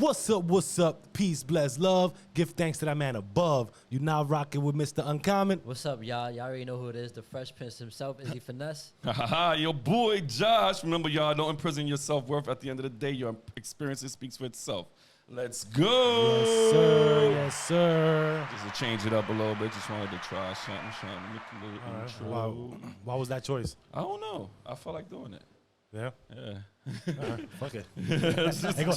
What's up, what's up? Peace, bless, love. Give thanks to that man above. You now rocking with Mr. Uncommon. What's up, y'all? Y'all already know who it is. The Fresh Prince himself, Izzy Finesse. Your boy Josh. Remember, y'all, don't imprison your self-worth. At the end of the day, your experiences speaks for itself. Let's go. Yes, sir. Yes, sir. Just to change it up a little bit. Just wanted to try something. Make a little intro. Why was that choice? I don't know. I felt like doing it. Yeah? Yeah. Fuck it. It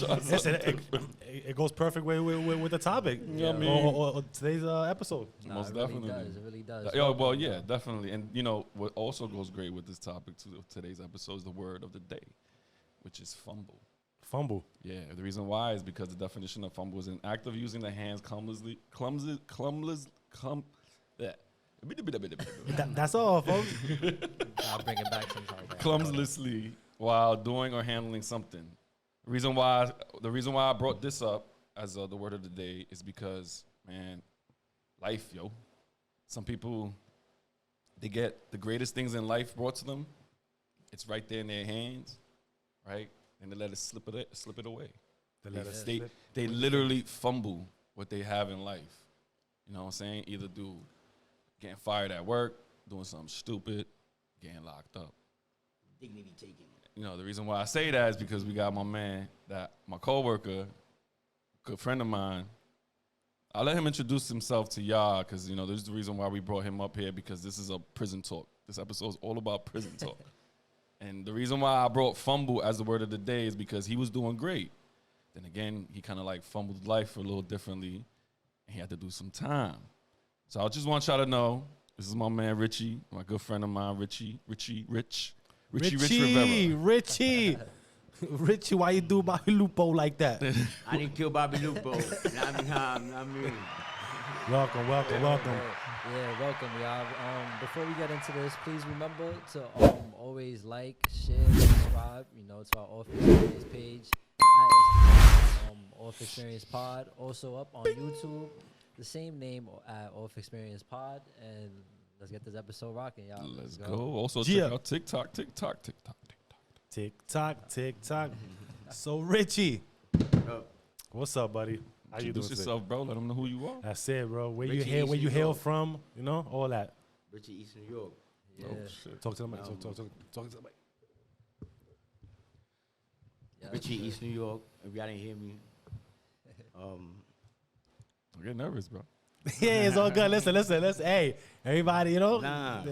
goes perfect with the topic. Yeah, or today's episode. Nah, Most it really definitely. does. It really does. Well, yeah, definitely. And, you know, what also goes great with this topic to today's episode is the word of the day, which is fumble. Fumble. Yeah, the reason why is because the definition of fumble is an act of using the hands That's all, folks. I'll bring it back sometime. clumsily while doing or handling something. The reason why I brought this up as the word of the day is because, man, life, yo. Some people, they get the greatest things in life brought to them. It's right there in their hands, right? And they let it slip it away. They literally fumble what they have in life. You know what I'm saying? Either do getting fired at work, doing something stupid, getting locked up. Dignity taken. You know, the reason why I say that is because we got my coworker, good friend of mine. I'll let him introduce himself to y'all because, you know, there's the reason why we brought him up here because this is a prison talk. This episode is all about prison talk. And the reason why I brought fumble as the word of the day is because he was doing great. Then again, he kind of like fumbled life a little differently and he had to do some time. So I just want y'all to know, this is my man Richie, my good friend of mine, Richie Riveria. Richie, why you do Bobby Lupo like that? I didn't kill Bobby Lupo. Not me. Welcome. Yeah, welcome, y'all. Before we get into this, please remember to always like, share, subscribe, to our Off Experience page. Off Experience Pod. Also up on YouTube, the same name at Off Experience Pod. And let's get this episode rocking, y'all. Let's go. Also, check out TikTok. TikTok. So, Richie, what's up, buddy? How you doing? Introduce yourself, bro. Let them know who you are. That's it, bro. Where Richie, you hail from? All that. Richie, East New York. Yeah. Oh, shit. Talk to the mic. Talk to the mic. Yeah, Richie, sure. East New York. If y'all didn't hear me, I'm getting nervous, bro. Yeah, it's all good. Listen. Hey, everybody, Nah.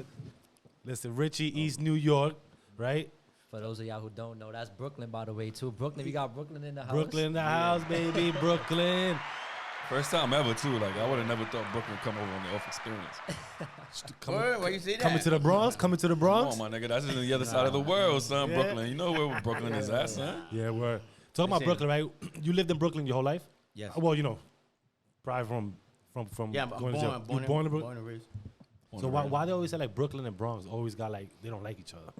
Listen, Richie, East New York, right? For those of y'all who don't know, that's Brooklyn, by the way, too. Brooklyn, we got Brooklyn in the house. Brooklyn in the house, baby. Brooklyn. First time ever, too. Like, I would have never thought Brooklyn come over on the Off Experience. Why you say that? Coming to the Bronx? Come on, my nigga. That's just on the other side of the world, son. Yeah. Brooklyn. You know where Brooklyn is at, son? Yeah, we're talking about Brooklyn, right? You lived in Brooklyn your whole life? Yes. Well, probably from Yeah, I'm going to jail. You born Brooklyn? and raised. So why they always say like Brooklyn and Bronx always got like they don't like each other?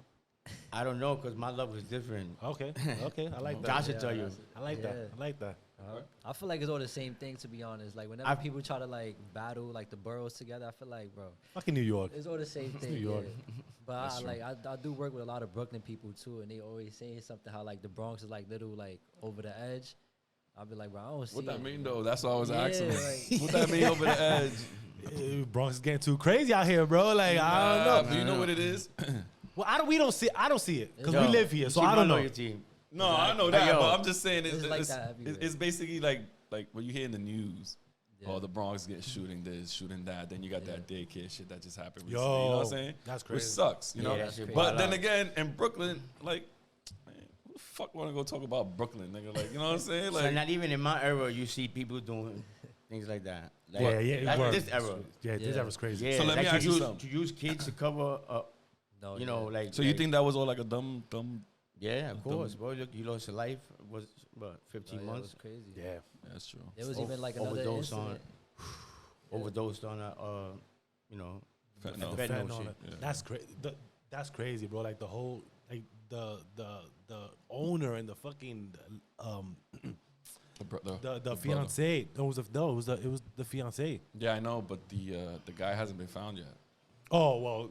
I don't know, because my love is different. Okay, I like that. Josh will tell you. I like that. I feel like it's all the same thing, to be honest. Like, whenever people try to, like, battle, like, the boroughs together, I feel like, bro, Fucking New York. it's all the same thing. New York. Yeah. But I do work with a lot of Brooklyn people, too, and they always say something how, like, the Bronx is, like, little, like, over the edge. I'll be like, bro, I don't see What that it. mean, though? That's what I was asking. Like, What that mean over the edge? Bronx is getting too crazy out here, bro. Like I don't know. Do you know what it is? Well, I don't see it because we Yo, live here, so keep I don't my know. loyalty. No, I know that, Yo. but I'm just saying It's like that everywhere. it's basically like when you hear in the news, Yeah. the Bronx gets shooting this, shooting that, then you got that daycare shit that just happened recently. Yo, You know what I'm saying? that's Which crazy. sucks, you know? that's crazy. But then again, in Brooklyn, like, man, who the fuck want to go talk about Brooklyn, nigga? Like, you know what I'm saying? So Like, not even in my era, you see people doing things like that. Like, Yeah, like word. this era. Yeah, this Yeah. era's crazy. Yeah, So let me like ask you use, something. to use kids to cover up, No, so you think that was all like a dumb? Yeah, of course, bro. Look, you lost your life. Was what, 15 it was months? crazy. Yeah. That's true. There was even, like, another overdose on, incident. overdosed on Fentanyl. fentanyl shit. Yeah. That's crazy. That's crazy, bro. Like the whole, like the owner and the fucking the fiance. It was the fiance. Yeah, I know, but the guy hasn't been found yet. Oh well,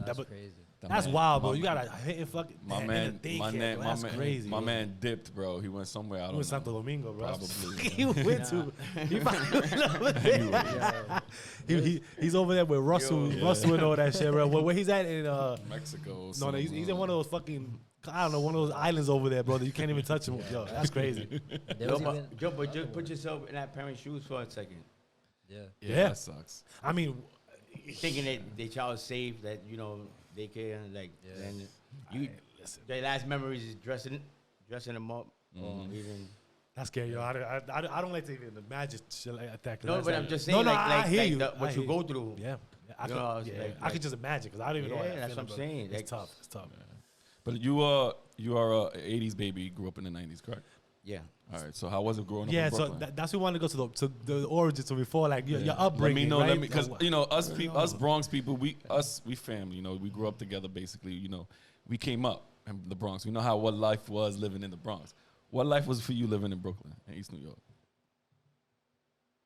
That's crazy. That's wild, bro. You gotta hit and fucking my man, that's crazy. My man dipped, bro. He went somewhere. I don't He know. went Santo Domingo, bro. Probably. He went to. He probably over there. He's over there with Russell, Russell and all that shit, bro. Where he's at in Mexico. No, he's in one of those fucking. I don't know, one of those islands over there, brother. You can't even touch him. Yo, that's crazy. But just put yourself in that parent's shoes for a second. Yeah, that sucks. I mean, Thinking that their child is safe, that they care, like, and their last memories is dressing them up, or even. That's scary, yo. I don't like to even imagine shit like that. No, but I'm just saying, I hear you. What you go through. Yeah, I could just imagine because I don't even know. That's what I'm saying. It's tough. It's tough. But you are a '80s baby. Grew up in the '90s, correct? Yeah. All right. So how was it growing up? Yeah. in So Brooklyn? that's we want to go to the origin. So before your upbringing. Let me because us Bronx people, we family. We grew up together. Basically, we came up in the Bronx. We know what life was living in the Bronx. What life was for you living in Brooklyn and East New York?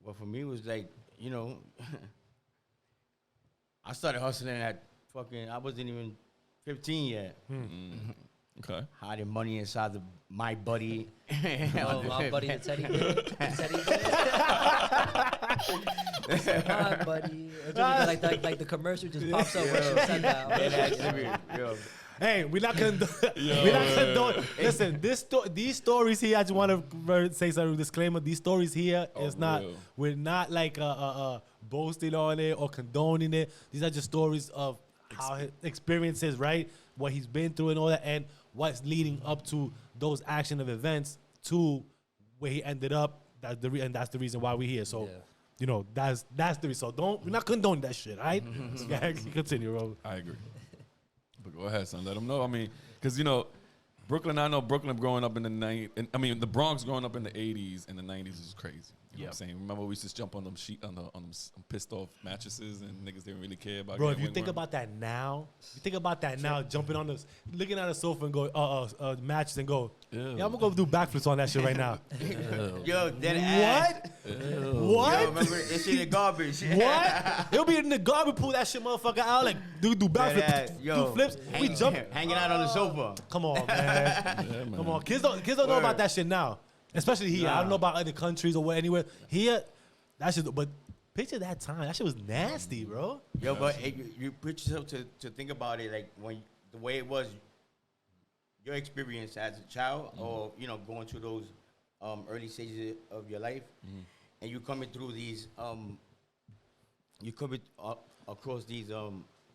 Well, for me, it was like, I started hustling at I wasn't even 15 yet. Okay. Hiding money inside my buddy. My buddy, the teddy bear. My buddy. Like the commercial just pops up when she said that. Hey, we're not condoning. Listen, these stories here. I just want to say some disclaimer. These stories here is not. Real. We're not like boasting on it or condoning it. These are just stories of how his experiences, right? What he's been through and all that, and what's leading up to those action of events to where he ended up. That's the reason why we're here. So. Yeah. That's the reason. So we're not condoning that shit, all right? Continue, bro. I agree. But go ahead, son. Let them know. I mean, because, Brooklyn, I know Brooklyn growing up in the 90s. The Bronx growing up in the 80s and the 90s is crazy. You know what I'm saying? Remember, we used to jump on them on them pissed off mattresses and niggas didn't really care about. Bro, if you think about that now, jumping on this, looking at a sofa and go, mattress and go, yeah, I'm gonna go do backflips on that shit right now. Yo, what? What? Yo, remember, it's in the garbage. What? It'll be in the garbage, pull that shit motherfucker out, like, do backflips, do flips. We jump. Hanging out on the sofa. Come on, man. Come on. Kids don't know about that shit now. Especially here. I don't know about other countries or anywhere. Here, that shit, but picture that time. That shit was nasty, bro. Yo, but you put yourself to think about it, like, the way it was, your experience as a child, or, going through those early stages of your life, and you coming through these, you coming across these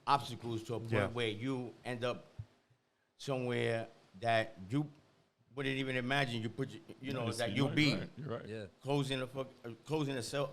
obstacles to a point where you end up somewhere that you wouldn't even imagine you put, that you'll be. You're right. Yeah. Closing a cell,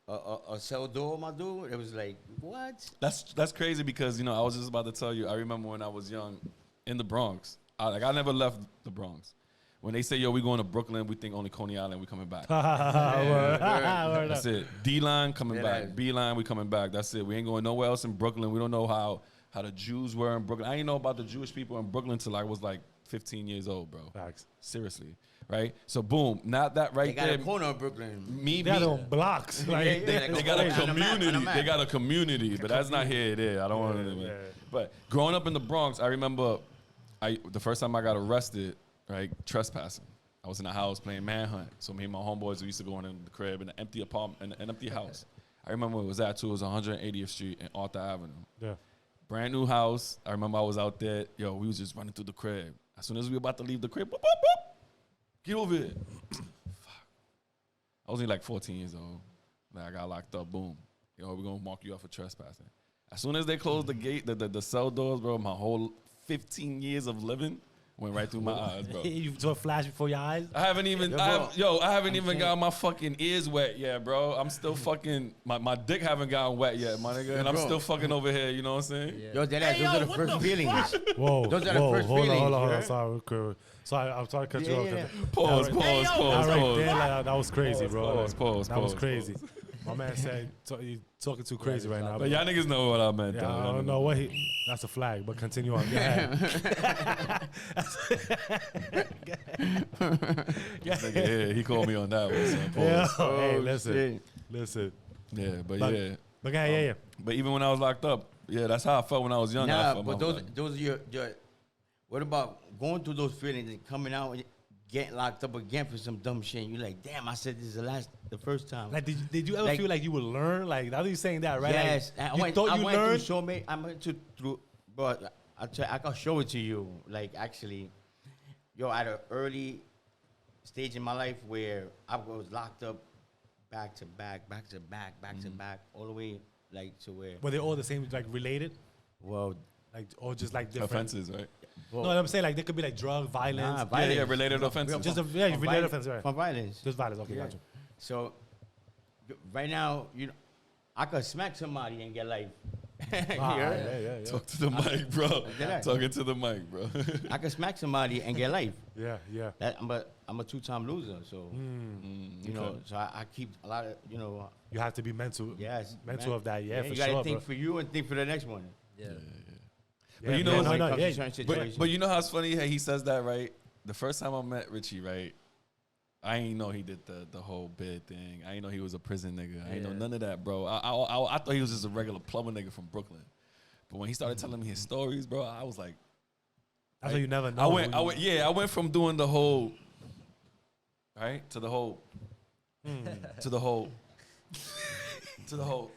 a cell door, my dude. It was like, what? That's crazy because, I was just about to tell you, I remember when I was young in the Bronx, I never left the Bronx. When they say, yo, we going to Brooklyn, we think only Coney Island, we coming back. That's it. D-line coming back. B-line, we coming back. That's it. We ain't going nowhere else in Brooklyn. We don't know how the Jews were in Brooklyn. I didn't know about the Jewish people in Brooklyn till I was like 15 years old, bro. Facts. Seriously. Right? So, boom. Not that right there. They got a corner of Brooklyn. They got on blocks. They got a community. They got a community, but that's not here. There. I don't want to. Yeah. But growing up in the Bronx, I remember the first time I got arrested, right, trespassing. I was in the house playing manhunt. So me and my homeboys, we used to go in the crib in an empty apartment, an empty house. I remember where it was at, too. It was 180th Street and Arthur Avenue. Yeah. Brand new house. I remember I was out there. Yo, we was just running through the crib. As soon as we were about to leave the crib, boop, boop, boop, get over here. Fuck. I was only like 14 years old. Like, I got locked up. Boom. Yo, we're going to mark you off for trespassing. As soon as they closed the gate, the cell doors, bro, my whole 15 years of living went right through my eyes, bro. You saw a flash before your eyes? I haven't even, got my fucking ears wet yet, bro. I'm still fucking, my dick haven't gotten wet yet, my nigga. And I'm still fucking over here, you know what I'm saying? Yeah. Yo, those are the first feelings. Whoa, those are the first feelings. Hold on. Sorry, I'm sorry to cut you off. Pause. That was crazy, bro. Pause. That was crazy. My man said you talking too crazy right now. But y'all niggas know what I meant. Yeah, I don't know what that's a flag, but continue on. Yeah. He called me on that one. So hey, listen. Yeah, but yeah. But yeah. But even when I was locked up, Yeah, that's how I felt when I was young. Nah, but those are your. What about going through those feelings and coming out and getting locked up again for some dumb shit? And you're like, damn, I said this is the first time. Like, did you ever feel like you would learn? Like, now that you're saying that, right? Yes, like, I you went through so many. I went through, but I can show it to you. Like, actually, at an early stage in my life where I was locked up back to back, all the way like to where. Were they all the same, like related? Well, like, or just like different offenses, right? Well, no, I'm saying like they could be like drug, violence. Violence. Yeah, related offenses. Just related offenses, right? From violence. Just violence. Okay, Yeah. gotcha. So right now, I could smack somebody and get life. Yeah. Talk to the mic, bro. Did I? Talking to the mic, bro. I could smack somebody and get life. Yeah. I'm a 2-time loser, so you know. So I keep a lot of You have to be mental. Yes, mental of that. Yeah, for you sure. gotta think bro. for you and think for the next one. Yeah. But you know, but but you know how it's funny how he says that, right? The first time I met Richie, right? I ain't know he did the whole bid thing. I ain't know he was a prison nigga. I ain't know none of that, bro. I thought he was just a regular plumber nigga from Brooklyn. But when he started telling me his stories, bro, I was like, that's how you never know. I went from doing the whole, right, to the whole, to the whole,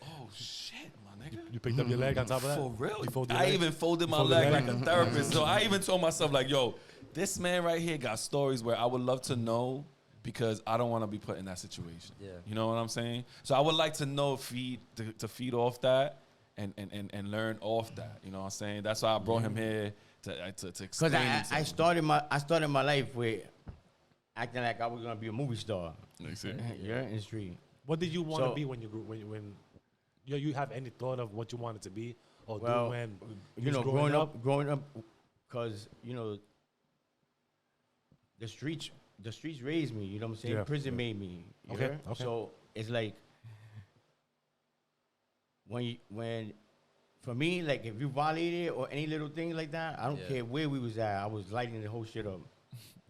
oh shit, my nigga. You picked up your leg on top of that? For real? You I even folded my leg like a therapist. So I even told myself, like, yo, this man right here got stories where I would love to know because I don't want to be put in that situation. Yeah. You know what I'm saying? So I would like to know, to feed off that and learn off that. You know what I'm saying? That's why I brought him here to explain. Because I started my life with acting like I was gonna be a movie star. You're in the street. What did you want to be when you grew? When you have any thought of what you wanted to be or do when growing up, because the streets raised me. You know what I'm saying? Yeah. Prison made me. Okay. So it's like when for me, like if you violated or any little thing like that, I don't care where we was at. I was lighting the whole shit up.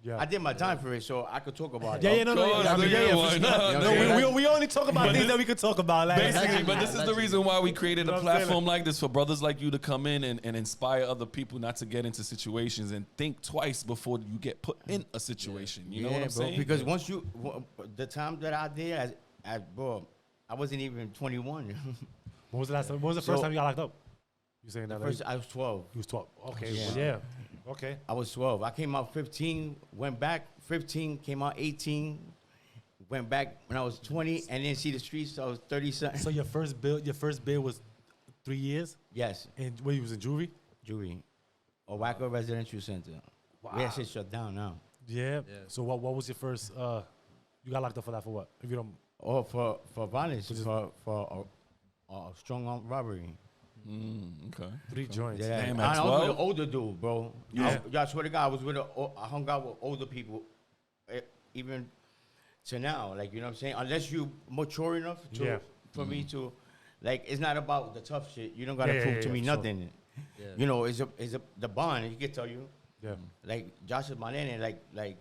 Yeah. I did my time for it, so I could talk about it. We only talk about things that we could talk about. Like, basically, but this is the reason why we created a platform like this for brothers like you to come in and inspire other people not to get into situations and think twice before you get put in a situation. You know what I'm saying? Because once the time that I did, bro, I wasn't even 21. When was the last time? When was the first time you got locked up? You saying that? First, I was 12. You was 12. Okay. Yeah. Well, yeah. Okay. I was 12. I came out 15, went back 15, came out 18, went back when I was 20, and then see the streets. So I was 30 something. So your first bill was 3 years? Yes. And when you was in juvie? Juvie. Owaka Residential Center. Wow. We had shit shut down now. Yeah. So what was your first? You got locked up for that for what? If you don't. Oh, for violence, for a strong arm robbery. Okay. 3 joints. Yeah. Damn, I at was 12? with an older dude, bro. Yeah. I swear to God, I hung out with older people, even to now. Like, you know what I'm saying? Unless you mature enough for me to, like, it's not about the tough shit. You don't gotta prove to me nothing. Yeah. You know, it's the bond. He can tell you. Yeah. Like Josh is my name. Like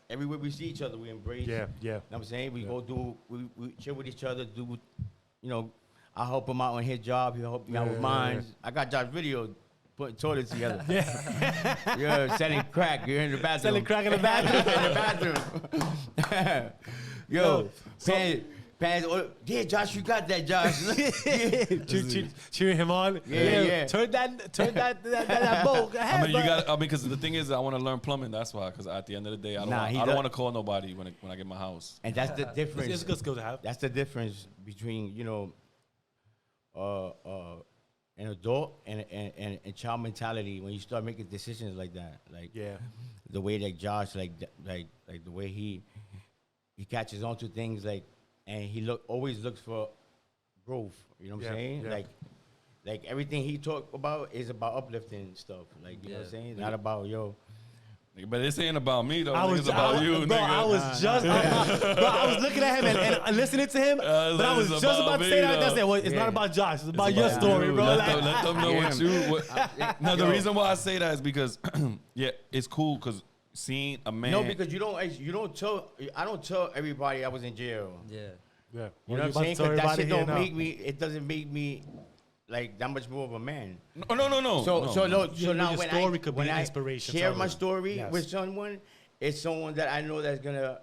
everywhere we see each other, we embrace. Yeah. You know what I'm saying? We go do, we chill with each other, I help him out on his job, he'll help me out with mine. I got Josh's video putting toilets together. You're selling crack, you're in the bathroom. Selling crack in the bathroom. In the bathroom. Yo, Pans, yeah, Josh, you got that, Josh. Cheering him on. Yeah. Turn that boat. I mean, because the thing is, I want to learn plumbing. That's why. Because at the end of the day, I don't want to call nobody when I get my house. And that's the difference. It's a good skill to have. That's the difference between an adult and child mentality when you start making decisions like that. Like the way that Josh, like the way he catches on to things, like, and he always looks for growth. You know what I'm saying? Yeah. Like everything he talk about is about uplifting stuff. Like, you know what I'm saying? Not about But this ain't about me though. I was about you, bro, nigga. I was just, bro, I was looking at him and listening to him, but I was just about to say that. That's it. Well, it's not about Josh. It's about your story, bro. Let them know what you. No, the reason why I say that is because, it's cool because seeing a man. No, because you don't tell. I don't tell everybody I was in jail. Yeah. Yeah. You know what I'm saying? Because that shit don't make me. It doesn't make me like that much more of a man. No. So now your when story could be when an I inspiration share to my others. story Yes. with someone, it's someone that I know that's gonna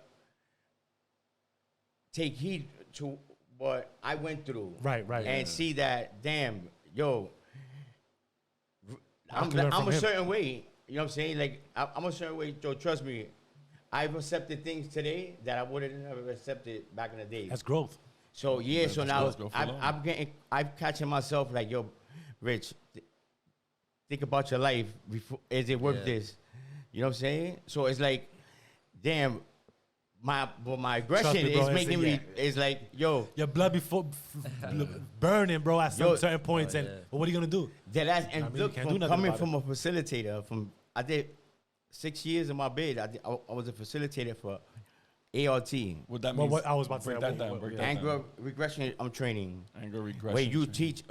take heed to what I went through. Right. And see that, damn, yo, I can learn I'm from a him. certain way. You know what I'm saying? Like, I'm a certain way, Joe, trust me. I've accepted things today that I wouldn't have accepted back in the day. That's growth. So, yeah, so now let's go for long. I'm catching myself like, yo, Rich, think about your life. Is it worth this? You know what I'm saying? So it's like, damn, my aggression me, bro, is making me, yeah. it's like, yo, Your blood before burning, bro, at some Yo. certain points. And but what are you gonna do? and I mean, you look, can't do from nothing coming about from a facilitator, I did 6 years in my bed. I was a facilitator for ART. What that Well, means? what I was about to break say, that what- down. what- Break that Anger down. regression, I'm training. Anger regression. Where you training. teach,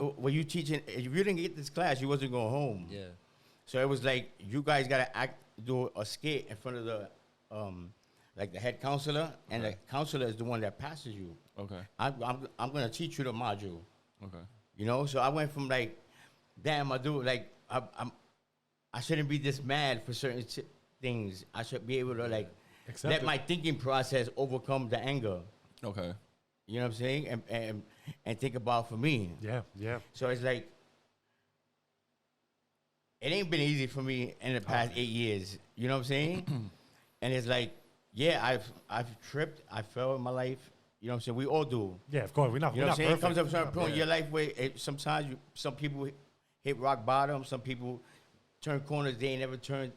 if you didn't get this class, you wasn't going home. Yeah. So it was like you guys gotta do a skit in front of the like the head counselor, and the counselor is the one that passes you. Okay. I'm gonna teach you the module. Okay. You know, so I went from like, damn, I do like I shouldn't be this mad for certain things. I should be able to like Accept let it. my thinking process overcome the anger. Okay. You know what I'm saying? And think about for me. Yeah. So it's like, it ain't been easy for me in the past 8 years. You know what I'm saying? And it's like, yeah, I've tripped, I fell in my life. You know what I'm saying? We all do. Yeah, of course. We're not. You know we're what I'm not saying? It perfect. comes up to a certain point in your life where sometimes some people hit rock bottom. Some people turn corners they ain't never turned,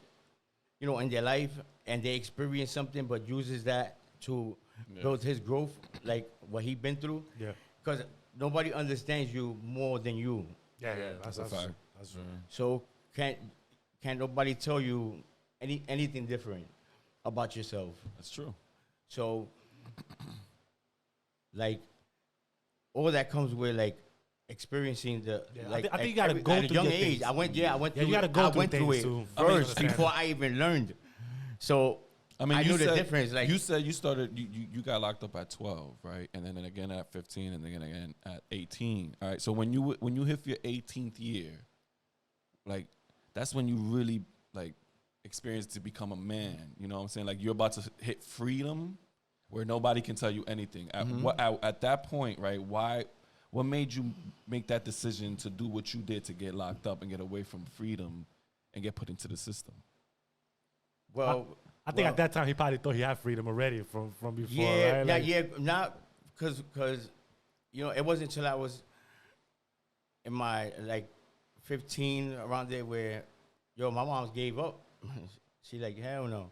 you know, in their life, and they experience something, but uses that to build his growth, like what he been through. Yeah. Because nobody understands you more than you. Yeah. That's That's a fact. That's true. So can't nobody tell you anything different about yourself. That's true. So, like, all that comes with like experiencing the Yeah, like. I think you gotta go at a through young your age. things. I went Yeah, through. you gotta go I through went through things it to first understand before it. I even learned. So I mean, I you knew said, the difference. Like you said, you started. You got locked up at 12, right? And then again at 15, and then again at 18. All right. So when you hit your 18th year, like that's when you really like experience to become a man. You know what I'm saying? Like you're about to hit freedom, where nobody can tell you anything. At that point, right? What made you make that decision to do what you did to get locked up and get away from freedom and get put into the system? well, I think at that time he probably thought he had freedom already from before. yeah, right? Like, not because you know it wasn't until I was in my like 15 around there where yo my mom gave up. She like hell no,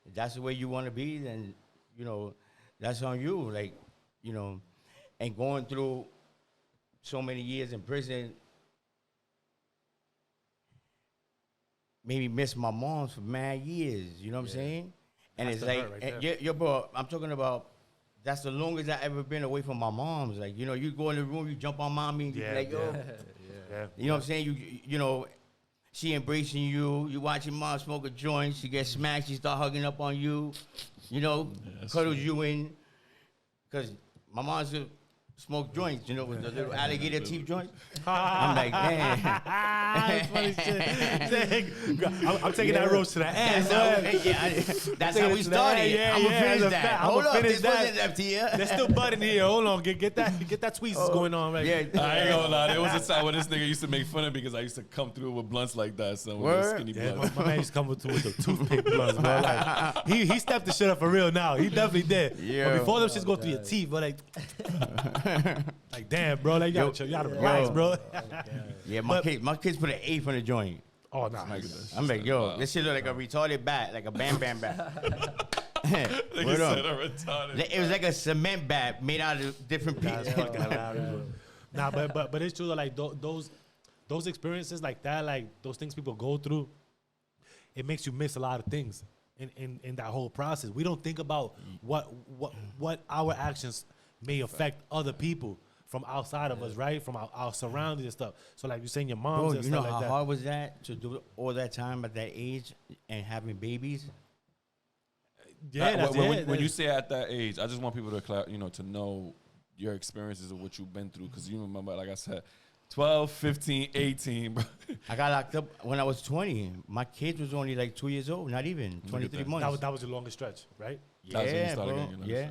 if that's the way you want to be, then you know that's on you. Like you know, and going through so many years in prison. Maybe miss my mom for mad years, you know what I'm saying? And That's it's the like, hurt right there. yo, bro, I'm talking about, that's the longest I ever been away from my mom's. Like, you know, you go in the room, you jump on mommy, and you Yeah, be like, yo, yeah. you know what I'm saying? You know, she embracing you, you watch your mom smoke a joint, she gets smacked, she start hugging up on you, you know, cuddles you in. Because my mom's smoke joints, you know, with the little alligator teeth joints. I'm like, man. That's funny shit. I'm taking that roast to the ass. That's how we started. Yeah, I'm gonna yeah, finish that's a that. fact. Hold I'ma up, finish this that. wasn't empty here. There's still bud in here. Hold on, get that tweezers going on right. Yeah, I ain't gonna lie. There was a time when this nigga used to make fun of me because I used to come through with blunts like that. So with those Word? skinny Yeah, blunts. my man used to come with the toothpick blunts, bro. Like, he stepped the shit up for real now. He definitely did. Yeah. But before them shits go through your teeth, but like damn, bro. Like you gotta relax, bro. Yeah, my kids put an 8 on the joint. Oh nah. I'm like, yo, this shit look like a retarded bat, like a bam bam bat. Nigga Word up. said I'm retarded. It was like a cement bat made out of different pieces. Nah, but it's true that like those experiences like that, like those things people go through, it makes you miss a lot of things in that whole process. We don't think about what our actions may affect other people from outside of us, right? From our surroundings and stuff. So like you're saying your moms Bro, and you know stuff how like that. hard was that to do all that time at that age and having babies? Yeah, that's When you say at that age, I just want people to to know your experiences of what you've been through, because you remember, like I said, 12, 15, 18, bro. I got locked up when I was 20. My kids was only like 2 years old, not even 23 months. That was the longest stretch, right? That was when you Yeah, started bro. getting your Yeah.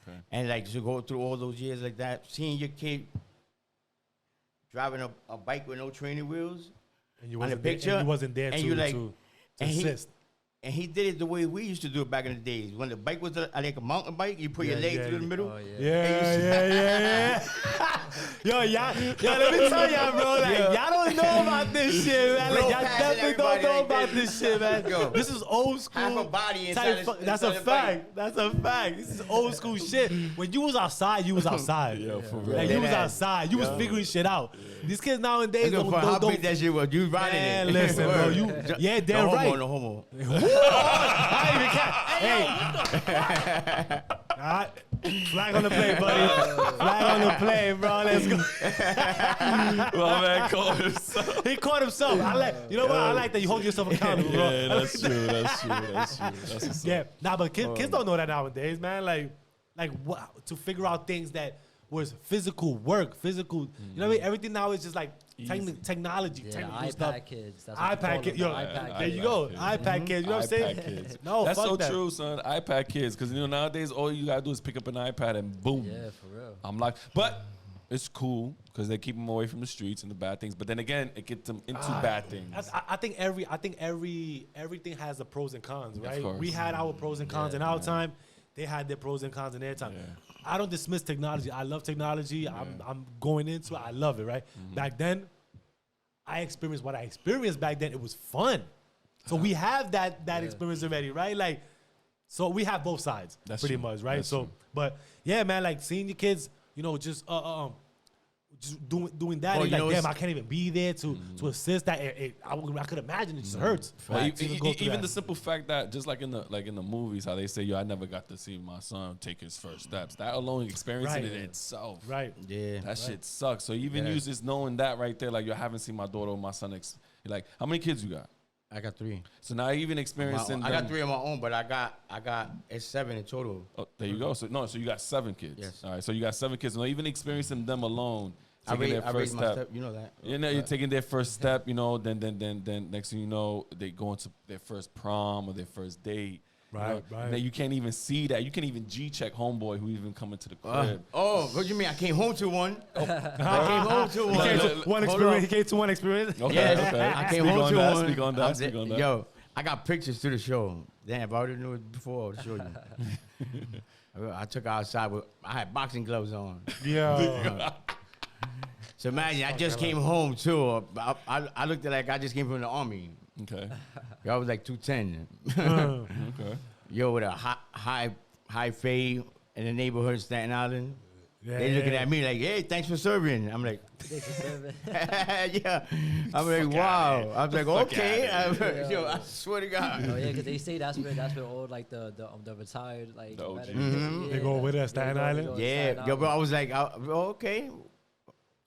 Okay. And like to go through all those years like that, seeing your kid driving a bike with no training wheels, And you on the wasn't there, picture, and you wasn't there and to, you like- to and he- assist. and he did it the way we used to do it back in the days. When the bike was like a mountain bike, you put your Yeah, leg yeah, through the yeah. middle. Oh, yeah. Yeah. Yo, let me tell y'all, bro. Like, y'all don't know about this shit, man. Like, Blow y'all past definitely don't everybody know like about this. this shit, man. Yo. This is old school. Half a body inside type his- That's a inside the bike. fact. That's a fact. This is old school shit. When you was outside, you was outside. Yeah, for real. Like, you was Dead ass. outside. You was figuring shit out. These kids nowadays Look don't. for how don't big that shit was. You riding Man, it. listen, bro. Word. You, yeah, No damn homo, right. no homo. I even can't. Hey, all right. Flag on the play, buddy. Flag on the play, bro. Let's go. Well, man, call himself. He caught himself. You know what? I like that you hold yourself accountable, bro. Yeah, that's true. That's true. That's true. That's what's Yeah, up. nah, but kids don't know that nowadays, man. Like what to figure out things that was physical work, physical. You know what I mean? Everything now is just like technology, Yeah, technical iPad stuff. kids. That's what you iPad call kids, them, yo, the iPad there kids. you go, kids. iPad kids. You know what I'm saying? iPad kids. No, That's fuck so that. true, son. iPad kids, because nowadays all you gotta do is pick up an iPad and boom. Yeah, for real. I'm like, but it's cool because they keep them away from the streets and the bad things. But then again, it gets them into bad things. I think everything has the pros and cons, right? course. We had our pros and cons in our time. They had their pros and cons in their time. Yeah. I don't dismiss technology. I love technology. I'm going into it. I love it, right? Mm-hmm. Back then, I experienced what I experienced back then. It was fun. So we have that experience already, right? Like, so we have both sides That's pretty true. much, right? That's So, true. but yeah, man, like seeing your kids, just doing that, Bro, and you know like, damn, what's- I can't even be there to assist that. I could imagine it just hurts. Well, to go through even that. the simple fact that just like in the movies, how they say, "Yo, I never got to see my son take his first steps." That alone, experiencing Right. it in itself, Right. Yeah. That shit sucks. So even you just knowing that right there, like you haven't seen my daughter or my son. You're like, how many kids you got? I got 3. So now even experiencing. I got 3 of my own, but I got it's 7 in total. Oh, there you go. So you got 7 kids. Yes. All right. So you got 7 kids. No, even experiencing them alone, I taking their raised first my step. step. You know that. You're taking their first step. Then next thing you know, they go into their first prom or their first date. Right, right. Now you can't even see that. You can't even G-check homeboy who even come into the crib. What do you mean? I came home to one. I came home to He one. came to Look, one hold experience. on. He came to one experience. Okay, Yes, okay. I came Speak home on to that, one. speak on that, I'm speak on that. Yo, I got pictures to the show. Damn, if I would have knew it before, I would show you. I took her outside with, I had boxing gloves on. Yeah. So imagine, I just came home too. I looked like I just came from the army. Okay. Yo, I was like 210. Okay. Yo, with a high fade in the neighborhood of Staten Island. They looking at me like, hey, thanks for serving. I'm like, yeah. I'm like, wow. I was like, okay. Yo, I swear to God. Oh yeah, because they say that's where all like the retired like The OG. veterans, They go with us, Staten Island? go to Yeah, Staten yo, bro, I Island. was like, okay.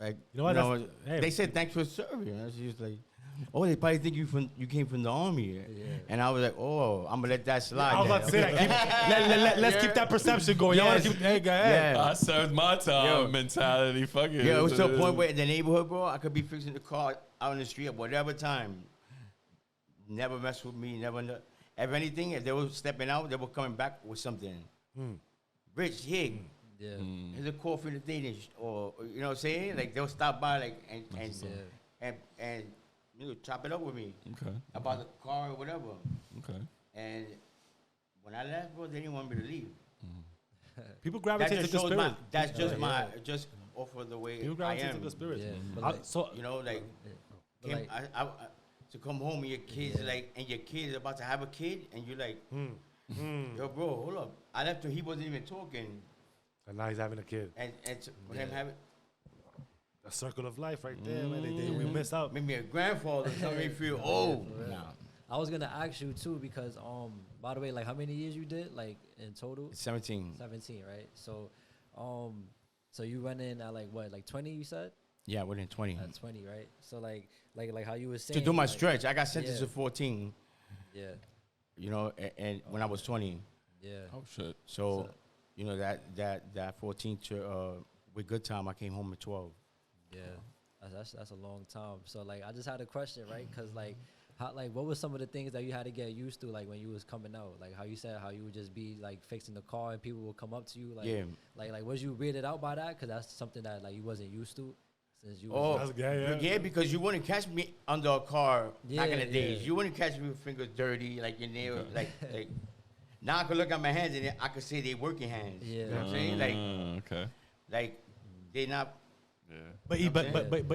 Like, You know what, that's- hey. they said thanks for serving. And she was like, oh, they probably think you came from the army. And I was like, oh, I'm gonna let that slide. I was about to say that. Let's keep that perception going. Y'all wanna Yes. keep, hey, go ahead. Yeah. I served my time Yo. mentality. Fuck it. Yeah, it was to a point where in the neighborhood, bro, I could be fixing the car out in the street at whatever time. Never mess with me, never. If anything, if they were stepping out, they were coming back with something. Rich, here, Yeah. here's a call for the Danish, or you know what I'm saying? Like they'll stop by, like and you know, chop it up with me Okay. about the car or whatever. Okay. And when I left, bro, they didn't want me to leave. People That gravitate to just the shows spirit. that's just my just off of the way People I gravitate to am. the spirit. Yeah, but So You know, like. But, Him, like, I, to come home and your kids and your kid is about to have a kid and you're like, yo, bro, hold up. I left him, he wasn't even talking, and now he's having a kid. and for him having A circle of life right there, man. We miss out. maybe a grandfather, something me feel old. Nah, I was gonna ask you too because by the way, like how many years you did like in total? it's 17. 17, right? So so you went in at like what, like 20 you said? Yeah, within 20. At 20, right? So like how you were saying To do my like, stretch, I got sentenced yeah. to 14, Yeah. you know, and when I was 20. Yeah. Oh shit. So, you know, that 14 to, with good time, I came home at 12. Yeah. That's a long time. So like, I just had a question, right? Cause like, what were some of the things that you had to get used to, like when you was coming out? Like how you said how you would just be like fixing the car and people would come up to you, like, like was you weirded out by that? Cause that's something that like you wasn't used to since you. Was yeah, because you wouldn't catch me under a car back in the days. You wouldn't catch me with fingers dirty, like your nail, like. Now I can look at my hands and I can say they working hands. Yeah. You know what I'm saying? Like, okay. Like they not. Yeah. But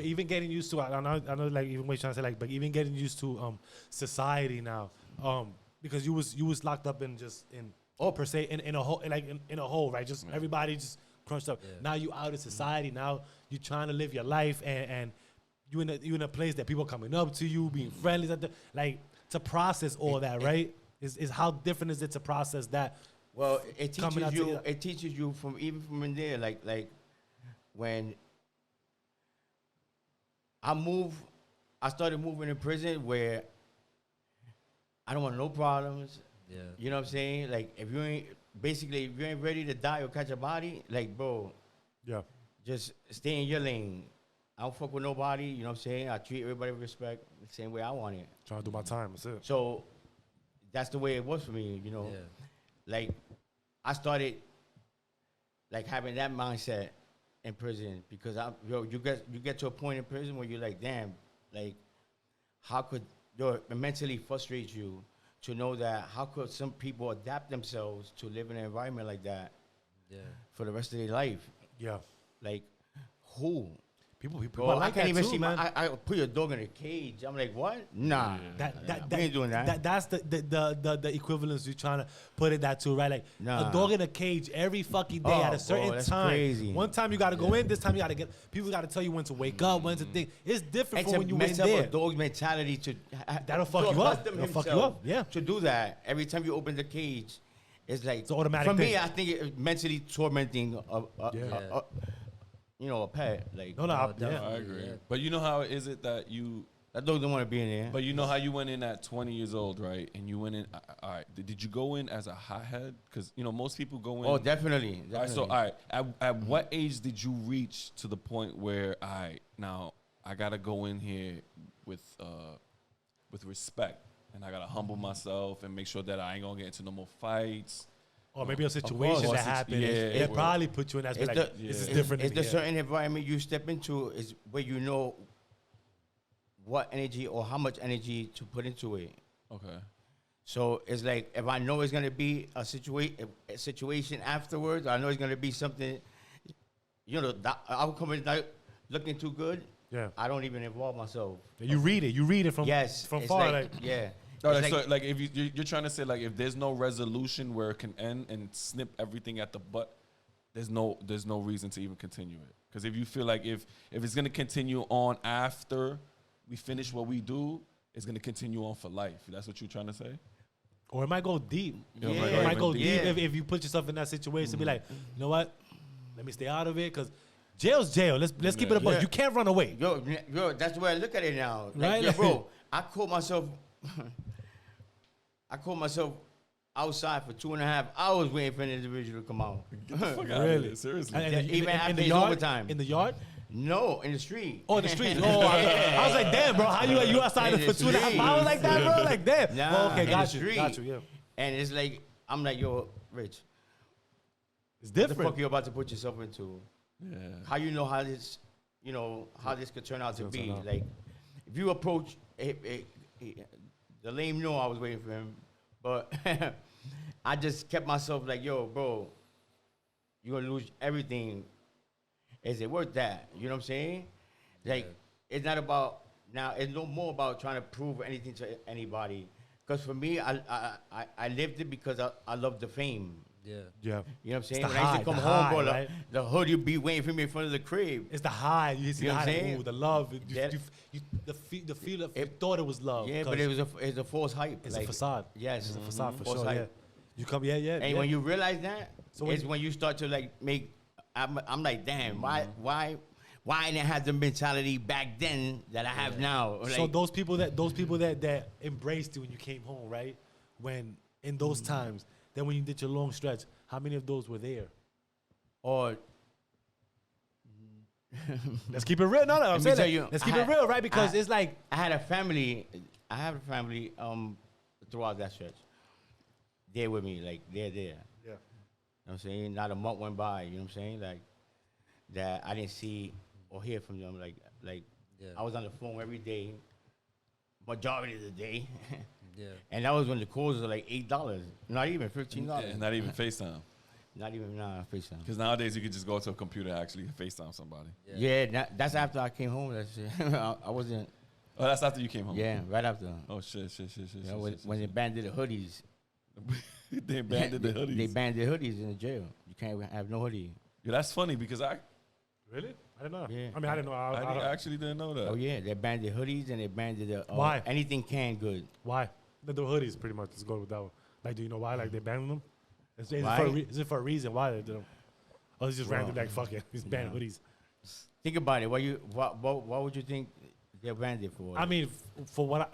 even getting used to, I know like even what you're trying to say, like, but even getting used to society now, because you was locked up in per se in a hole, like in a hole, right? Just everybody just crunched up. Yeah. Now you out in society. Now you trying to live your life and you in a place that people coming up to you, being friendly, like to process all that, right? Is how different is it to process that? Well, it teaches you. It teaches you from in there, like when I started moving in prison where I don't want no problems. Yeah. You know what I'm saying? Like if you ain't ready to die or catch a body, like bro, just stay in your lane. I don't fuck with nobody. You know what I'm saying? I treat everybody with respect the same way I want it. Trying to do my time. That's it. So that's the way it was for me, you know. Yeah. Like I started like having that mindset in prison because you get to a point in prison where you're like, damn, like how could it mentally frustrates you to know that how could some people adapt themselves to live in an environment like that for the rest of their life? Yeah. Like who? People I can't even see man. I put your dog in a cage. I'm like, what? Nah, we ain't doing that. That's the equivalence you're trying to put it that to, right? Like a dog in a cage every fucking day at a certain time. Crazy. One time you got to go in. This time you got to get. People got to tell you when to wake up, when to think. It's different from when you in there. A dog's mentality to that'll fuck you up. That'll fuck you up. Yeah. To do that every time you open the cage, it's like it's automatic. For me, I think it's mentally tormenting. You know, a pet. Like I agree. Yeah. But you know how is it that that dog don't want to be in there. But you know how you went in at 20 years old, right? And you went in. All right. Did you go in as a hothead? Because you know most people go in. Oh, definitely. All right. So all right. At what age did you reach to the point where now I gotta go in here with respect, and I gotta humble myself and make sure that I ain't gonna get into no more fights. Or maybe a situation that happened. It probably put you in that. This is different. It's the certain environment you step into is where you know what energy or how much energy to put into it. Okay. So it's like if I know it's gonna be a situation afterwards, I know it's gonna be something. You know, I'll come in looking too good. Yeah. I don't even involve myself. You read it from far. Like, yeah. All right, so like if you're trying to say like if there's no resolution where it can end and snip everything at the butt, there's no reason to even continue it. Because if you feel like if it's gonna continue on after we finish what we do, it's gonna continue on for life. That's what you're trying to say? Or it might go deep. Yeah. It might go deep if you put yourself in that situation. Be like, you know what? Let me stay out of it because jail's jail. Let's keep it a buck. You can't run away. Yo, that's the way I look at it now. Like, right, bro. I caught myself outside for 2.5 hours waiting for an individual to come out. Get the fuck out of here, seriously. Even after the yard, overtime. In the yard? No, in the street. Oh, in the street. Oh, I was like, damn, bro. How you outside for 2.5 hours like that, bro? Like, damn. Nah, okay, got you, yeah. And it's like, I'm like, yo, Rich. It's different. What the fuck you about to put yourself into? Yeah. How you know how this could turn out to be? Like, if you approach, the lame knew I was waiting for him, but I just kept myself like, yo, bro, you're gonna lose everything. Is it worth that? You know what I'm saying? Like, it's not about now. It's no more about trying to prove anything to anybody. Because for me, I lived it because I love the fame. Yeah. Yeah. You know what I'm saying? When I used to come home, bro, right? the hood would be waiting for me in front of the crib. It's the high. You see you know the what I'm high, saying? the love. The feel of you thought it was love. Yeah, but it's a false hype. It's like, a facade. Yes. It's a facade for false sure. Hype. Yeah. You come, And when you realize that, it's when you start to like make. I'm like, damn, why I didn't have the mentality back then that I have now? Like, so those people that embraced you when you came home, right? When in those times, then when you did your long stretch, how many of those were there? Or Let's keep it real. No, I'm saying that. Let's keep it real, right? Because it's like I have a family throughout that stretch. They're with me, like they're there. Yeah. You know what I'm saying? Not a month went by, you know what I'm saying? Like that I didn't see or hear from them. Like I was on the phone every day, majority of the day. Yeah. And that was when the calls were like $8, not even $15. Yeah, not even FaceTime. Not even FaceTime. Because nowadays you could just go to a computer and actually FaceTime somebody. Yeah, that's after I came home. That's I wasn't. Oh, that's after you came home. Yeah, right after. Oh shit. You know, when they banned the hoodies. They banned the hoodies. They banned the hoodies in the jail. You can't have no hoodie. Yeah, that's funny because really? I didn't know. Yeah. I mean, I didn't know. I actually didn't know that. Oh yeah, they banned the hoodies and they banned the why anything canned good. Why? The hoodies pretty much. Let's go with that one. Like, do you know why? Like they banned them? Is it for a reason why they did them? Or it's just random like fuck it, these banned hoodies. Think about it. What would you think they banned it for? I mean, for what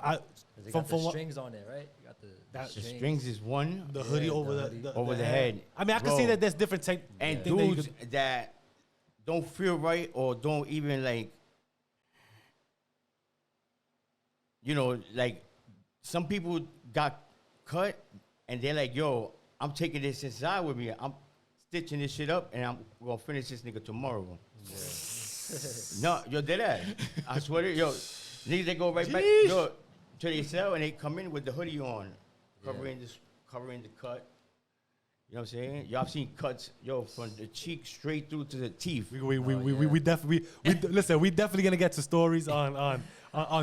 they got the strings on it, right? You got the strings is one. The hoodie over the head. I mean, I can see that there's different type. And dudes that don't feel right or don't even like, you know, like some people got cut and they're like, yo, I'm taking this inside with me. I'm stitching this shit up and I'm gonna finish this nigga tomorrow. Yeah. No, yo, dead ass. I swear to you, yo, niggas they go right back to their cell and they come in with the hoodie on, covering the cut. You know what I'm saying? Y'all seen cuts, yo, from the cheek straight through to the teeth. We definitely listen. We definitely gonna get to stories on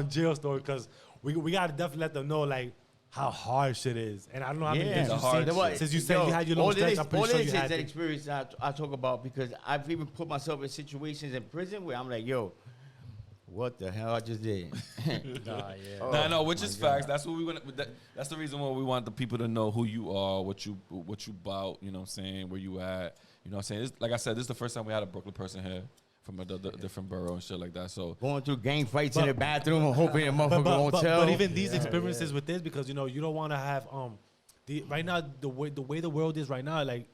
jail story because we gotta definitely let them know like how hard shit is. And I don't know how many things you've seen since you said you had your long stretch. I'm pretty sure you had that experience I talk about because I've even put myself in situations in prison where I'm like, yo, what the hell I just did? No, which is facts. That's what we want. That's the reason why we want the people to know who you are, what you about. You know what I'm saying? Where you at? You know what I'm saying? Like I said, this is the first time we had a Brooklyn person here from a different borough and shit like that. So going through gang fights in the bathroom and hoping a motherfucker won't tell. But even these experiences with this, because you know you don't want to have right now the way the world is right now, like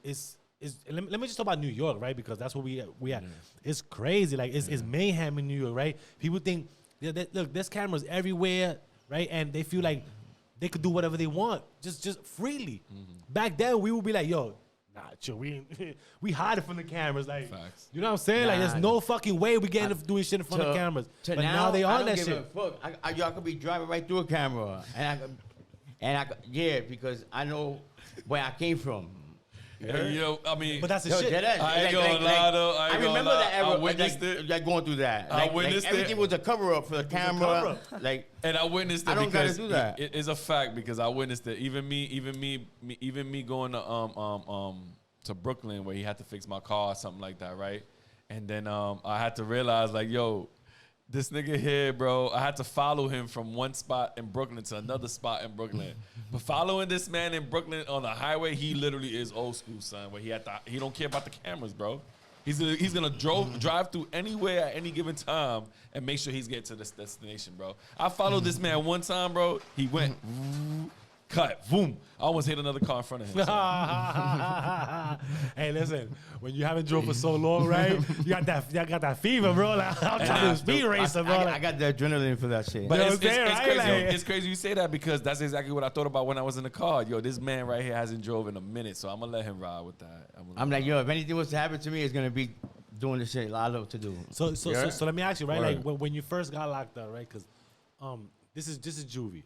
let me just talk about New York, right? Because that's what we at. It's crazy, like it's mayhem in New York, right? People think, look, there's cameras everywhere, right? And they feel like they could do whatever they want, just freely. Back then, we would be like, yo, nah, chill, we hiding from the cameras, like, facts. You know what I'm saying? Like, there's no fucking way we getting doing shit in front of cameras. But now they on that shit. Y'all could be driving right through a camera, because I know where I came from. Yo, I mean, but that's the shit. I ain't gonna lie though. I remember that era. I witnessed it. Like going through that. I witnessed it. Everything was a cover up for the camera. And I witnessed it. I don't gotta do that. It is a fact because I witnessed it. Even me going to Brooklyn where he had to fix my car or something like that, right? And then I had to realize like, yo, this nigga here, bro, I had to follow him from one spot in Brooklyn to another spot in Brooklyn. But following this man in Brooklyn on the highway, he literally is old school, son. Where he don't care about the cameras, bro. He's gonna drive through anywhere at any given time and make sure he's getting to this destination, bro. I followed this man one time, bro. He went cut, boom. I almost hit another car in front of him. Hey, listen, when you haven't drove for so long, right? You got that fever, bro. Like, I'm trying to speed racer, bro. I got the adrenaline for that shit. But you know it's crazy. Like, it's crazy you say that because that's exactly what I thought about when I was in the car. Yo, this man right here hasn't drove in a minute, so I'm gonna let him ride with that. I'm like, yo, if anything was to happen to me, it's gonna be doing the shit I love to do. So let me ask you, right? Like when you first got locked up, right? Because this is juvie.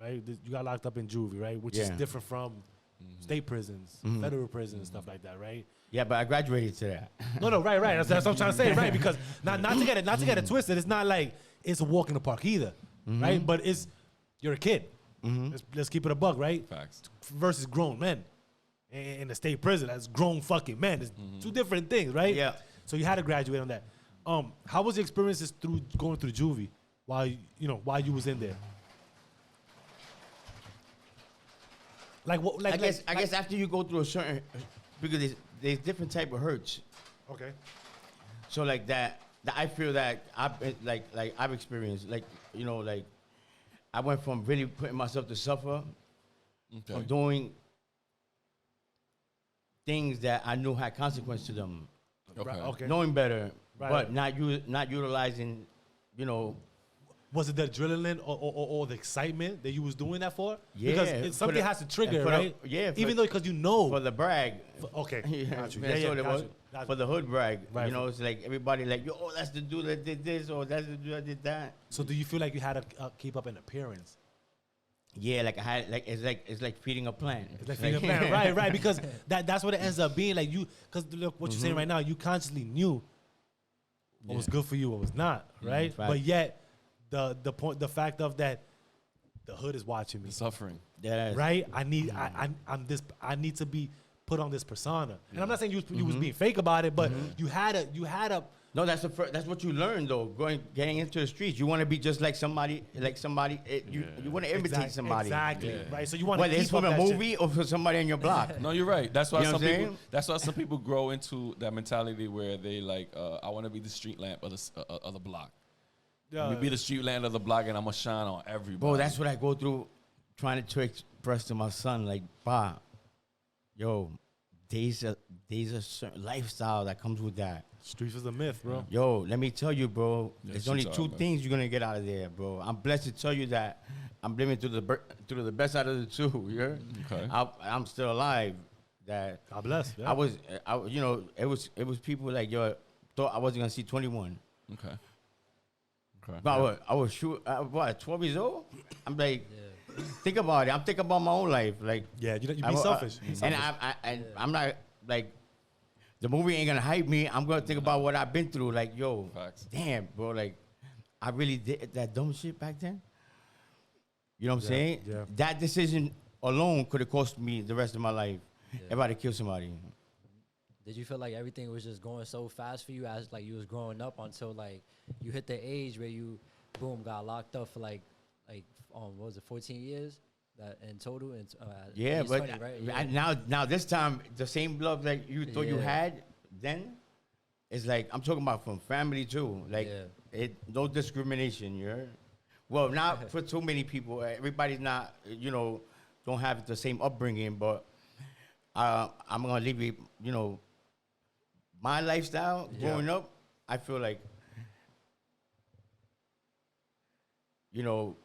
Right, you got locked up in juvie, right? Which is different from state prisons, federal prisons, and stuff like that, right? Yeah, but I graduated to that. No, right. That's what I'm trying to say, right? Because not to get it twisted. It's not like it's a walk in the park either, right? But you're a kid. Let's keep it a buck, right? Facts. Versus grown men in the state prison. That's grown fucking men. It's two different things, right? Yeah. So you had to graduate on that. How was the experiences through going through juvie while you was in there? I guess after you go through a certain, because there's different type of hurts. Okay. So like that I feel that I've experienced, like, you know, like I went from really putting myself to suffer, from doing things that I knew had consequence to them. Okay. Okay. Knowing better, but not utilizing, you know. Was it the adrenaline or the excitement that you was doing that for? Yeah, because something has to trigger, right? Even though because you know for the brag. Okay, yeah, got you. that's Yeah, what it got was. you. Got For you. the hood brag, Right. you know, it's like everybody like, yo, that's the dude that did this, or that's the dude that did that. So do you feel like you had to keep up an appearance? Yeah, like I had, like it's like feeding a plant. It's like feeding a plant, right? Because that's what it ends up being. Like you, because look what you're saying right now, you consciously knew what was good for you, what was not, right? But yet, the fact of that, the hood is watching me, The suffering. right? I need to be put on this persona, and I'm not saying you was being fake about it, but you had a. No, that's what you learn though. Getting into the streets, you want to be just like somebody. You want to imitate somebody. Exactly. Right. So you want to whether it's from a movie or for somebody on your block. No, you're right. That's why You know some what I'm people. saying? That's why some people grow into that mentality where they like, I want to be the street lamp of the block. Let me be the street lamp of the block, and I'm gonna shine on everybody. Bro, that's what I go through, trying to express to my son, like, bah, yo, there's a certain lifestyle that comes with that. Streets is a myth, bro. Yo, let me tell you, bro. Yeah, there's only streets two are a myth. things you're gonna get out of there, bro. I'm blessed to tell you that I'm living through the best out of the two. You heard? Okay. I'm still alive. That God bless. Yeah. you know, it was people like, yo, thought I wasn't gonna see 21. Okay. But I was 12 years old. I'm like, think about it. I'm thinking about my own life. Like, Yeah, you be selfish. and I'm not like, the movie ain't gonna hype me. I'm gonna think about what I've been through. Like, yo, Facts. damn, bro. Like, I really did that dumb shit back then. You know what I'm saying? Yeah. That decision alone could have cost me the rest of my life if I'd have killed somebody. Did you feel like everything was just going so fast for you as like you was growing up until like you hit the age where you, boom, got locked up for like what was it, 14 years? That in total, Yeah, age but 20, right? now this time, the same love that you thought you had then, it's like, I'm talking about from family too. Like, no discrimination, you heard? Well, not for too many people. Everybody's not, you know, don't have the same upbringing, but I'm going to leave you, you know, my lifestyle growing up, I feel like, you know,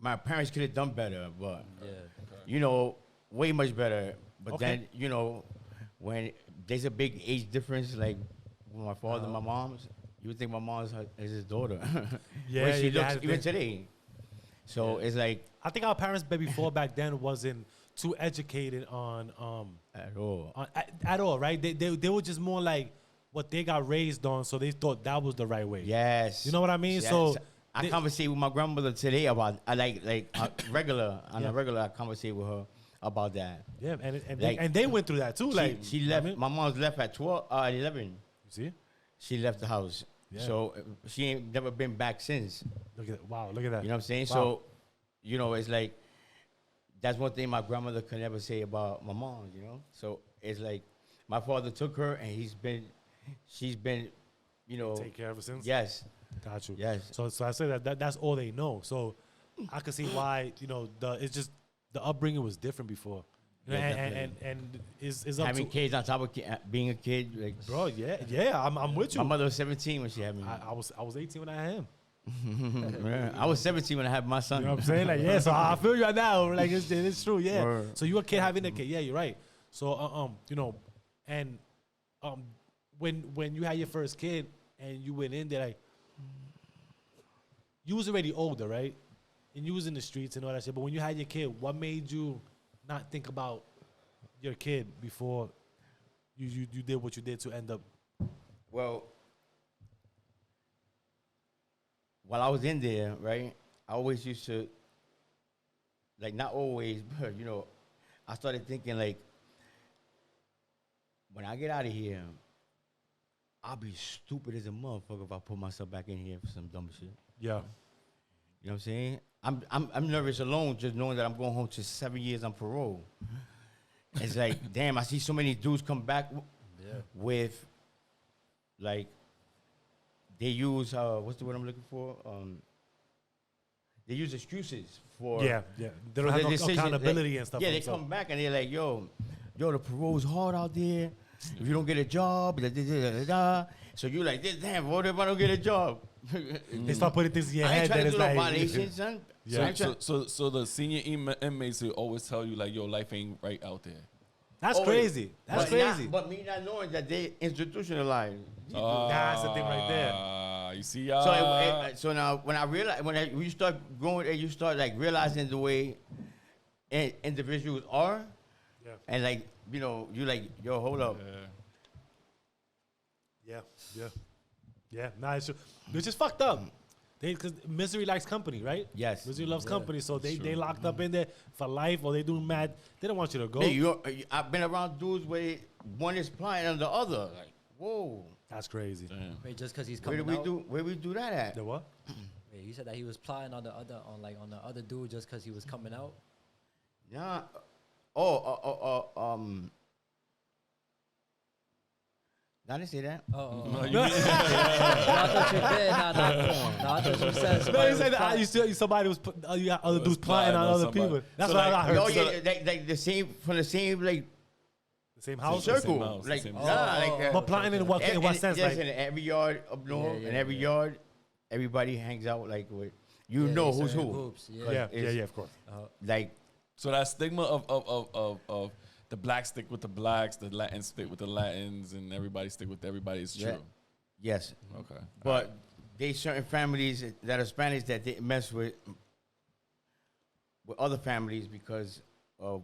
my parents could have done better, but, you know, way much better. But then, you know, when there's a big age difference, like with my father and my mom's, you would think my mom's is his daughter. Yeah, she looks even today. So it's like, I think our parents before back then wasn't too educated on at all. at all, right? They were just more like what they got raised on, so they thought that was the right way. Yes. You know what I mean? Yes. So I conversate with my grandmother today about a regular I conversate with her about that. Yeah, and they went through that too. She left. My mom's left at 11. You see? She left the house, so she ain't never been back since. Look at that! Wow, look at that! You know what I'm saying? Wow. So, you know, it's like that's one thing my grandmother could never say about my mom. You know, so it's like my father took her, and she's been, you know, Take care of her since. Yes. Got you. Yes. So I say that's all they know. So I can see why, you know, it's just the upbringing was different before. And it's up having to kids on top of being a kid, like, bro. Yeah. I'm with you. my mother was 17 when she had me. I was 18 when I had him. Yeah, I was 17 when I had my son. You know what I'm saying? Like, yeah. So I feel you right now. Like it's true. Yeah. Word. So you a kid having a kid. Yeah, you're right. So you know, and when you had your first kid and you went in there, like, you was already older, right? And you was in the streets and all that shit. But when you had your kid, what made you not think about your kid before you did what you did to end up? Well, while I was in there, right, I always used to, like, not always, but, you know, I started thinking, like, when I get out of here, I'll be stupid as a motherfucker if I put myself back in here for some dumb shit. Yeah. You know what I'm saying? I'm nervous alone just knowing that I'm going home to 7 years on parole. It's like, damn, I see so many dudes come back with, like, they use, what's the word I'm looking for? They use excuses for... Yeah. They don't have no accountability and stuff. Yeah, they come back and they're like, yo, the parole's hard out there. If you don't get a job, so you like this. Damn, what if I don't get a job? They start putting things in your I ain't head trying that to is do no like. violations, son. Yeah. So the senior inmates will always tell you like your life ain't right out there. That's crazy. That's crazy. But me not knowing that they institutionalized. That's the thing right there. You see, So now when I realize when you start growing and you start like realizing the way individuals are, and like you like yo hold up. Yeah. Nah, it's true. It's just fucked up. Because misery likes company, right? Yes. Misery loves company, so they locked up in there for life, or they doing mad. They don't want you to go. Hey, I've been around dudes where one is plying on the other. Like, whoa. That's crazy. Damn. Wait, just because he's coming out? Where we do that at? The what? Wait, you said that he was plotting on the other dude just because he was coming out? Yeah. I didn't say that. Oh. No, you No, I thought you did. No, I thought you said. No, you said that somebody was you got other dudes plotting on other somebody. people. That's So what like, I heard. Oh yeah, like the same from the same like The same house? circle. same house, Like same nah, house. like But plotting in what sense? Yes, Like, in every yard up north, Yeah, and every yard, everybody hangs out like with know who's who. Groups, yeah, of course. Like So that stigma of the blacks stick with the blacks, the Latins stick with the Latins, and everybody stick with everybody is true. yes, Okay. but they certain families that are Spanish that they mess with other families because of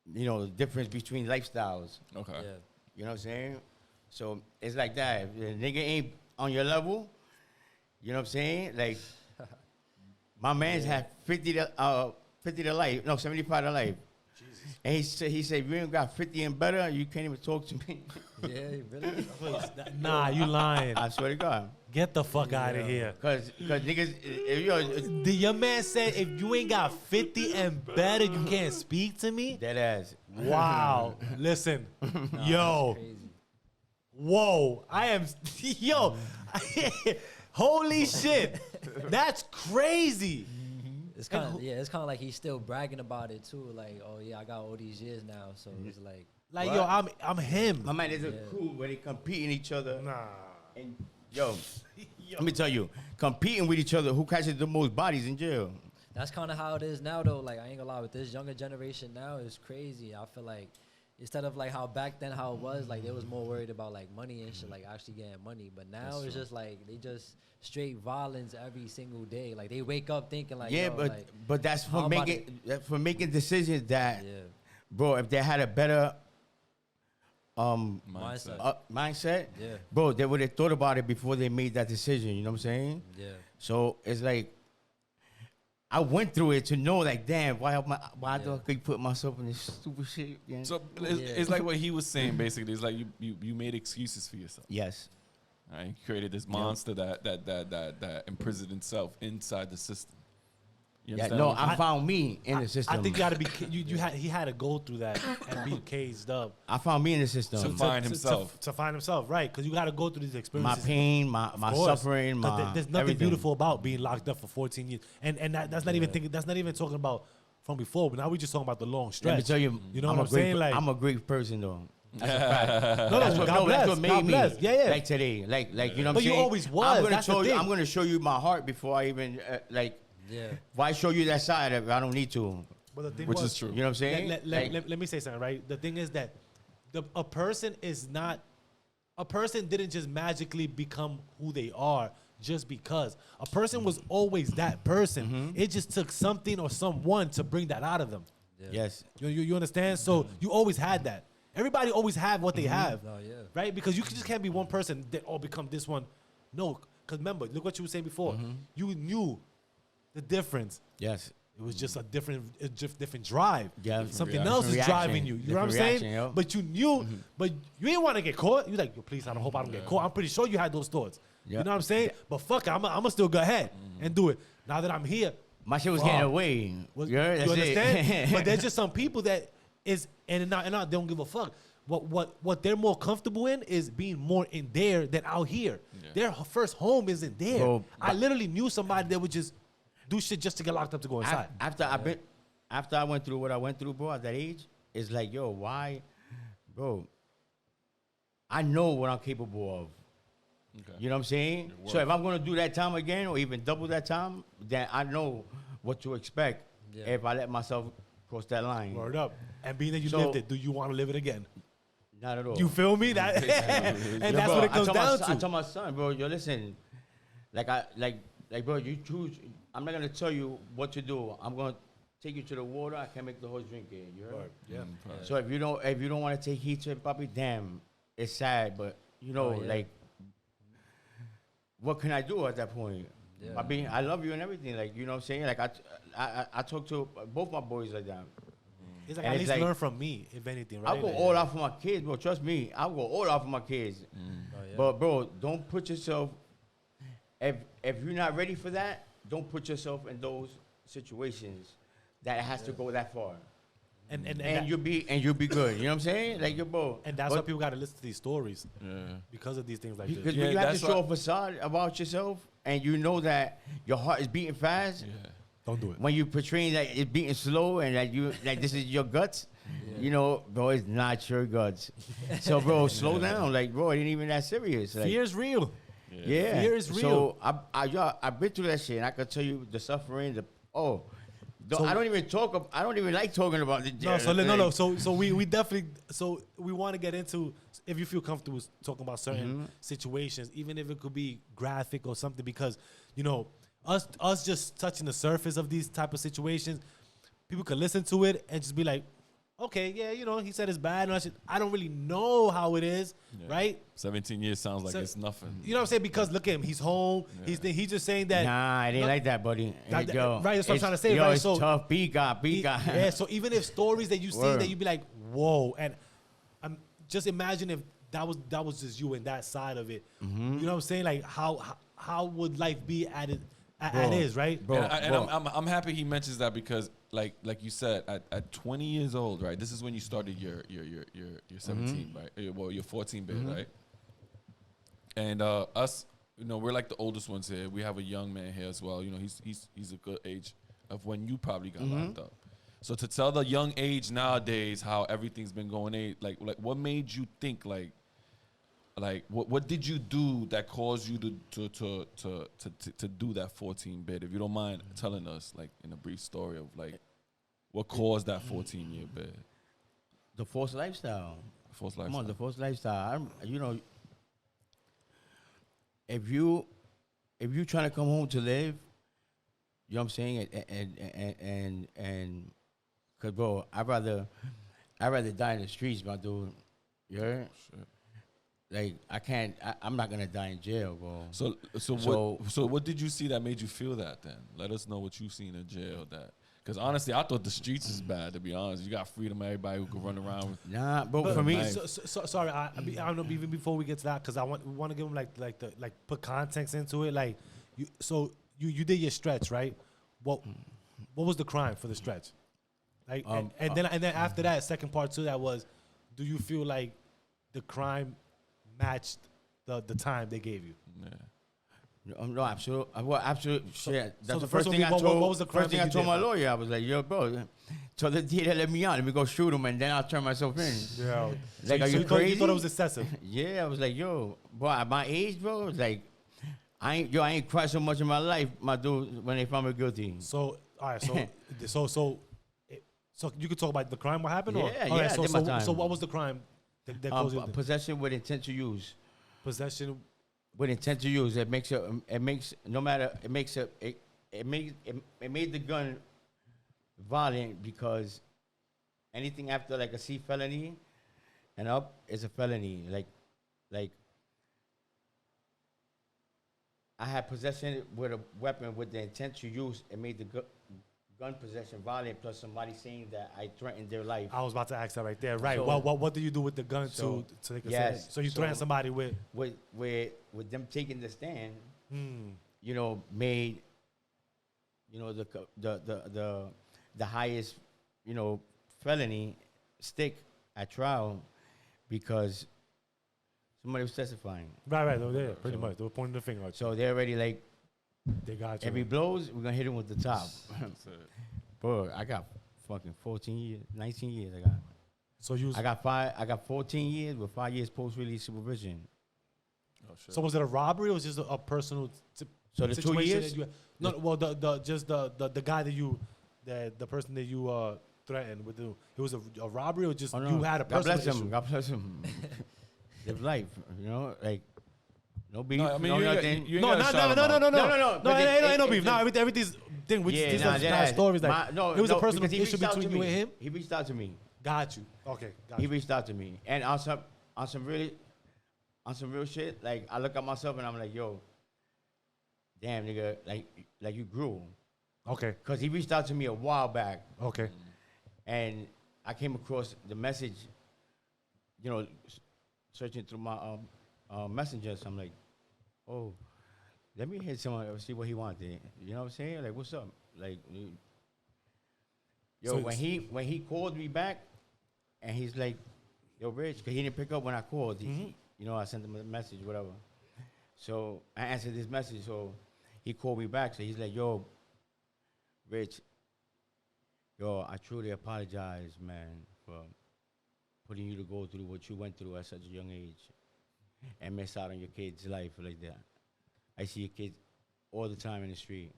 the difference between lifestyles. Okay. Yeah. You know what I'm saying? So it's like that. If the nigga ain't on your level, you know what I'm saying? Like my man's had 50 to life, no 75 to life. And he said, if you ain't got 50 and better, you can't even talk to me. Yeah, really? Nah, you lying. I swear to God. Get the fuck out of here. Cause niggas, Your man said if you ain't got 50 and better, you can't speak to me? dead ass. Wow. Listen. Yo. Crazy. Whoa. I am. Yo. Holy shit. That's crazy. It's kind of it's kind of like he's still bragging about it too. Like, oh yeah, I got all these years now, so it's like Like, yo, I'm him. My man, there's a crew where they competing each other. Nah. And yo, let me tell you, competing with each other, who catches the most bodies in jail? that's kind of how it is now though. Like I ain't gonna lie, with this younger generation now, it's crazy. I feel like instead of like how back then how it was, like they was more worried about like money and shit, like actually getting money. But now it's just like they just straight violence every single day. Like they wake up thinking like, Yeah, yo, like, but that's for making decisions that, yeah, bro. If they had a better mindset. mindset, Yeah. bro, they would have thought about it before they made that decision. You know what I'm saying? Yeah. So it's like I went through it to know, like, damn, why do I keep put myself in this stupid shit? Yeah. So it's like what he was saying basically. It's like you made excuses for yourself. Yes. Right? You created this monster that imprisoned itself inside the system. You Yeah, understand no, what I'm I found me in the system. I think you got to be. He had to go through that and be caged up I found me in the system. To find himself. to find himself, right? Because you got to go through these My experiences. pain, my suffering, 'Cause my there's nothing everything. beautiful about being locked up for 14 years, and that's not even thinking. That's not even talking about from before. But now we just talking about the long stretch. Let me tell you, You know I'm what I'm saying? Like, I'm a great person though. That's a fact. no, That's what, God bless. that's what made God me bless. Yeah. like today. Like you know what I'm But you saying? always was. That's the thing. I'm gonna show you my heart before I even Yeah. why show you that side if I don't need to? But the thing Which was, is true. You know what I'm saying? Let me say something, right? The thing is that a person didn't just magically become who they are just because. A person was always that person. Mm-hmm. It just took something or someone to bring that out of them. Yeah. Yes. You understand? So you always had that. Everybody always had what they have, Oh, yeah. right? Because you just can't be one person that all become this one. No, because remember, look what you were saying before. You knew the difference. Yes. It was just a different drive. Yeah, Something reaction. else is Reaction. driving you. You know what I'm Different saying? reaction, yo. But you knew, but you didn't want to get caught. You like, yo, please, I hope I don't get caught. I'm pretty sure you had those thoughts. Yeah. You know what I'm saying? But fuck it, I'm gonna still go ahead and do it. Now that I'm here, My shit was Fuck. getting away. was- You heard? you That's understand? it. But there's just some people that is and not they don't give a fuck. What they're more comfortable in is being more in there than out here. Yeah. Their first home isn't there. Bro, I literally knew somebody that would just do shit just to get locked up to go inside. After I went through what I went through, bro, at that age, it's like, yo, why, bro, I know what I'm capable of. Okay. You know what I'm saying? So if I'm gonna do that time again, or even double that time, then I know what to expect if I let myself cross that line. Word up. And being that you lived it, do you want to live it again? Not at all. You feel me? That and that's bro, what it comes down to. I told my son, bro, yo, listen, bro, you choose. I'm not gonna tell you what to do. I'm gonna take you to the water. I can't make the horse drink it. You heard? Yeah. So if you don't want to take heed to it, papi, damn, it's sad. But you know, like, what can I do at that point? Yeah. I mean, I love you and everything. Like, you know what I'm saying? Like, I talk to both my boys like that. It's like, at least learn from me, if anything, right? I'll go all out for my kids, bro. Trust me. I'll go all out for my kids. But, bro, don't put yourself, if you're not ready for that, don't put yourself in those situations that it has to go that far. And you'll be good. You know what I'm saying? Like, yo, bro. And that's why people got to listen to these stories. Because of these things like this. Because when you have to show a facade about yourself and you know that your heart is beating fast. Don't do it. When you portraying that it's beating slow and that this is your guts, you know, bro, it's not your guts. So, bro, slow down. Like, bro, it ain't even that serious. Like, fear is real. Yeah. Fear is real. So, I've been through that shit, and I can tell you the suffering, I don't even like talking about it. No. So we definitely, we want to get into, if you feel comfortable talking about certain situations, even if it could be graphic or something, because, you know, us just touching the surface of these type of situations, people could listen to it and just be like, okay, yeah, you know, he said it's bad. And I don't really know how it is, right? 17 years sounds like it's nothing. You know what I'm saying? Because look at him, he's home. He's just saying that. Nah, it ain't like that, buddy. Right, that's what I'm trying to say. Right, it's tough. Be God. Yeah, so even if stories that you see that you be like, whoa, and just imagine if that was just you and that side of it. You know what I'm saying? Like how would life be at is, right? Bro, I'm happy he mentions that because like you said, at 20 years old, right? This is when you started your 17, right? Well, your 14 bit, right? And us, you know, we're like the oldest ones here. We have a young man here as well. You know, he's a good age of when you probably got locked up. So to tell the young age nowadays how everything's been going, like what made you think like what did you do that caused you to do that 14 bit? If you don't mind telling us, like in a brief story of like what caused that 14-year bit. The forced lifestyle. Come on, the forced lifestyle. You know, if you trying to come home to live, you know what I'm saying, and cause bro, I'd rather die in the streets, my dude. You heard? Shit. Like I'm not gonna die in jail, bro. So what did you see that made you feel that then? Let us know what you seen in jail that. Because honestly, I thought the streets is bad. To be honest, you got freedom, everybody who can run around. Nah, but for me, sorry, I don't know. Even before we get to that, because we want to give them like put context into it. Like, you did your stretch, right? What was the crime for the stretch? Like, and then after that, second part to that was, do you feel like the crime matched the time they gave you? Yeah. No, absolutely. Well, absolutely. Shit. That's the the first thing I told. What was the first thing I told my lawyer? I was like, "Yo, bro, till the day they let me out, let me go shoot him, and then I'll turn myself in." Yeah. Like, are you crazy? You thought it was excessive? Yeah, I was like, "Yo, boy, at my age, bro, it's like, I ain't cried so much in my life, my dude, when they found me guilty." So, all right, so you could talk about the crime. What happened? Yeah, So what was the crime that caused you? Possession with intent to use. Possession with intent to use. It made the gun violent because anything after like a C felony and up is a felony. Like I had possession with a weapon with the intent to use. It made the gun possession violent, plus somebody saying that I threatened their life. I was about to ask that right there. Right. So, what do you do with the gun to take a stand? So you threaten somebody with them taking the stand, you know, made, you know, the highest, you know, felony stick at trial because somebody was testifying. Right. They were there, pretty much. They were pointing the finger at you. So they're already like, they got you. Every blows, we're gonna hit him with the top. Bro, I got fucking 14 years, 19 years I got. So you. I got 14 years with 5 years post-release supervision. Oh, shit. So was it a robbery or was it just a personal? So the 2 years? No, well, the guy that you, the person that you threatened with, it was a robbery or just you had a personal issue? God bless him. Live life, you know, like no beef. No, I mean, no you nothing. ain't No, gotta shout him out. No, ain't no beef. No, everything's thing. These are kind of stories. Like it was a personal because he issue reached out between to you me. and him. He reached out to me. Got you. Okay, got He you. reached out to me, and on some real shit. Like I look at myself and I'm like, yo, damn nigga, like you grew. Okay. Cause he reached out to me a while back, Okay. and I came across the message, you know, searching through my messengers. I'm like, oh, let me hit someone see what he wanted. You know what I'm saying? Like, what's up? Like, yo, So when he called me back, and he's like, yo, Rich, because he didn't pick up when I called. You know, I sent him a message, whatever. So I answered his message. So he called me back. So he's like, yo, Rich, yo, I truly apologize, man, for putting you to go through what you went through at such a young age and miss out on your kid's life like that. I see your kids all the time in the street,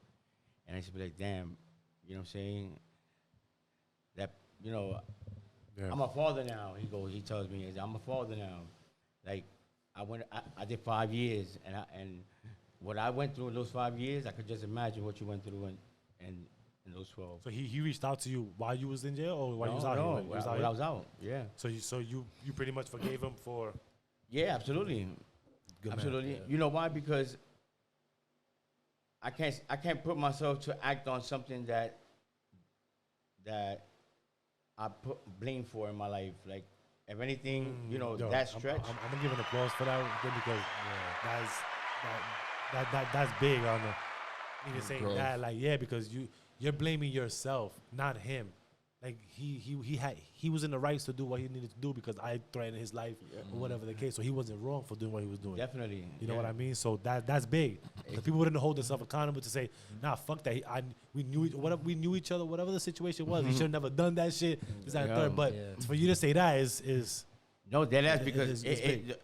and I just be like, damn, you know what I'm saying? That, you know, Yeah. I'm a father now. He tells me, I'm a father now. Like, I did 5 years, and what I went through in those 5 years, I could just imagine what you went through in those 12. So he reached out to you while you was in jail or while you was out No, here? When you was out when here? I was out, yeah. So you pretty much forgave him for. Yeah, absolutely. Good man. Absolutely. Yeah. You know why? Because I can't put myself to act on something that I put blame for in my life. Like, if anything, you know, Yo, that stretch. I'm gonna give an applause for that because that's big on the even saying Growth. that, like, yeah, because you're blaming yourself, not him. Like he was in the rights to do what he needed to do because I threatened his life or whatever the case. So he wasn't wrong for doing what he was doing. Definitely. You know what I mean? So that's big. The people wouldn't hold themselves accountable to say, nah, fuck that. We knew each other, whatever the situation was. He should have never done that shit. This, that, and Yeah. third. But Yeah. for you to say that is No, that's It- because it's big.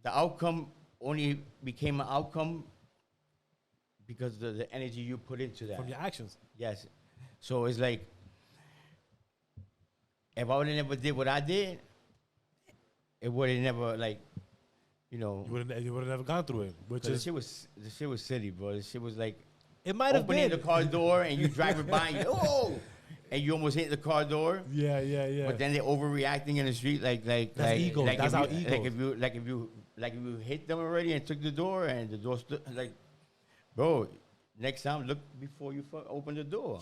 the outcome only became an outcome because of the energy you put into that. from your actions. Yes. So it's like, if I would have never did what I did, it would have never, like, you know. You would have never gone through it. Which 'cause is the shit was silly, bro. The shit was like it might have opening been. the car door and you driving by and oh, and you almost hit the car door. Yeah. But then they're overreacting in the street, That's ego. Like That's if how you, ego. Like if you hit them already and took the door and the door stood like, bro. Next time, look before you open the door.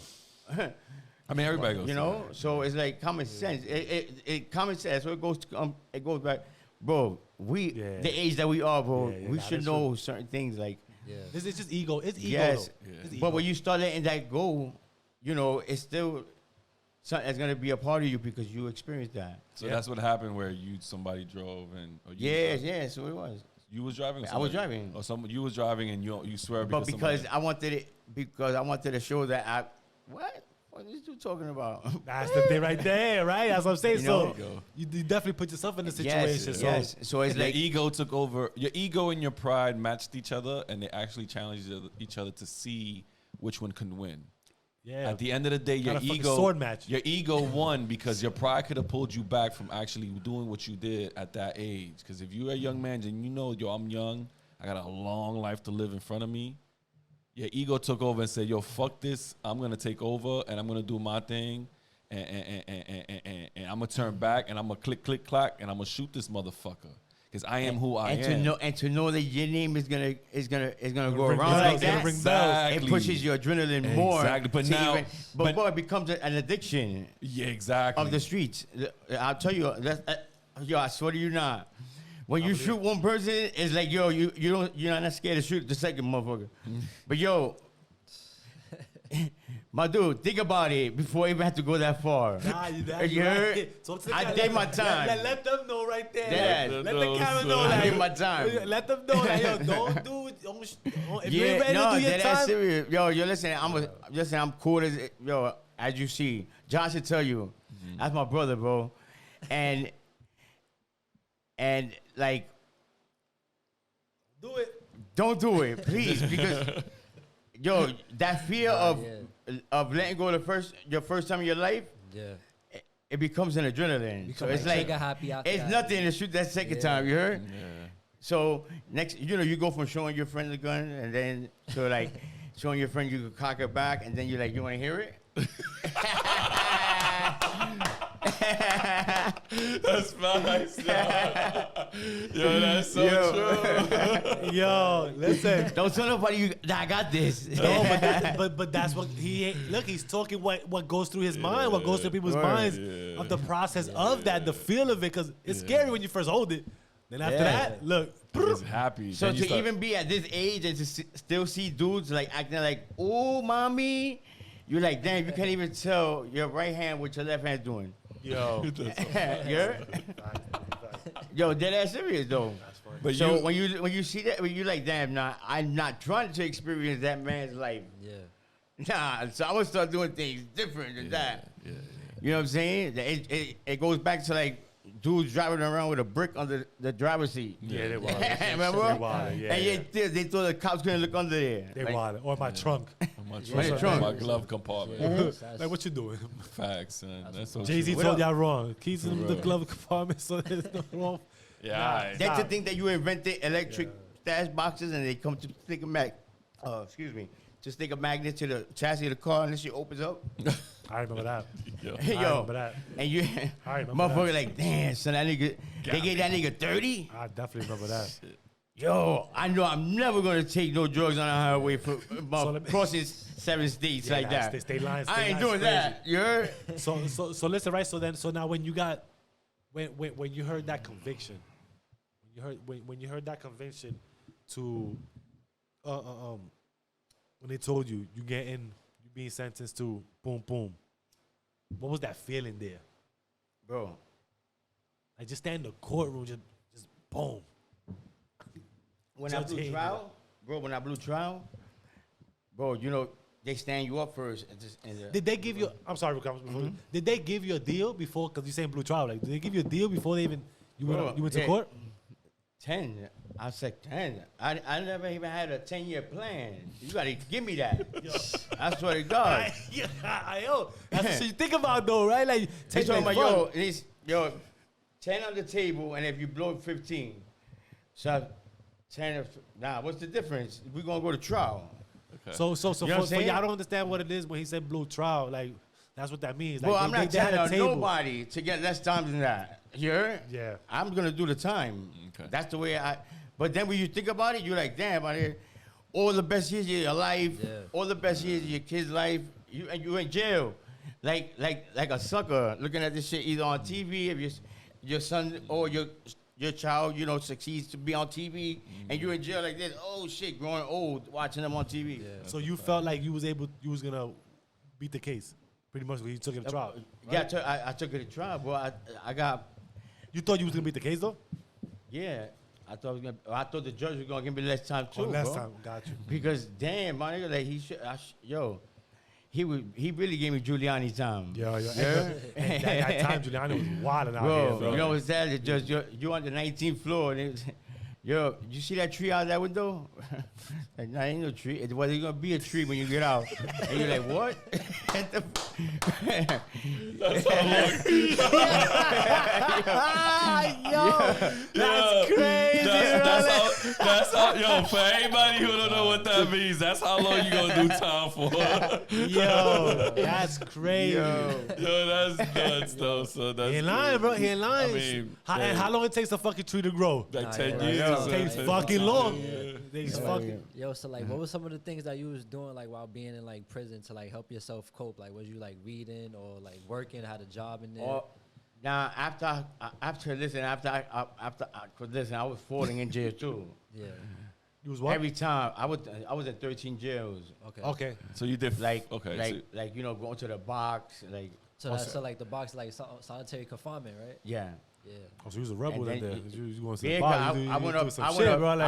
I mean, everybody goes. You through know, that. so it's like common sense. It common sense. So it goes back, bro. The age that we are, bro. Yeah, we nah, should that's know certain things. Like, Yeah. This is just ego. It's ego. yes, Though. It's but ego. when you start letting that go, you know, it's still something that's gonna be a part of you because you experienced that. So that's what happened where somebody drove and or you Yeah, was driving. yeah. So it was. You was driving. Or I was somebody- driving. Or you was driving and you swear But because somebody- I wanted to show that what are you two talking about? That's the thing right there, right? That's what I'm saying. You So know? you definitely put yourself in the Yes, situation. yes. So it's your like ego took over. Your ego and your pride matched each other, and they actually challenged each other to see which one can win. Yeah. At the end of the day, your Kinda fucking ego sword match. Your ego won because your pride could have pulled you back from actually doing what you did at that age. Because if you're a young man and you know, yo, I'm young, I got a long life to live in front of me. Your ego took over and said, yo, fuck this. I'm gonna take over and I'm gonna do my thing, and I'm gonna turn back and I'm gonna click, click, clack, and I'm gonna shoot this motherfucker. Because I am who I am. To know that your name is gonna go ring around bells. like It's that. gonna ring bells. It pushes your adrenaline more. Exactly. But to now- but but- it becomes an addiction Yeah, exactly. of the streets. I'll tell you, yo, I swear to you not. When you shoot one person, it's like, yo, you're not scared to shoot the second motherfucker. But yo, my dude, think about it before you even have to go that far. Nah, You heard? right. So I did my time. Let them know right there. Yeah. Let the camera know I that. did my time. Let them know that, yo, don't do it. If you're Yeah, ready no, to do your that's time, serious. Yo, listen, I'm cool as yo, as you see. John should tell you, that's my brother, bro. and like, Do it. don't do it, please, because yo, that fear of letting go your first time in your life, it becomes an adrenaline. So it's like it's nothing to shoot that second time. You heard? Yeah. So next, you go from showing your friend the gun, and then to like showing your friend you can cock it back, and then you're like, you want to hear it? That's nice. Yo, that's so true. Yo, listen. Don't tell nobody I got this. No, but that's what look. He's talking what goes through his mind, what goes through people's minds of the process of that, the feel of it, because it's scary when you first hold it. Then after that, look, he's happy. So to even be at this age and to still see dudes like acting like, oh, mommy, you're like, damn, you can't even tell your right hand what your left hand's doing. yo, Yo, dead ass serious though. But so when you see that, when you like, damn, nah, I'm not trying to experience that man's life. Nah, so I'm gonna start doing things different than that. Yeah. You know what I'm saying? It goes back to like dudes driving around with a brick under the driver's seat. Yeah, they wild. Remember? They wild, yeah. And they thought the cops couldn't look under there. They like, wild. Or my trunk. My trunk. My glove compartment. Like, what you doing? Facts. That's so Jay-Z true. told y'all wrong. Keys in the glove compartment, so there's no wrong. Yeah. That's the thing that you invented electric stash boxes, and they come to stick to stick a magnet to the chassis of the car, and this shit opens up. I remember that. Yo, I remember that. And you, motherfucker, like, damn, son, that nigga, they gave that nigga 30. I definitely remember that. Yo, I know I'm never gonna take no drugs on the highway for crossing 7 states like that. State lines. I ain't doing that. You heard? So listen, right? So now when you got when you heard that conviction, when you heard that conviction to when they told you you being sentenced to boom boom, what was that feeling there, bro? Like just stand in the courtroom, just boom. When I blew trial, bro, you know, they stand you up first. Did they give you? I'm sorry, did they give you a deal before? Because you saying blue trial, like, did they give you a deal before they even you went to court? 10. I said 10. I never even had a 10-year plan. You gotta give me that. I swear to God. That's what you think about though, right? Like, they talking about yo, 10 on the table, and if you blow 15, so 10. What's the difference? We're gonna go to trial. Okay. So for y'all don't understand what it is when he said blue trial, like that's what that means. Like, well, I'm not telling nobody to get less time than that. You heard? Yeah. I'm gonna do the time. Okay. That's the way But then when you think about it, you're like, damn, out here, all the best years of your life, all the best years of your kid's life, you in jail, like a sucker looking at this shit either on TV if your son or your child, you know, succeeds to be on TV, and you're in jail like this. Oh shit, growing old, watching them on TV. Yeah. So you felt like you was gonna beat the case, pretty much when you took it to trial. Right? Yeah, I took it to trial, bro. I got. You thought you was gonna beat the case though? Yeah, I thought the judge was gonna give me less time too. Less time, got you. Because damn, my nigga, like he really gave me Giuliani time. Yeah. And that time Giuliani was wilding out here, bro. You know what's that? It's just you on the 19th floor, and it was, yo, you see that tree out that window? Like, nah, ain't no tree. Well, there's gonna be a tree when you get out, and you're like, what? That's that's crazy. That's how. Yo, for anybody who don't know what that means, that's how long you gonna do time for. Yo, that's crazy. Yo, that's nuts though. So that's. He ain't lying, bro. He ain't lying. I mean, and how long it takes a fucking tree to grow? Like 10 years. It takes fucking long. Yo, so like, what was some of the things that you was doing like while being in like prison to like help yourself cope? Like, was you like reading or like working? Had a job in there? Now after I was falling in jail too. Yeah. You was what? Every time I was in 13 jails. Okay. So you did like you know, going to the box like. So like the box like solitary confinement, right? Yeah. Yeah. Oh, so you was a rebel in there. You going to the yeah, box. I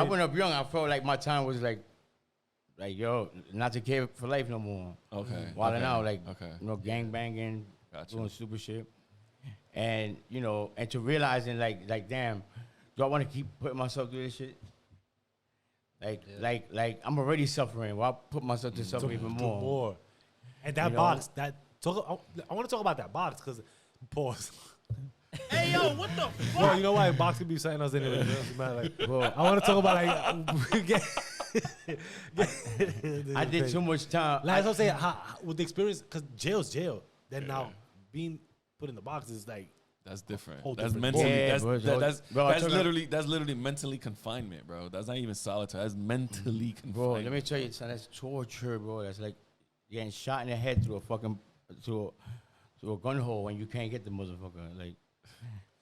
went up young. I felt like my time was like yo, not to care for life no more. Okay. Wilding out, you know, gang banging, doing stupid shit. and you know, and to realizing like damn, do I want to keep putting myself through this shit? Like I'm already suffering. Why put myself to suffer even more? And that box, I want to talk about that box because pause. Hey yo, what the fuck? Bro, you know why box could be something else anyway? It doesn't matter. Like, bro, I want to talk about I did too much time. Like I was saying, how, with the experience, because jail's jail. Then now being put in the box is like that's different. That's That's mentally. Yeah, That's literally mentally confinement, bro. That's not even solitary. That's mentally confinement. Bro, let me tell you, son, that's torture, bro. That's like getting shot in the head through a fucking to a gun hole when you can't get the motherfucker. Like,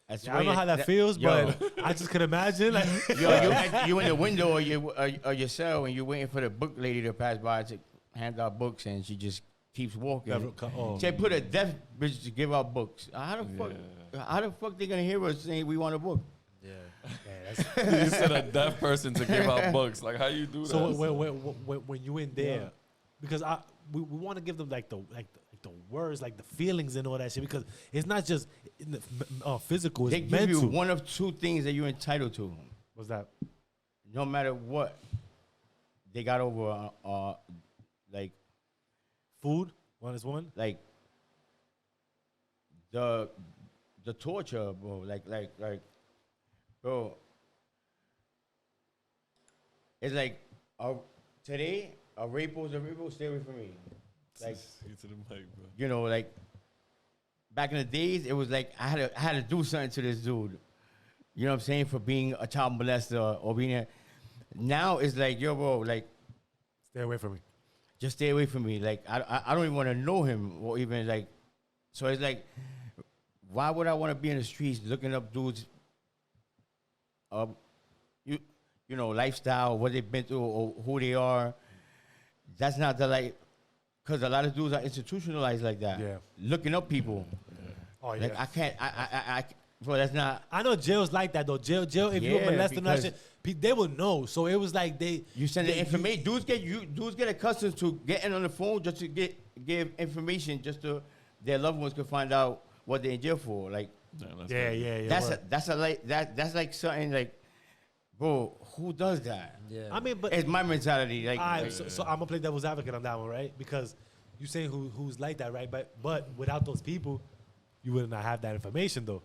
that's I don't know how that feels, but I just could imagine. Like, you in the window or your cell and you're waiting for the book lady to pass by to hand out books, and she just keeps walking. They put a deaf bitch to give out books. How the fuck they gonna hear us saying we want a book? You said a deaf person to give out books. Like, how you do that? So when you in there, because we want to give them like the words, like the feelings and all that shit, because it's not just in the, physical. It's they give mental. you one of two things that you're entitled to. What's that? No matter what, they got over like food. One is one. Like the torture, bro. Like, bro. It's like today a rapo's a rapo. Stay away from me. Like, to the mic, bro. You know, like back in the days, it was like I had to do something to this dude. You know what I'm saying, for being a child molester or being. Now it's like, yo, bro, like, stay away from me. Just stay away from me. Like, I don't even want to know him or even like. So it's like, why would I want to be in the streets looking up dudes? You know, lifestyle, what they've been through, or who they are. That's not the like. Because a lot of dudes are institutionalized like that. Yeah. Looking up people. Yeah. Oh, yeah. Like, I can't, bro, that's not. I know jail's like that, though. Jail, if you were molested or shit, they will know. So it was like you send the information. Dudes get accustomed to getting on the phone just to give information just to their loved ones can find out what they're in jail for. Like, That's like something like, bro, who does that? Yeah. I mean, but it's my mentality. Like, so I'm gonna play devil's advocate on that one, right? Because you saying who's like that, right? But without those people, you would not have that information, though,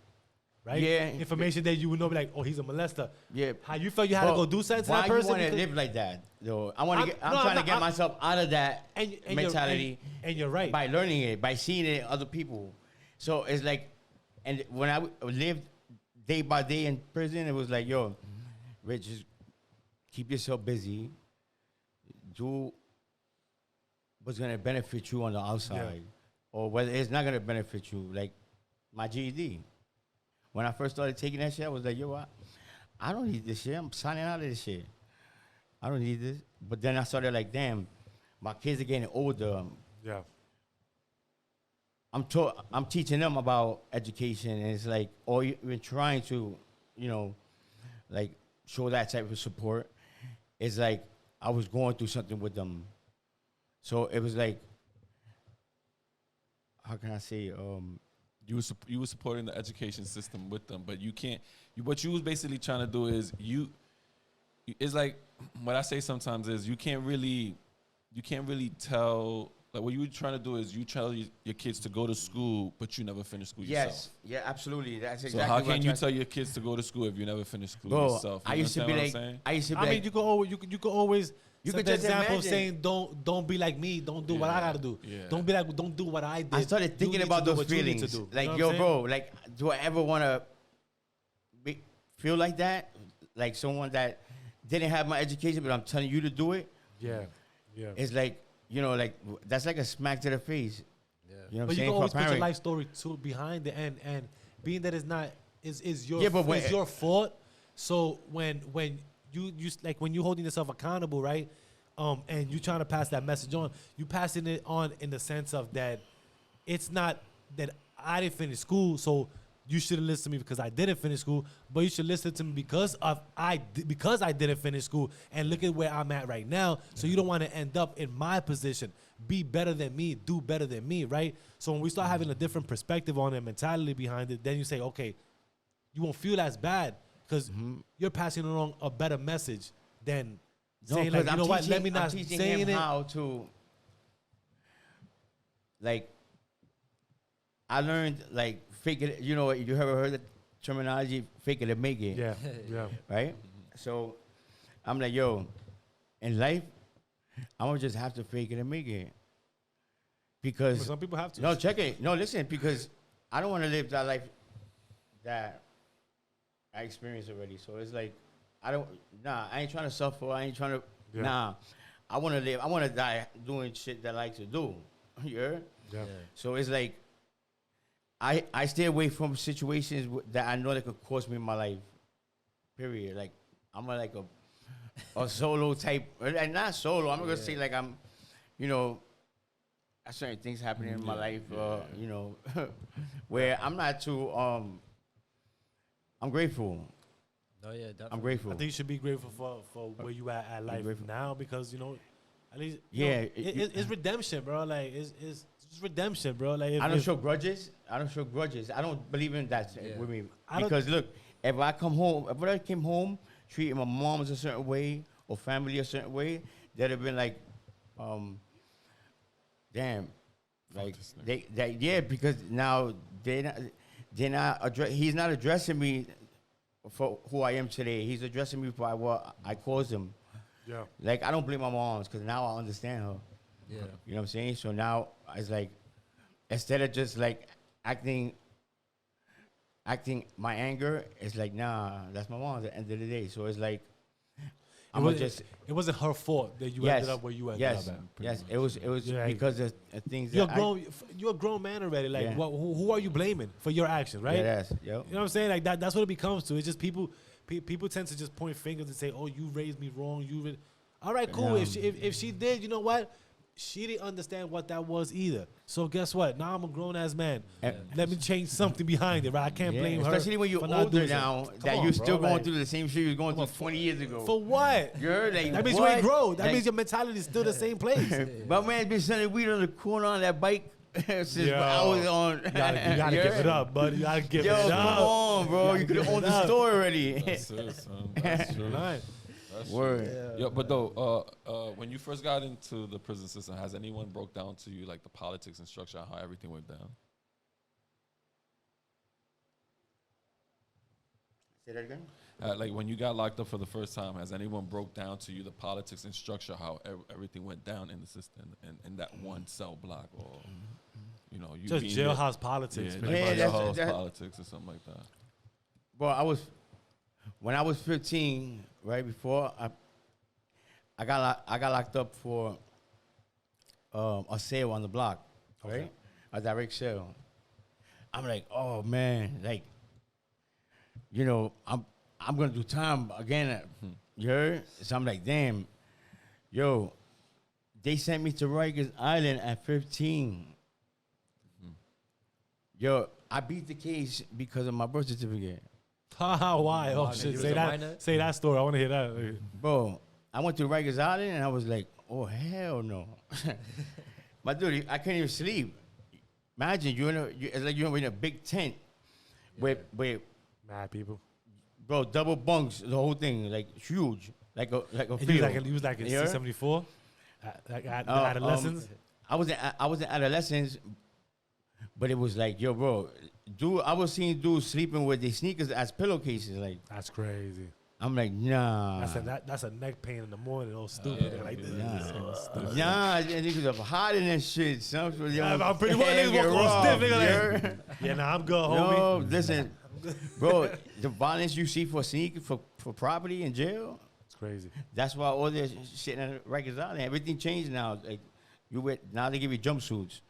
right? Yeah. Information that you would know, like, oh, he's a molester. Yeah. How you felt you had to go do something to that person? Why you want to live like that, though? I'm trying to get myself out of that mentality. And you're right. By learning it, by seeing it in other people. So it's like, and when I lived day by day in prison, it was like, yo, Rich, just keep yourself busy. Do what's going to benefit you on the outside. Or whether it's not going to benefit you. Like my GED. When I first started taking that shit, I was like, yo, I don't need this shit. I'm signing out of this shit. I don't need this. But then I started like, damn, my kids are getting older. Yeah. I'm teaching them about education, and it's like, or even trying to, you know, like show that type of support. It's like I was going through something with them, so it was like, how can I say? You were supporting the education system with them, but you can't. What you was basically trying to do is it's like what I say sometimes is you can't really tell. Like what you were trying to do is you tell your kids to go to school, but you never finish school yourself. Yes, yeah, absolutely. That's exactly. So how can you tell your kids to go to school if you never finish school yourself? I used to be like, I mean, you could always set the example of saying don't be like me, don't do what I gotta do. Yeah. Don't do what I did. I started thinking about those feelings. Like, yo, bro, like, do I ever want to feel like that? Like someone that didn't have my education, but I'm telling you to do it. Yeah. It's like, you know, like that's like a smack to the face. Yeah. You know what I'm saying? But you can always put your life story too behind it, and being that it's not is your fault. So when you like when you holding yourself accountable, right? And you trying to pass that message on, you passing it on in the sense of that it's not that I didn't finish school, so you shouldn't listen to me because I didn't finish school, but you should listen to me because I didn't finish school, and look at where I'm at right now. So you don't want to end up in my position. Be better than me, do better than me, right? So when we start having a different perspective on it, mentality behind it, then you say, okay, you won't feel as bad because you're passing along a better message than saying, like, you know what, let me not saying it. How to, like, I learned, like, fake it. You know, you ever heard the terminology, fake it to make it? Yeah, yeah. Right? So I'm like, yo, in life, I'm going to just have to fake it and make it. Because. But some people have to. No, check it. No, listen, because I don't want to live that life that I experienced already. So it's like, I ain't trying to suffer. I ain't trying to, I want to live. I want to die doing shit that I like to do. You heard? Yeah. So it's like, I stay away from situations that I know that could cost me my life. Period. Like, I'm like a solo type, and not solo. I'm not gonna say like I'm, you know, certain things happening in my life, you know, where I'm not too. I'm grateful. Oh yeah, definitely. I'm grateful. I think you should be grateful for where you at life now, because you know, at least it's redemption, bro. Like it's redemption, bro. Like I don't show grudges. I don't believe in that with me, because look, if I came home treating my mom a certain way or family a certain way, they'd have been like, damn, like because now he's not addressing me for who I am today. He's addressing me for what I caused him. Yeah. Like, I don't blame my mom, because now I understand her. Yeah. You know what I'm saying? So now it's like, instead of just like acting my anger, it's like, nah, that's my mom at the end of the day. So it's like, it wasn't her fault that you ended up where you ended up at. Yes, it was because of things you're that you're a grown man already. Like, who are you blaming for your actions, right? Yeah, you know what I'm saying? Like that's what it becomes to. It's just people tend to just point fingers and say, oh, you raised me wrong. All right, cool. If she did, you know what? She didn't understand what that was either. So guess what? Now I'm a grown-ass man. Let me change something behind it, right? I can't blame her. Especially when you're older now, that you're still going through the same shit you was going through 20 years ago. For what? Like, that means you ain't grow. That means your mentality is still the same place. My man's been selling weed on the corner on that bike since I was on. You gotta give it up, buddy. You gotta give it up. Come on, bro. You could have owned the store already. That's it, son. That's true. Right. Word. Yeah, but though, when you first got into the prison system, has anyone broke down to you like the politics and structure and how everything went down? Say that again? Like when you got locked up for the first time, has anyone broke down to you the politics and structure, how everything went down in the system and in that one cell block, or you know, you just jailhouse politics, jailhouse politics or something like that? Well, when I was 15, right before I got locked up for a sale on the block, right? A direct sale. I'm like, oh man, like, you know, I'm gonna do time again. You heard? So I'm like, damn, yo, they sent me to Rikers Island at 15. Yo, I beat the case because of my birth certificate. Why? Oh shit! Say that story. I want to hear that. Bro, I went to Rikers Island and I was like, oh hell no. My dude, I can't even sleep. Imagine it's like you're in a big tent with mad people. Bro, double bunks, the whole thing, like huge, like a field. He was like in C-74, like adolescents. I was in adolescence, but it was like, yo, bro, dude, I was seeing dudes sleeping with their sneakers as pillowcases. Like, that's crazy. I'm like, nah. That's a neck pain in the morning. Oh, stupid. Like this. Nah, niggas are hiding that shit. I'm pretty well. Niggas walk on stiff. Nigga, like, yeah, nah, I'm good, homie. No, listen, bro, the violence you see for sneaker, for property in jail, it's crazy. That's why all this shit in Rikers Island, everything changed now. Like, now they give you jumpsuits.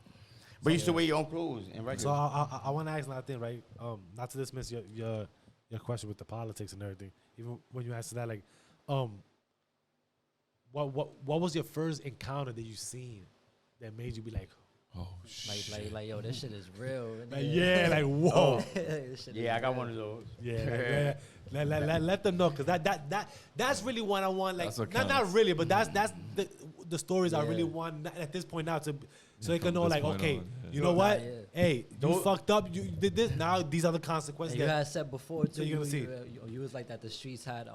But you used to wear your own clothes in Rikers. So I want to ask another thing, right? Not to dismiss your question with the politics and everything. Even when you answer that, like, what was your first encounter that you seen that made you be like, Oh shit! Like, yo, this shit is real. Like whoa. Yeah, I got one of those. Yeah, let them know, because that's really what I want. Like, not really, but that's the stories I really want at this point now, so they can know, like, okay, you know what? Hey, you fucked up. You did this. Now these are the consequences. And you had said before too. You're gonna see. You was like that. The streets had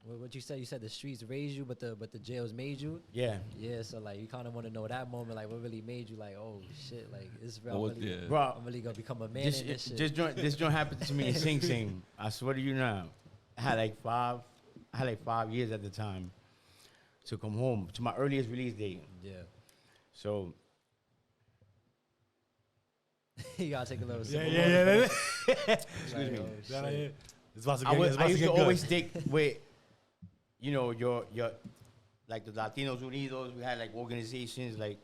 what you said? You said the streets raised you, but the jails made you. Yeah. Yeah. So like, you kind of want to know that moment, like, what really made you, like, oh shit, like it's real. I'm really gonna become a man in this shit. This joint happened to me in Sing Sing. I swear to you now. I had like 5 years at the time to come home to my earliest release date. Yeah. So. You gotta take a little. Yeah. Excuse me. I used to always stick with, you know, your like the Latinos Unidos. We had like organizations like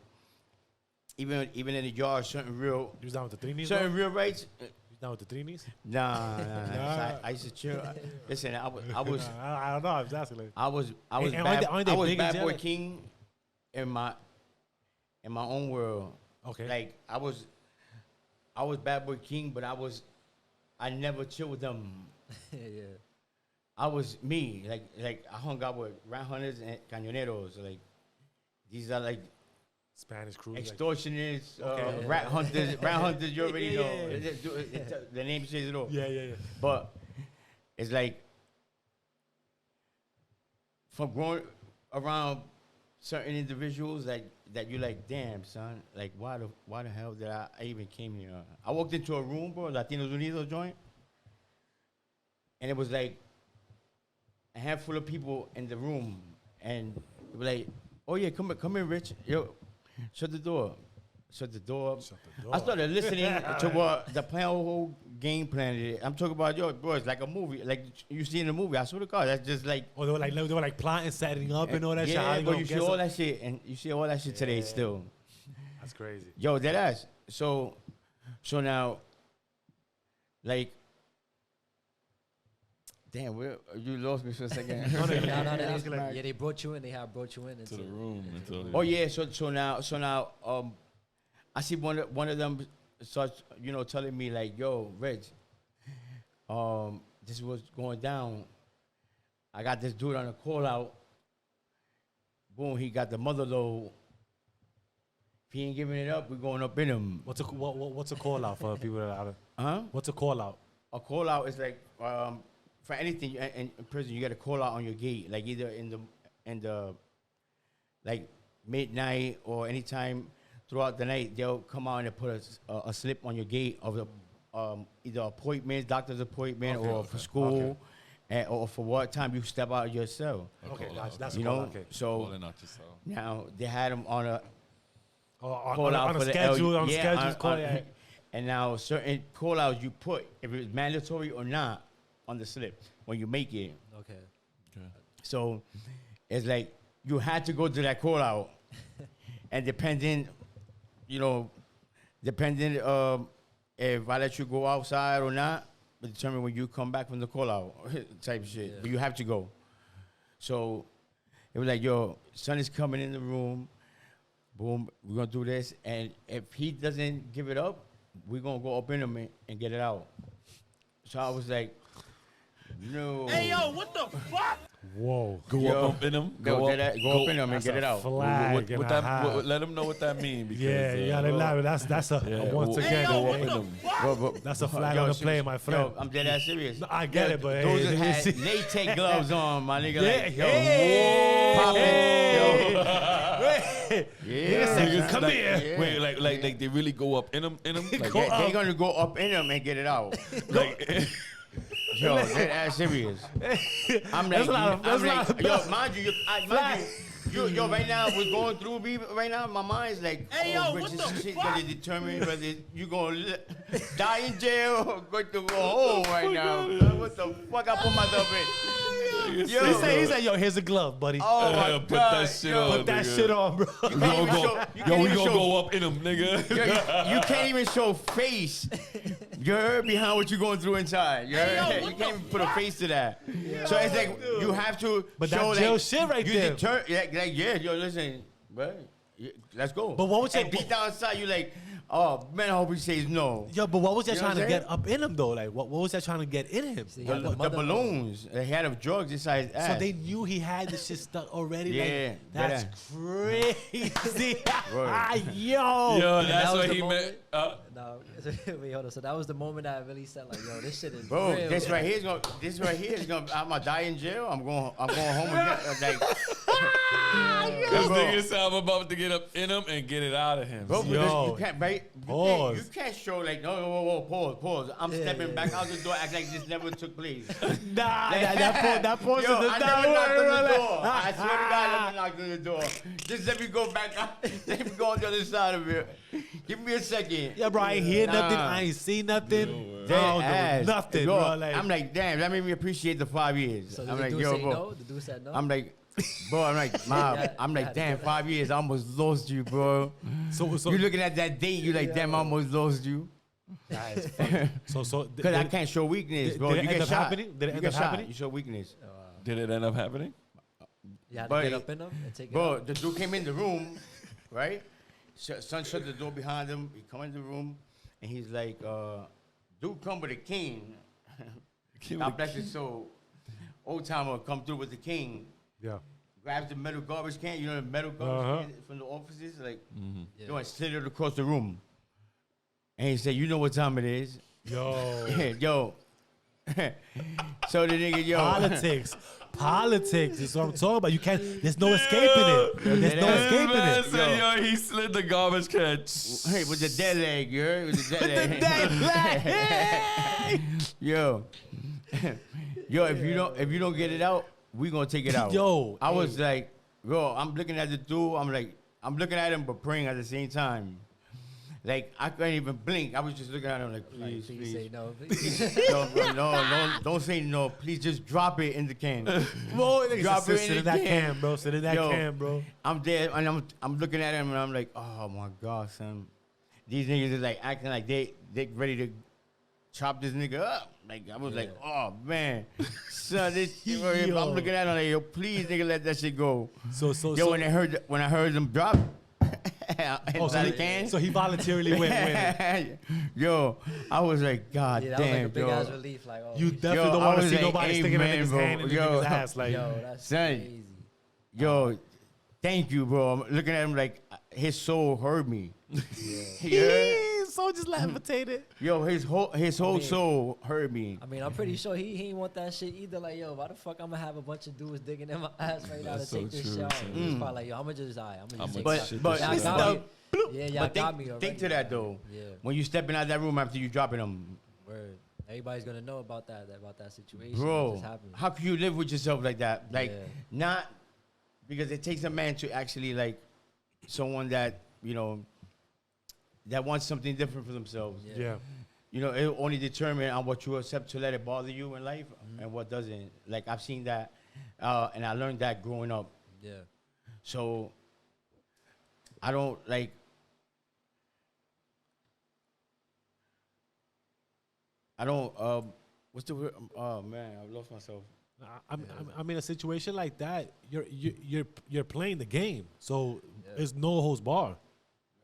even in the yard, certain real. You was down with the three knees? Certain real rights. You down with the three knees? Nah. I used to chill. Listen, I was. I don't know. I was asking. Like, I was bad boy king in my own world. Okay. Like I was bad boy king, but I never chill with them. Yeah. I was me. Like I hung out with rat hunters and cañoneros. Like these are like Spanish crew. Extortionists, Okay. rat hunters. Rat hunters, you already know. The name says it all. Yeah. But it's like from growing around certain individuals that you're like, damn, son, like why the hell did I even came here? I walked into a room, bro, Latinos Unidos joint, and it was like a handful of people in the room, and they were like, oh yeah, come in, Rich. Yo, shut the door. I started listening to what the whole game plan is. I'm talking about, yo, bro, it's like a movie. Like you see in a movie. I swear to God, that's just like. Oh, they were like plotting, setting up and all that shit. Yeah, but you see all that shit, and you see all that shit today still. That's crazy. Yo, that ass. So now, like, damn, you lost me for a second. They brought you in. They have brought you in into the room. Oh yeah, so now, I see one of them starts, you know, telling me like, yo, Reg, this is what's going down. I got this dude on a call out. Boom, he got the mother load. If he ain't giving it up, we're going up in him. What's a call out for people that are? Huh? What's a call out? A call out is like for anything in prison, you get a call out on your gate, like either in the like midnight or anytime throughout the night. They'll come out and put a slip on your gate of the either appointments, doctor's appointment, or for school, or for what time you step out of your cell. Okay, that's you a call know. out. Okay. So now they had them on a call out for the schedule. On schedule, and now certain call outs you put, if it's mandatory or not, on the slip when you make it. Okay. So it's like you had to go to that call out, and depending if I let you go outside or not, will determine when you come back from the call out type of shit. Yeah. But you have to go. So it was like, yo, son is coming in the room. Boom, we're gonna do this, and if he doesn't give it up, we're gonna go up in him and get it out. So I was like, no. Hey yo, what the fuck? Whoa. Go up in him. Go up in him and get it out. Flag let him know what that means. That's a once again. Go up in him. That's a flag on the play, my friend. Yo, I'm dead ass serious. No, I get it, but those that had latex gloves on, my nigga. Come here. Wait, like they really go up in him? Like, they're gonna go up in him and get it out. Like. Yo, dead ass serious. I'm like, yo, mind you, yo, right now, we're going through me right now. My mind's like, hey, oh, Rich, this shit gonna determine whether you gonna die in jail or going to go home right now. What the fuck I put myself in? He said, yo, here's a glove, buddy. Oh my God. Put that shit on. Put that shit on, bro. We gonna go up in him, nigga. You can't even show face. You heard behind what you're going through inside. You heard? You can't even put a face to that. Yeah. So it's like you have to but show that jail shit right you there. yo, listen, bro. let's go. But what was and deep down inside, you like, oh man, I hope he says no. Yeah, but what was that You know trying what to I'm get up in him though? Like, what was that trying to get in him? See, The balloons, he had of drugs inside his ass. So they knew he had this shit stuck already. Yeah, Like, that's crazy. Right. Yo, that's was what the he moment- meant. No, wait, hold on. So that was the moment that I really said, like, yo, this shit is Bro, real. this right here is gonna. I'm gonna die in jail. I'm going home again. Like, This nigga said I'm about to get up in him and get it out of him. bro, Yo. because you can't, right? Pause. You can't show like, no, pause. I'm stepping back out the door, act like this never took place. Nah, that pause Yo, is the I never knocked on the door. door. I swear to God, I never knocked on the door. Just let me go back out. Let me go on the other side of it. Give me a second. Yeah, bro, I ain't hear nothing. Nah. I ain't see nothing. I Dead don't know ass. nothing, Yo, bro. Like, I'm like, damn, that made me appreciate the 5 years. So I'm the like, dude yo, say bro. no? The dude said no? I'm like, bro, I'm like, Mom, Yeah, I'm like, yeah, damn, yeah. 5 years, I almost lost you, bro. so You looking at that date, you like, damn, I almost lost you. so Because I can't show weakness, bro. did it You end get up shot. happening? Did it You end get up shot. happening? You show weakness. Did it end up happening? You had to But- get up in them and take it Bro, out. the dude came in the room, right? Son shut the door behind him. He come in the room, and he's like, dude come with a cane. God bless his soul. Old timer come through with the cane. yeah. Grabs the metal garbage can, you know the metal garbage can from the offices, like, Yeah. you know, and slid it across the room. And he said, you know what time it is? Yo, Yo. So the nigga, yo. politics is what I'm talking about. You can't. There's no escaping it. There's no escaping Man it. said, yo, he slid the garbage can. Hey, with the dead leg, you heard? With the dead leg. Yo. Yo, if you don't get it out, we gonna take it out. Yo, I was like, bro, I'm looking at the dude, I'm looking at him but praying at the same time. Like, I couldn't even blink. I was just looking at him like, please, Please please. say no. Please. No, bro, no, don't say no. Please just drop it in the can. Bro, Drop it sit in that can, bro. Sit in that Yo. can, bro. I'm there and I'm looking at him and I'm like, oh my God, son. These niggas is like acting like they ready to chop this nigga up. Like, I was like, oh man. Son, this shit right here, I'm looking at him like, yo, please nigga let that shit go. Yo, when I heard them drop inside the can. So he voluntarily went with it. Yo, I was like, God Yeah, that was like a damn, big yo. ass relief. Like, oh, You shit. definitely Yo, don't I want to was see like, nobody sticking a amen, nigga's bro. hand in the Yo. nigga's ass. Like, Yo, that's Son. crazy. Yo, thank you, bro. I'm looking at him like his soul heard me. He heard? so just levitated. Yo, his whole soul heard me. I mean, I'm pretty sure he ain't want that shit either. Like, yo, why the fuck I'm gonna have a bunch of dudes digging in my ass right now to That's take so this true, shit out? son. He's probably like, yo, I'm gonna just take But it out. but Y'all listen, got though, me. Yeah, y'all but got me think already. to that though. Yeah. When you stepping out that room after you dropping them, Word. Everybody's gonna know about that situation. that bro, just happened. how can you live with yourself like that? Like, Yeah. not because it takes a man to actually like someone that that wants something different for themselves. Yeah. You know, it only determine on what you accept to let it bother you in life and what doesn't. Like, I've seen that, and I learned that growing up. Yeah. So I don't like. I don't. What's the word? Oh man, I lost myself. I mean, a situation like that, you're playing the game, so there's no holds bar.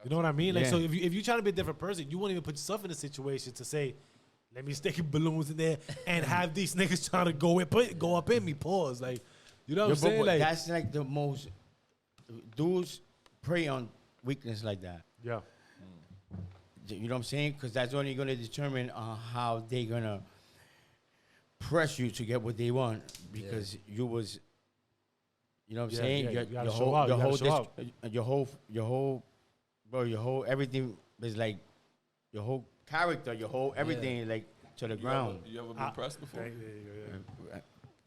You know what I mean? Like, Yeah. so if you trying to be a different person, you won't even put yourself in a situation to say, let me stick balloons in there and have these niggas trying to go up in me. Pause. Like, you know what I'm saying? But Like, that's like the most. Dudes prey on weakness like that. yeah. You know what I'm saying? Because that's only going to determine how they going to press you to get what they want. Because you was, you know what I'm Yeah, saying? yeah, Your- you gotta your show whole- out, your you gotta whole show dis- your whole everything is like your whole character, your whole everything like to the ground. You ever been pressed before?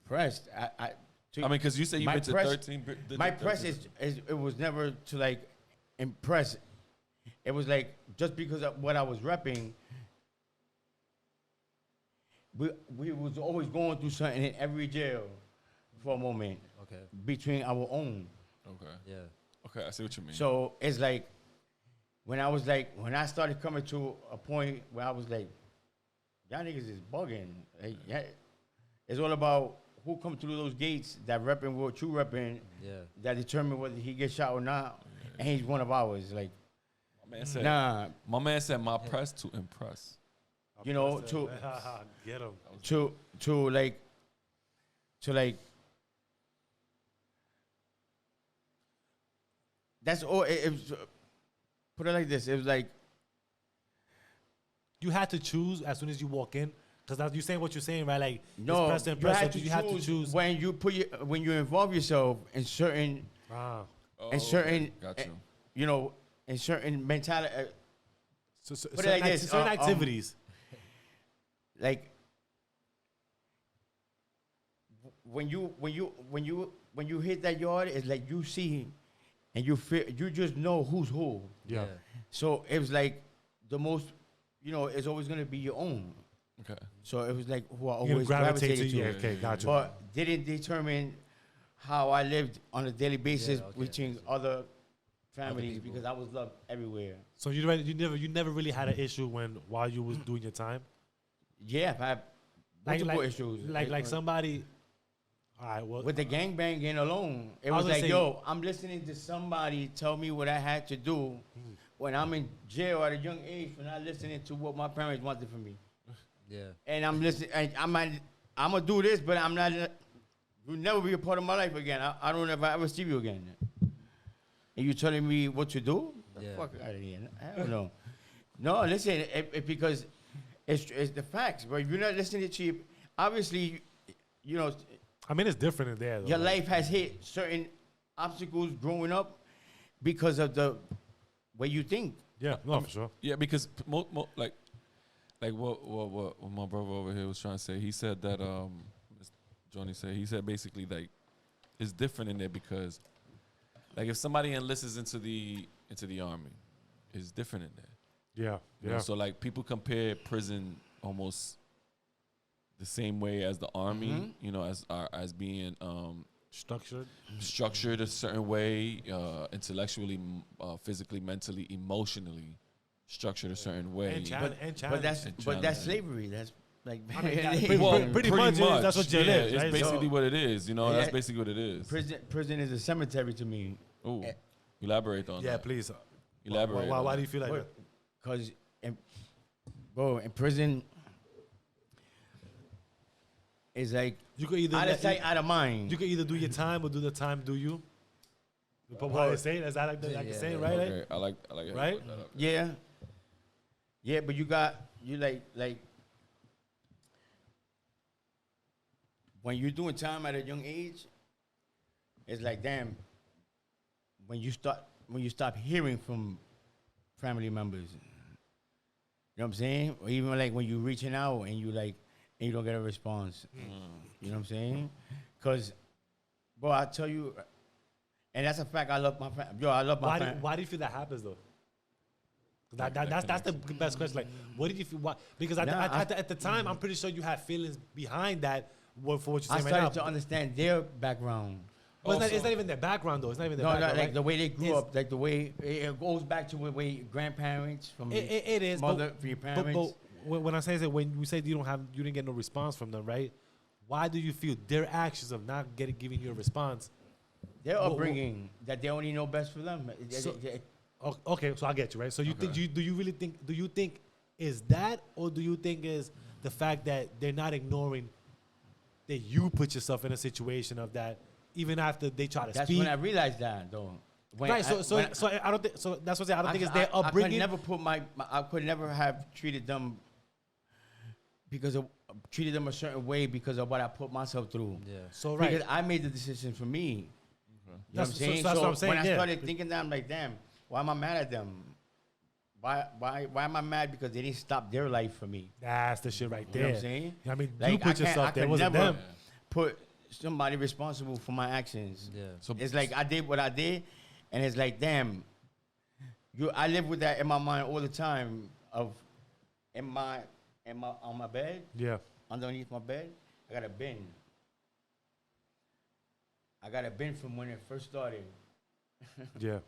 Pressed. I mean, because you say you've my been to press- 13. My press is it was never to like impress. It was like just because of what I was repping. We was always going through something in every jail for a moment Okay. between our own. Okay. Yeah. Okay, I see what you mean. So it's like when I started coming to a point where I was like, y'all niggas is bugging. Like, yeah, it's all about who come through those gates that repping what you repping, that determine whether he gets shot or not, and he's one of ours. Like, my man said, my press to impress. You know, to get him. To like. That's all. It was, put it like this. It was like you had to choose as soon as you walk in, because you're saying what you're saying, right? Like no, press to impress, you have to choose when you when you involve yourself in certain you know, in certain mentality. Put it like this. Certain activities. Like when you hit that yard, it's like you see and you feel, you just know who's who. Yeah. So it was like the most, you know, it's always gonna be your own. Okay. So it was like who I always gravitated to. Yeah, okay, gotcha. But didn't determine how I lived on a daily basis between other families, because I was loved everywhere. So you never really had an issue while you was doing your time? Yeah, I had multiple issues. Like somebody. All right, well, with the gangbanging alone, it was like, yo, I'm listening to somebody tell me what I had to do when I'm in jail at a young age, when I'm listening to what my parents wanted for me. Yeah. And I'm listening. I'm gonna do this, but I'm not. You'll never be a part of my life again. I don't ever see you again. And you telling me what to do? The fuck out of here. I don't know. No, listen, because it's the facts. But if you're not listening to you, obviously, you know. I mean, it's different in there, though. Your life has hit certain obstacles growing up because of the way you think. Yeah, no, for sure. Yeah, because like what my brother over here was trying to say. He said that Johnny said, he said basically like it's different in there because like if somebody enlists into the army, it's different in there. Yeah, you know, so like people compare prison almost the same way as the army, you know, as being structured a certain way, intellectually, physically, mentally, emotionally structured a certain way. But that's slavery. That's like pretty much that's what jail is. It's right? basically what it is. You know, that's basically what it is. Prison is a cemetery to me. Ooh, elaborate on that. Yeah, please. Elaborate. Why do you feel like that? Because, in prison. It's like you could either out of sight, out of mind. You could either do your time or do the time do you. But what I say, is that like the saying, right? Okay. I like it. Right? Yeah. Yeah, but you like when you're doing time at a young age, it's like damn. When you stop hearing from family members, you know what I'm saying? Or even like when you're reaching out and you like. And you don't get a response. You know what I'm saying? Because, bro, I tell you, and that's a fact. I love my family. Yo, I love my family. Why do you feel that happens though? That's the best question. Like, what did you feel? Why? Because at the time, I'm pretty sure you had feelings behind that for what you're saying right now. I started to understand their background. Well, it's not even their background though. It's not even their background. Like the way they grew up, like the way it goes back to the way grandparents from it is mother for your parents. But when I say that, when you say you didn't get no response from them, right? Why do you feel their actions of not giving you a response? Their upbringing that they only know best for them. Okay, so I get you, right? So do you think is that, or do you think is the fact that they're not ignoring that you put yourself in a situation of that even after they try to speak? That's when I realized that though. Right, so I don't think so. That's what I don't think it's their upbringing. I could never have treated them treated them a certain way because of what I put myself through. Yeah. So right, because I made the decision for me. You know what I'm saying? So that's what I'm saying. When I started thinking that, I'm like, damn, why am I mad at them? Why am I mad because they didn't stop their life for me? That's the shit right there. You know what I'm saying? I mean, like, you put yourself there. It wasn't them. Put somebody responsible for my actions. Yeah. So it's like I did what I did, and it's like, damn, I live with that in my mind all the time. On my bed, underneath my bed, I got a bin. I got a bin from when it first started. Yeah.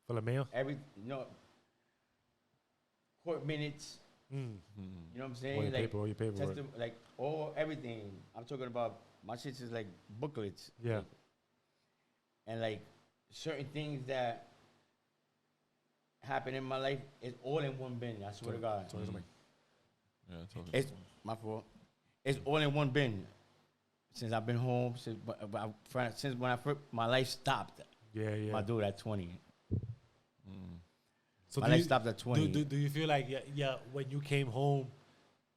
Full of mail? Court minutes. You know what I'm saying? All your paper. Like all everything. I'm talking about my shit is like booklets. Yeah. And like certain things that happen in my life is all in one bin. I swear to God. Yeah, totally. It's my fault. It's all in one bin. Since I've been home, since when my life stopped. Yeah, yeah. My dude at 20. So my life stopped at 20. Do you feel like when you came home,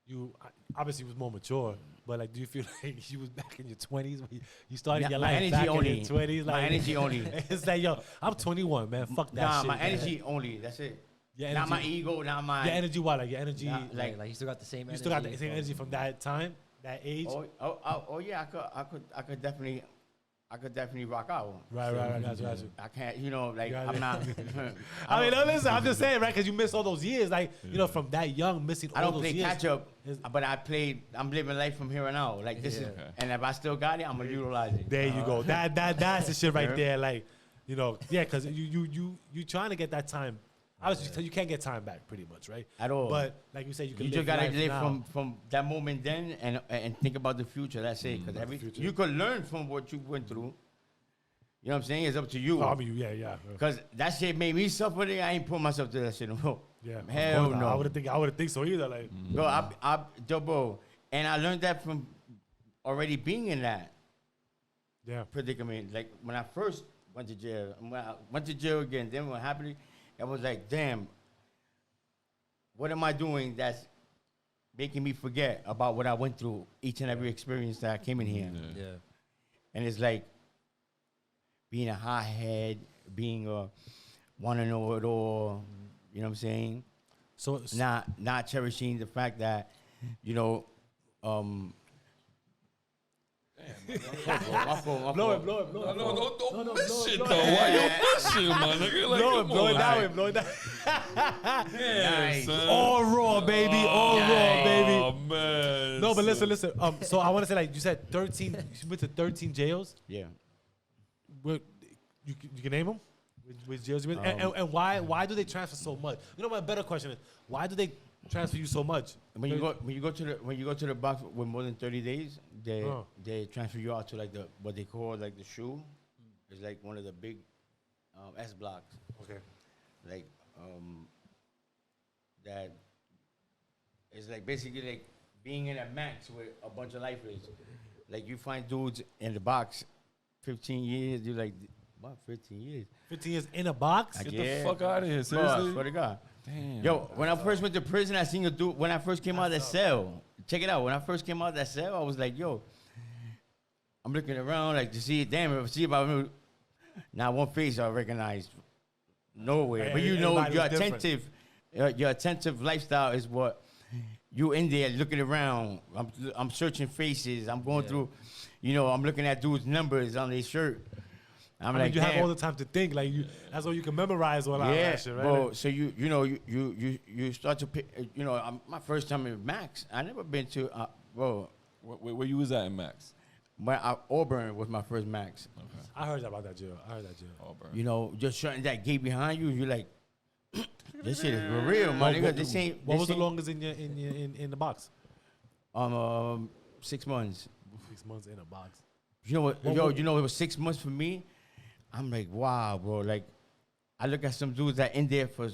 you obviously was more mature, but like do you feel like you was back in your 20s when you started your life back in your 20s? Like, my energy only. It's like I'm 21, man. Fuck that shit. My energy only. That's it. Not my ego. Not my. Your energy. What? Like your energy. Like you still got the same energy. You still got the same energy from that time, that age. Oh yeah. I could definitely rock out. Right. Got you. I can't. I'm not. I mean, no, listen. I'm just saying, right? Because you missed all those years, like from that young, missing all those years. I don't play catch up, but I'm living life from here on out. Like this is, and if I still got it, I'm gonna utilize it. There you go. That's the shit right there. Like, because you trying to get that time. Obviously, you can't get time back, pretty much, right? At all. But like you said, you can. You just gotta live from that moment then, and think about the future. That's it. Because you could learn from what you went through. You know what I'm saying? It's up to you. Oh, I mean, yeah. Because that shit made me suffer. I ain't put myself to that shit no more. Yeah. Hell no. I wouldn't think so either. Like, bro, and I learned that from already being in that predicament. Like when I first went to jail, when I went to jail again, then what happened? I was like, damn, what am I doing that's making me forget about what I went through each and every experience that I came in here? Yeah. And it's like being a hothead, being a want to know it all, you know what I'm saying? So not cherishing the fact that, blow it. No, don't miss shit though. Why you missing, my nigga? Like, blow it down. Nice. All raw, baby. All raw, baby. Oh man. No, but listen. So I want to say, like you said, 13. You went to 13 jails. Yeah. You can name them. Which jails you went, and why do they transfer so much? My better question is, why do they transfer you so much? When you go to the box with more than 30 days, they transfer you out to like what they call like the shoe. It's like one of the big S blocks. Okay. Like that is like basically like being in a max with a bunch of lifers. Like you find dudes in the box, 15 years. You're like, what? 15 years. 15 years in a box? Get the fuck out of here, seriously. Swear to God. Damn. Yo, when I first went to prison, I seen a dude. When I first came out of that cell, check it out. When I first came out of that cell, I was like, yo, I'm looking around like to see, see if I not one face I recognize nowhere. But your attentive, your attentive lifestyle is what you in there looking around. I'm searching faces. I'm going through, I'm looking at dudes' numbers on their shirt. I mean, you have all the time to think. Like that's all you can memorize all that shit, right? Bro, so you start to pick. My first time in Max, I never been to. Bro, where you was at in Max? Auburn was my first Max. Okay. I heard about that jail. Auburn. Just shutting that gate behind you. You're like, this shit is for real, man. What was the longest in the box? 6 months. 6 months in a box. You know what? It was 6 months for me. I'm like, wow, bro. Like, I look at some dudes that in there for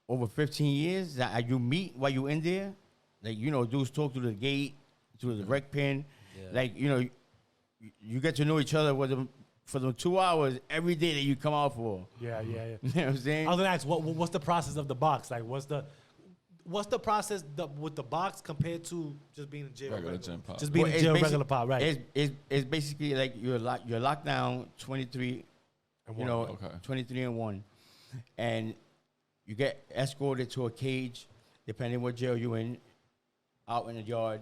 over 15 years that you meet while you in there. Like, dudes talk through the gate, through the rec pen. Yeah. Like, you get to know each other for the 2 hours every day that you come out for. Yeah. You know what I'm saying? I was gonna ask, what's the process of the box? Like, what's the process with the box compared to just being in jail? Regular gym pop. Just being in jail, regular pop, right? It's basically like you're locked down 23, and 1. 23 and 1, and you get escorted to a cage, depending what jail you're in, out in the yard.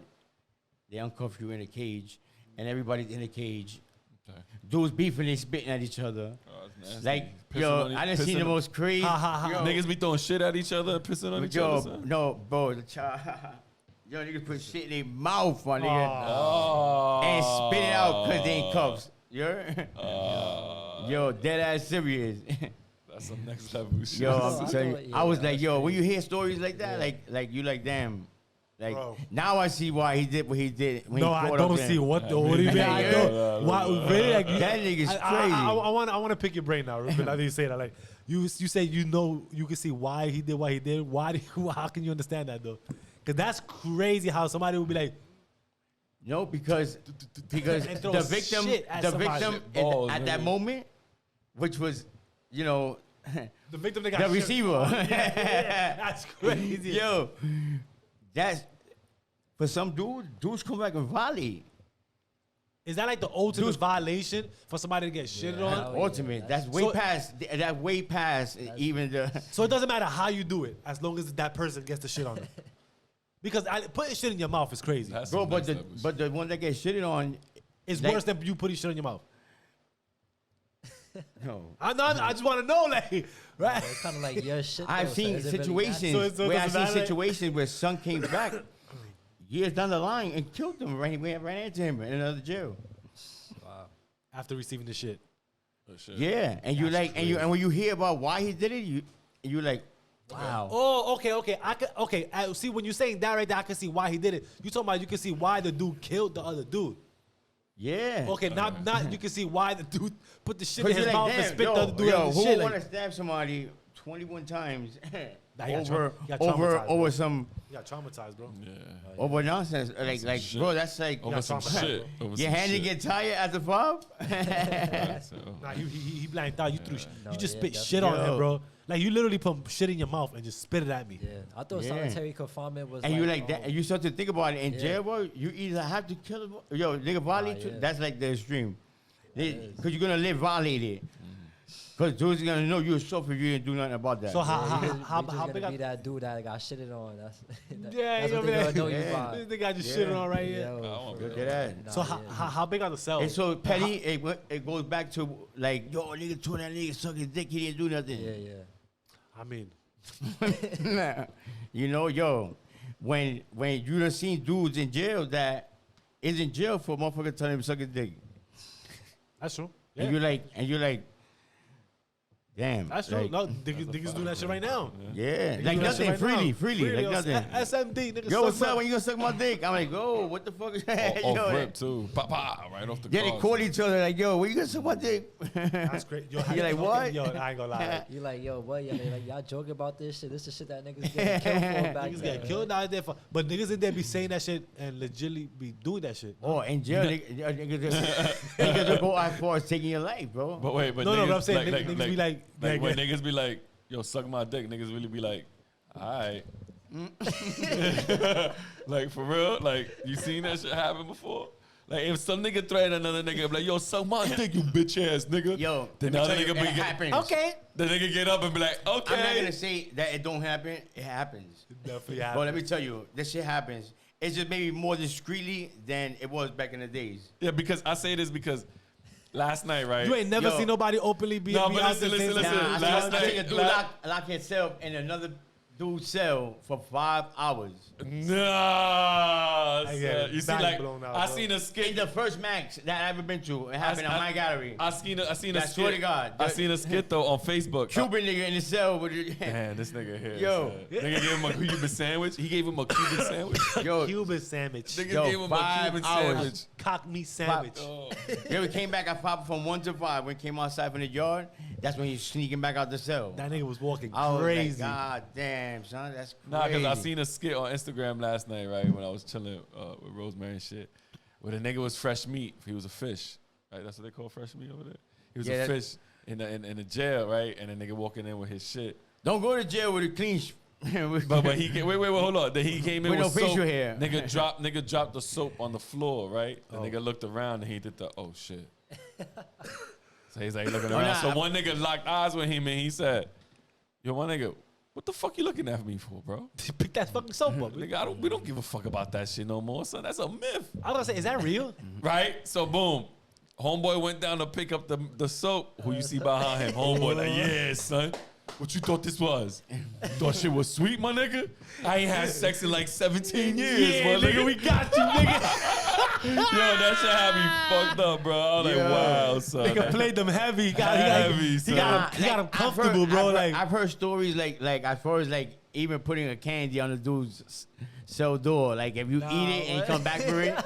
They uncuff you in a cage, and everybody's in a cage. Okay. Dudes beefing and spitting at each other. Like, I done seen the most crazy. Niggas be throwing shit at each other, pissing on each other. No, bro, niggas put shit in their mouth, my nigga, and spit it out because they ain't cuffs. Yo, dead ass serious. That's some next level shit. Yo, I was like, yo, when you hear stories like that, like you like, damn, Like Bro. now I see why he did what he did. When No, he I caught don't up see in. what the. What do you mean? I don't. Why? Really? Like, That nigga's crazy. I want to pick your brain now, Ruben. Now that you say that, like you say, you know, you can see why he did what he did. Why? How can you understand that though? Because that's crazy. How somebody would be like, No, because And throw the victim, shit at the somebody. victim Balls, at that nigga. moment, which was, you know, the victim that got the shit. receiver. Yeah, that's crazy. Yo, that's for some dudes come back and volley. Is that like the ultimate violation for somebody to get shitted on? Hell yeah. Ultimate. That's way So- past. That's way past even the. So it doesn't matter how you do it, as long as that person gets the shit on them. Because putting shit in your mouth is crazy. That's Bro, some but next level shit. the one that gets shitted on. It's like- worse than you putting shit in your mouth. No. I just want to know, like, right? It's kind of like your shit. I've though, so seen is it really situations matter? So it where I've doesn't seen matter? situations where son came back years down the line and killed him. Ran into him in another jail. Wow. After receiving the shit. Oh, shit. Yeah, and you That's like, and when you hear about why he did it, you like, wow. Oh, okay. See, when you're saying that right there, I can see why he did it. You talking about you can see why the dude killed the other dude. Yeah. Okay, not you can see why the dude put the shit in 'Cause his you're mouth like, and damn, spit the other dude out who the would shit. want Like, to stab somebody 21 times Nah, you got over you got traumatized, bro. over some you got traumatized, bro. Yeah. over nonsense? Like shit. bro, that's like Over some traumatized, shit. Over your some hand shit. get tired at the fob. Right, so- Nah, he blanked out. You threw, No, you just yeah, spit that's- shit on him, Yo. bro. Like you literally put shit in your mouth and just spit it at me. Yeah, I thought Yeah. solitary confinement was. And you like that, oh, and you start to think about it in Yeah. jail, bro. You either have to kill him, yo, nigga, violate. yeah. That's like the extreme, is. because you're gonna live violated. Because dudes are gonna know you're soft if you didn't do nothing about that. So how yeah, you how just big? gonna be that dude that got shitted on. That's Yeah, that's you what know they gonna know Yeah. you by. This nigga just Yeah. shit on right here. Yo, want for to real. Look at that. Nah, So yeah. how big are the cells? And so petty, it goes back to like, yo, nigga told that nigga suck his dick, he didn't do nothing. Yeah, yeah. I mean, You know, yo, when you done seen dudes in jail that is in jail for a motherfucker telling him to suck his dick. that's true. Yeah. And you're like, damn. That's true. like, No, niggas do that shit right now. Yeah, Niggas like do that shit nothing, right freely, now. like yo, nothing. SMD, nigga. Yo, what's suck up? my- When you gonna suck my dick? I'm like, oh, what the fuck is that? Off Yo, rip too. Pa pa, right off the yeah, they cross. call each other like, yo, when you gonna suck my dick? That's great. Yo, You're like, what? Yo, I ain't gonna lie. You like, yo, what? Y'all joking about this shit? This is shit that niggas getting killed for back Niggas then. get killed out there for, but niggas in there be saying that shit and legitly be doing that shit. Oh, in jail, niggas will go as far as taking your life, bro. But wait, but No, niggas, but I'm saying niggas be like, when niggas be like, yo, suck my dick, niggas really be like, all right. Like, for real? Like, you seen that shit happen before? Like, if some nigga threaten another nigga, be like, yo, suck my dick, you bitch ass nigga. Yo, then let the me other tell you, nigga it be happens. okay, the nigga get up and be like, okay. I'm not gonna say that it don't happen. It happens. definitely But happen. let me tell you, this shit happens. It's just maybe more discreetly than it was back in the days. Yeah, because I say this because last night, right? You ain't never Yo. seen nobody openly be. No, be but out listen, there saying listen, something. listen. Nah, last I seen night- a dude lock himself in another dude's cell for 5 hours. Nah, I get it. you see, Back like blown out, I bro. seen a In skit. the first max that I've ever been to, it happened I- on my gallery. I seen a I skit. swear to God. I seen a skit though on Facebook. Cuban nigga in the cell with Man, this nigga here. Yo. son. Nigga gave him a Cuban sandwich. He gave him a Cuban sandwich. yo, Cuban sandwich, Nigga Yo, gave him a 5 Cuban hours. sandwich. cock meat sandwich. Oh. yo, we came back at 5 from 1 to 5. When he came outside from the yard, that's when he's sneaking back out the cell. That nigga was walking I was crazy. like, God damn, son, that's crazy. Nah, because I seen a skit on Instagram last night, right, when I was chilling with Rosemary and shit, where the nigga was fresh meat. He was a fish, right? That's what they call fresh meat over there. He was Yeah, a that- fish in the jail, right? And the nigga walking in with his shit. Don't go to jail with a clean. But he came, wait, hold on. Then he came in With with no soap. facial hair. Nigga dropped the soap on the floor, right? The nigga looked around and he did the oh shit. So he's like looking around. nah, So one nigga locked eyes with him and he said, "Yo, my nigga, what the fuck you looking at me for, bro? Pick that fucking soap up. Nigga, we don't give a fuck about that shit no more, son. That's a myth, I was gonna say, is that real? right? So boom, homeboy went down to pick up the soap. Who you see behind him? Homeboy, like, yeah, son. What you thought this was? Thought shit was sweet, my nigga? I ain't had sex in like 17 years, Yeah, my nigga, we got you, nigga. Yo, that shit had me fucked up, bro. I was like, Yeah. wow, son. Nigga played them heavy. He got Heavy, he son. got him comfortable, bro. Like, I've heard stories like as far as like even putting a candy on the dude's cell door. Like if you eat it and you come back for it,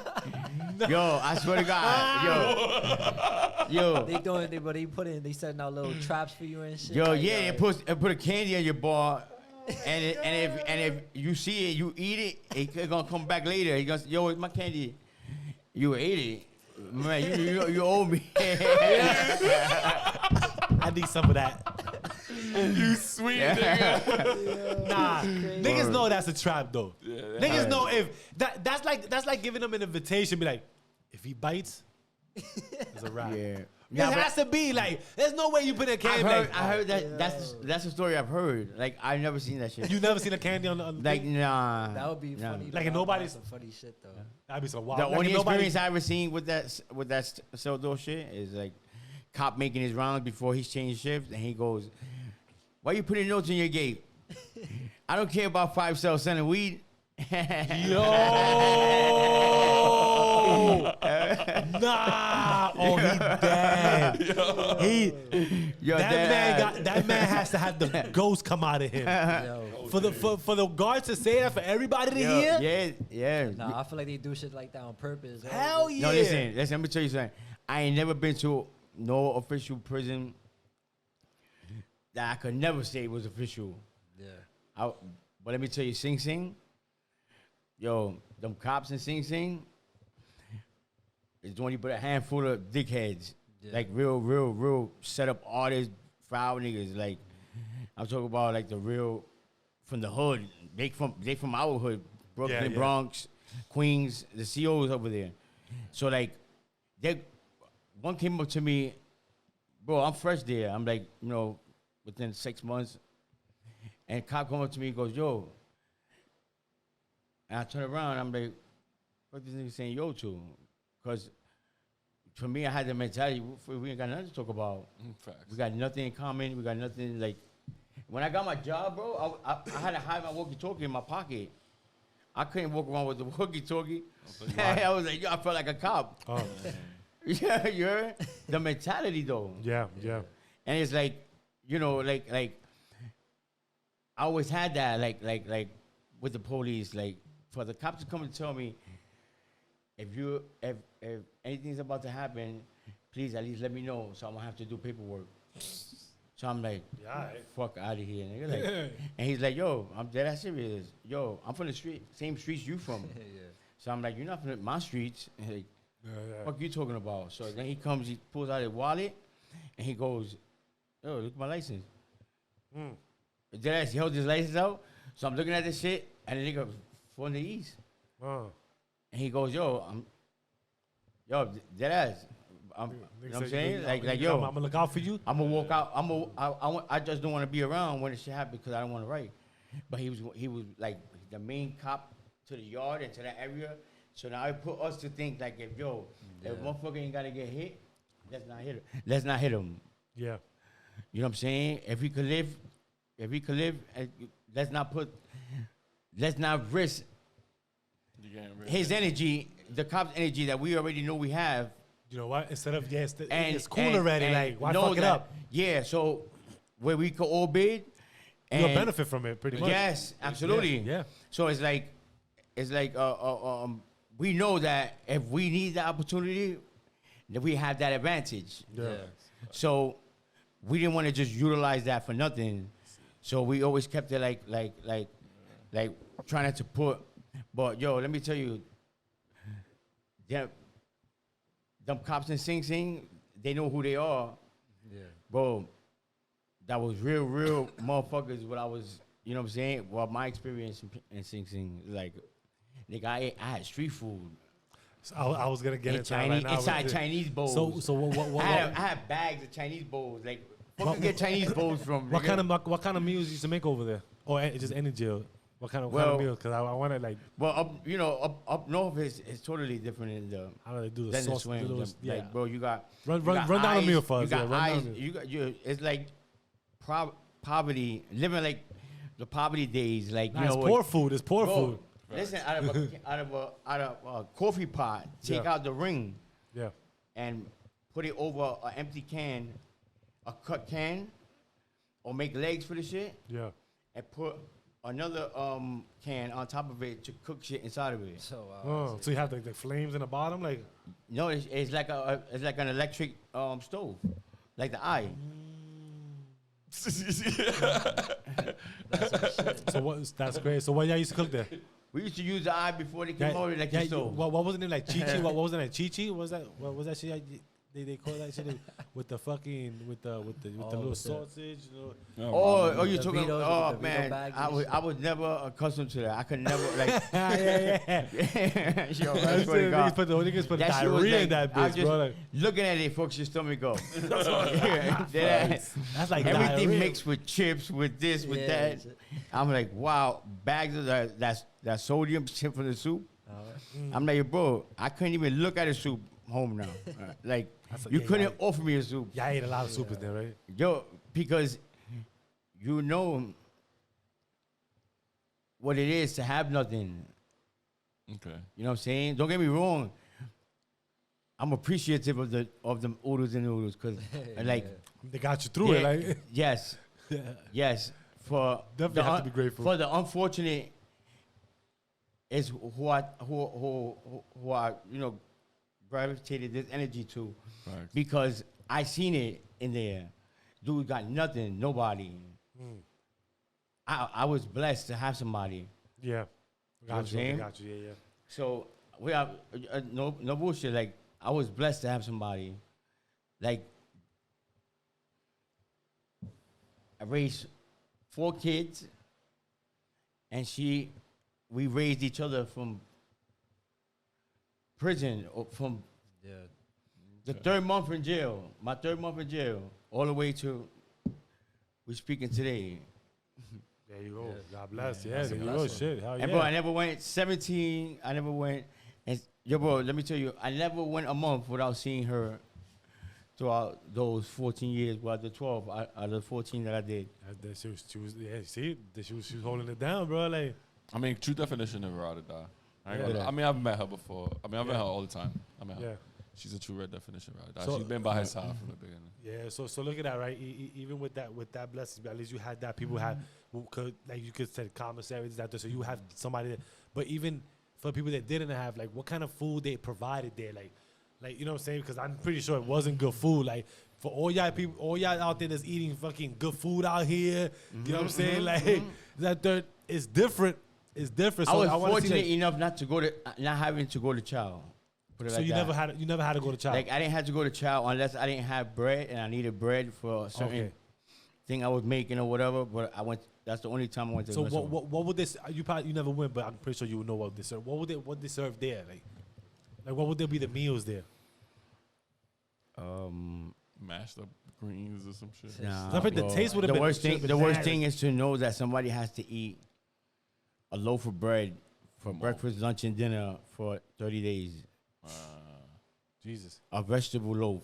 yo, I swear to God, yo. They setting out little traps for you and shit. Yo, like, yeah, they put a candy on your bar, and if you see it, you eat it, it's gonna come back later. He goes, yo, it's my candy. You ate it. Man, you owe me. I need some of that. You sweet nigga. Nah, niggas know that's a trap though. Niggas know if that's like giving them an invitation. Be like, if he bites, it's a wrap. Yeah. It has to be like. There's no way you put a candy. I heard that. That's the story I've heard. Like I've never seen that shit. You never seen a candy on the like thing? nah. That would be funny. Like nobody's some funny shit though. That'd be so wild. The like only experience I ever seen with that cell door shit is like cop making his rounds before he's changed shifts, and he goes, "Why you putting notes in your gate? I don't care about 5 cells selling weed." Yo, nah. Oh, he dead. That man has to have the ghost come out of him. For the guards to say that for everybody to hear. Yeah. Nah, I feel like they do shit like that on purpose. Hell yeah. No, listen. Let me tell you something. I ain't never been to no official prison that I could never say was official. Yeah. But let me tell you, Sing Sing. Yo, them cops in Sing Sing is when you put a handful of dickheads. Yeah. Like real set up artists, foul niggas. Like I'm talking about like the real from the hood. They from our hood. Brooklyn, Bronx, Queens, the COs over there. So like one came up to me, bro, I'm fresh there. I'm like, within 6 months. And cop come up to me and goes, yo. And I turn around, I'm like, what this nigga saying yo to? Because for me, I had the mentality, we ain't got nothing to talk about. Facts. We got nothing in common. We got nothing, like, when I got my job, bro, I had to hide my walkie-talkie in my pocket. I couldn't walk around with the walkie-talkie. I was like, yo, I felt like a cop. Oh, yeah, you heard? The mentality, though. Yeah. And it's like, like, I always had that, like, with the police, like, for the cops to come and tell me, if anything's about to happen, please at least let me know, so I'm gonna have to do paperwork. So I'm like, fuck out of here, nigga. Like, and he's like, yo, I'm dead ass serious. Yo, I'm from the same streets you from. So I'm like, you're not from my streets. And like, fuck you talking about? So then he comes, he pulls out his wallet, and he goes, yo, look at my license. Dead ass, he held his license out. So I'm looking at this shit, and the nigga from the east. And he goes, yo, dead ass. You know what I'm saying? Like, yo. I'm gonna look out for you. I'm gonna walk out. I just don't want to be around when it shit happens because I don't want to write. But he was like the main cop to the yard and to that area. So now it put us to think like, if motherfucker ain't gotta get hit, let's not hit him. Yeah. You know what I'm saying? If he could live, let's not risk his energy, the cop's energy that we already know we have. You know what? Instead of it's cool already. Like, why fuck it up? Yeah. So where we could all bid, you'll benefit from it pretty much. Yes, absolutely. Yeah. So it's like we know that if we need the opportunity, that we have that advantage. Yeah. So we didn't want to just utilize that for nothing. So we always kept it like trying not to put. But yo, let me tell you, them cops in Sing, they know who they are. Yeah. Bro, that was real motherfuckers. What I was, you know what I'm saying? Well, my experience in Sing, like, nigga, I had street food. So I was gonna get into that right now. Inside Chinese bowls. So what? I had bags of Chinese bowls. Like, where you get Chinese bowls from? What kind of meals you used to make over there, or just any jail? What kind of meals? Because I want to like. Well, up north is totally different in the. How do they do the sauce? Yeah, like, bro, you got run down the meal for us. You got eyes. It's like poverty, living like the poverty days. Like, it's poor food. It's poor food. Listen, out of a coffee pot, take out the ring. Yeah. And put it over an empty can, a cut can, or make legs for the shit. Yeah. And put another can on top of it to cook shit inside of it. So, so you have like the flames in the bottom, like. No, it's like an electric stove, like the eye. So that's great. So what y'all used to cook there? We used to use the eye before they came out with electric stove. What was the name, like Chichi? What was it like Chichi? What was that shit? They call that shit with the fucking with the little sausage. You know? You're talking. Oh man, I was never accustomed to that. I could never like. yeah. Yo, I swear to God. Niggas put diarrhea in that bitch, bro. Like, looking at it, folks, your stomach go. That's like everything diarrhea. mixed with chips, with this, with that. I'm like, wow, bags of that sodium chip for the soup. I'm like, bro, I couldn't even look at the soup home now. Like, you couldn't offer me a soup. Yeah, I ate a lot of soup in there, right? Yo, because you know what it is to have nothing. Okay. You know what I'm saying? Don't get me wrong. I'm appreciative of the oodles and noodles because, like, they got you through it, like. Yes, yes. For definitely have to be grateful. For the unfortunate is who I gravitated this energy to, because I seen it in there. Dude got nothing, nobody. I was blessed to have somebody. Yeah, got you. Yeah. So we have no bullshit. Like, I was blessed to have somebody. Like, I raised 4 kids, and we raised each other from prison, or from the 3rd month in jail, my 3rd month in jail, all the way to we're speaking today. There you go. God bless. Yeah, there you go. Shit. Hell yeah. And bro, I never went 17. I never went. And yo, bro, let me tell you, I never went a month without seeing her throughout those 14 years. Well, the 12 out of the 14 that I did. She was holding it down, bro. Like, I mean, true definition of ride or die. I mean, I've met her before. I mean, I've met her all the time. I met her. Yeah. She's a true red definition ride or die. So, she's been by his side from the beginning. Yeah. So look at that, right? Even with that blessing, at least you had that. People had, like you could say, commissaries out there. So you have somebody that, but even for people that didn't have, like, what kind of food they provided there, like you know what I'm saying? Because I'm pretty sure it wasn't good food. Like, for all y'all people, all y'all out there that's eating fucking good food out here, you know what I'm saying? Like, that it's different. It's different. So I was fortunate enough not having to go to chow. So you never had to go to chow. Like, I didn't have to go to chow unless I didn't have bread and I needed bread for a certain thing I was making or whatever. But I went. That's the only time I went to. So what would this? You never went, but I'm pretty sure you would know what they serve. What they serve there? Like what would there be the meals there? Mashed up greens or some shit. Nah, the taste would have been the worst thing is to know that somebody has to eat a loaf of bread for breakfast, lunch, and dinner for 30 days. Jesus. A vegetable loaf.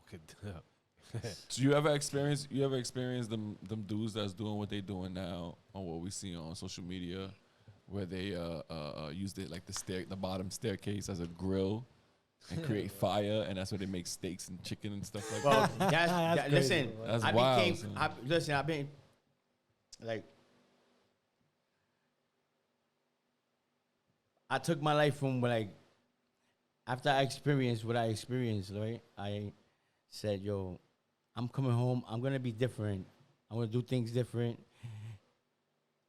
Okay. So you ever experienced them dudes that's doing what they doing now on what we see on social media, where they use the bottom staircase as a grill and create fire, and that's where they make steaks and chicken and stuff like that. Well, listen, that's wild. I've been like, I took my life from after I experienced what I experienced, right? I said, yo, I'm coming home. I'm going to be different. I'm going to do things different.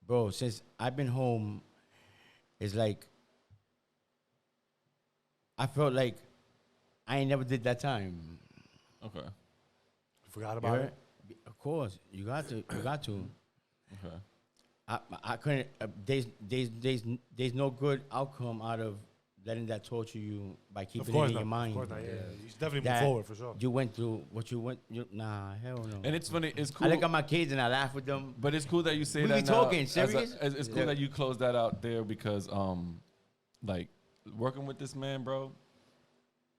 Bro, since I've been home, it's like, I felt like I ain't never did that time. Okay. You forgot about it? Of course. You got to. Okay. I couldn't. There's no good outcome out of letting that torture you by keeping it in your mind. Of course not. Yeah. You should definitely move forward for sure. You went through what you went. Nah, hell no. And it's funny. It's cool. I look at my kids and I laugh with them. But it's cool that you say we that. We be talking serious. It's cool that you close that out there because like working with this man, bro.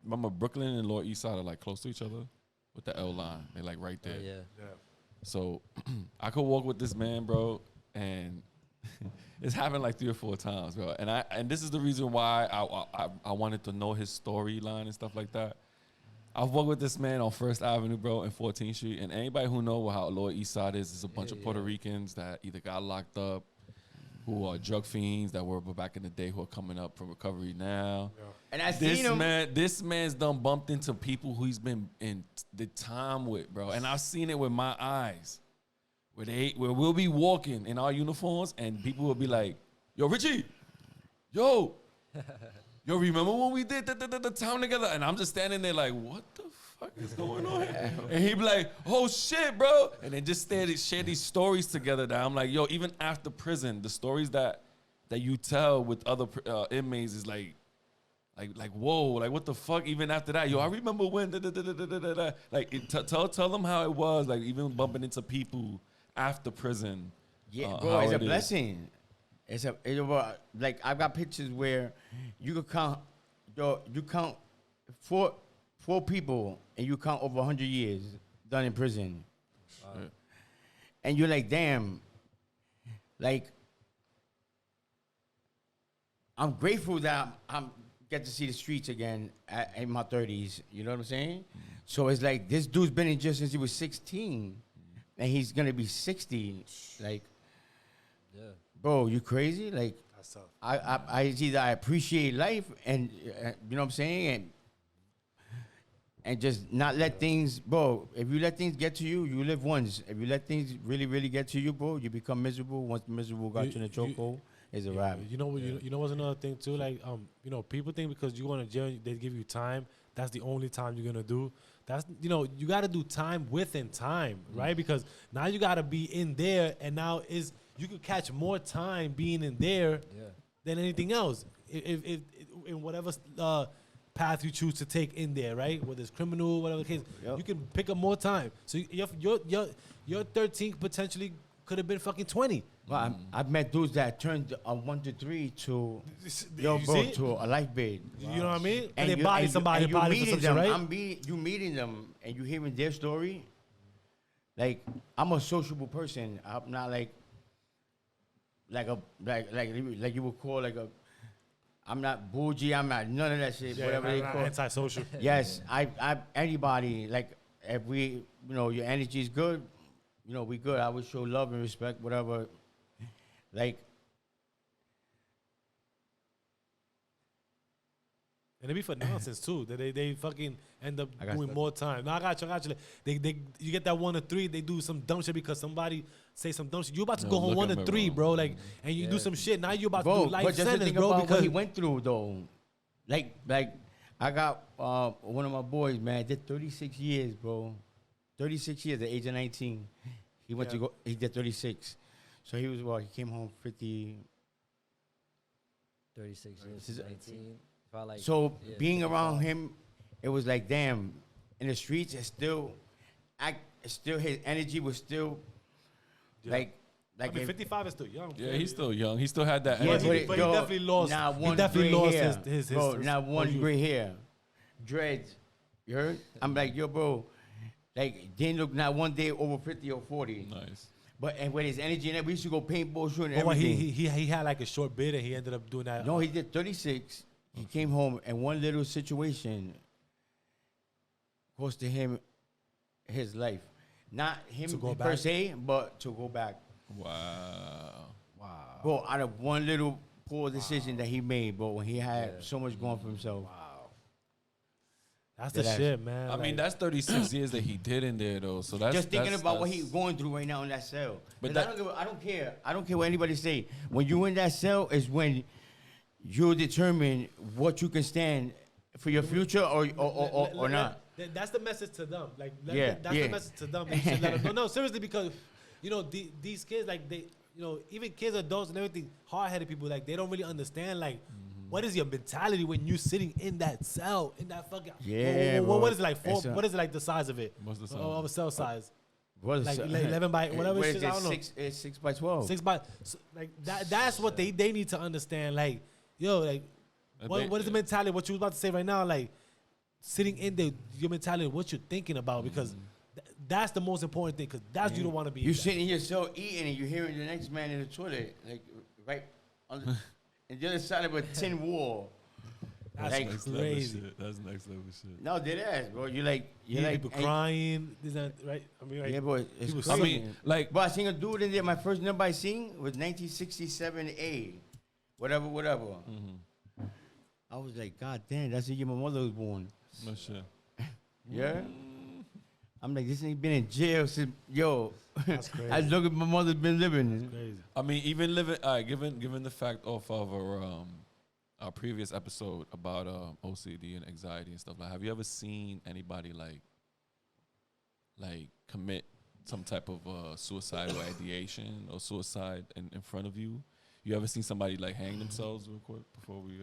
Remember Brooklyn and Lower East Side are like close to each other with the L line. They like right there. Yeah. So I could walk with this man, bro, and it's happened like 3 or 4 times, bro. And this is the reason why I wanted to know his storyline and stuff like that. I've worked with this man on First Avenue, bro, and 14th Street. And anybody who know how Lower East Side is a bunch of Puerto Ricans that either got locked up, who are drug fiends that were back in the day who are coming up from recovery now. Yeah. And I seen him. This man's done bumped into people who he's been in the time with, bro. And I've seen it with my eyes. Where we'll be walking in our uniforms and people will be like, yo, Richie, yo, remember when we did the time together? And I'm just standing there like, what the fuck is going on here? And he'd be like, oh shit, bro. And then just share these stories together that I'm like, yo, even after prison, the stories that you tell with other inmates is like, whoa, like what the fuck? Even after that, yo, I remember when, like, tell them how it was, like even bumping into people after prison. Yeah, bro, it's a blessing. It's like I've got pictures where you could count, you count four people and you count over 100 years done in prison. And you're like, damn, like, I'm grateful that I'm get to see the streets again in my 30s. You know what I'm saying? So it's like, this dude's been in jail since he was 16 and he's going to be 60. Like, yeah. Bro, you crazy? Like, that's tough. I appreciate life and, you know what I'm saying? And just not let things, bro, if you let things get to you, you live once. If you let things really, really get to you, bro, you become miserable. Once miserable got you in a chokehold, it's a wrap. You know what's another thing too? Like, you know, people think because you go to jail, they give you time. That's the only time you're gonna do. That's, you know, you gotta do time within time, right? Because now you gotta be in there, and now you could catch more time being in there than anything else. If in whatever path you choose to take in there, right? Whether it's criminal, whatever the case, you can pick up more time. So your 13 potentially could have been fucking 20. Well, I've met dudes that turned a 1 to 3 to to a life bed. Wow. You know what I mean? And they body somebody, body for something, right? You meeting them and you hearing their story. Like, I'm a sociable person. I'm not like you would call like a. I'm not bougie. I'm not none of that shit. Whatever they call antisocial. Yes, I anybody, like, if we, you know, your energy is good, you know, we good. I would show love and respect, whatever. Like, and it be for nonsense too. That they fucking end up doing more time. No, I got you. You get that 1 to 3. They do some dumb shit because somebody say some dumb shit. You about to go home 1 to 3, bro. Like, and you do some shit. Now you about to do life sentence, bro. Because what he went through though, like I got one of my boys, man, did 36 years, bro. 36 years at the age of 19. He went to go. He did 36. So he he came home 50. 36 years, 19. So being around him, it was like, damn, in the streets, his energy was still like I mean, 55 is still young. Yeah, he's still young. He still had that energy. But he definitely lost. His not one gray hair. Dreads. You heard? I'm like, yo, bro. Like, didn't look not one day over 50 or 40. Nice. But and with his energy and we used to go paintball shooting and everything. He had like a short bid and he ended up doing that. No, he did 36. He came home and one little situation cost him his life. Not him per se, but to go back. Wow. Bro, out of one little poor decision that he made, bro, when he had so much going for himself. Wow. That's the shit, man. I mean, that's 36 years that he did in there, though. So that's just thinking about what he's going through right now in that cell. But I don't care. I don't care what anybody say. When you're in that cell is when you determine what you can stand for your future or not. That's the message to them. Like, that's the message to them. They should let them know. No, seriously, because you know these kids, like they, you know, even kids, adults, and everything, hard-headed people, like they don't really understand, like. What is your mentality when you're sitting in that cell, in that fucking... Yeah, what is it like? What is it like the size of it? What's the size? Of a cell size? What is like 11 by... Whatever shit, I don't know. It's 6 by 12. 6 by... So, like, that's what they need to understand. Like, yo, like, what is the mentality? What you was about to say right now, like, sitting in there, your mentality, what you're thinking about, because that's the most important thing, because that's you don't want to be... You're sitting in your cell eating and you're hearing the next man in the toilet, like, right on the... And the other side of a tin wall, That's like, crazy. That's next level shit. No, dead ass, bro. You like people crying. Is that right? I mean, like, yeah, boy. It's was- crazy. I mean, like, but I seen a dude in there. My first number I seen was 1967A, whatever. mm-hmm. I was like, God damn, that's the year my mother was born. No shit. Yeah. I'm like, this nigga been in jail since That's crazy. as long as my mother's been living. Crazy. I mean, even living, given the fact of our previous episode about OCD and anxiety and stuff, like, have you ever seen anybody like commit some type of suicidal ideation or suicide in front of you? You ever seen somebody like hang themselves real quick before we?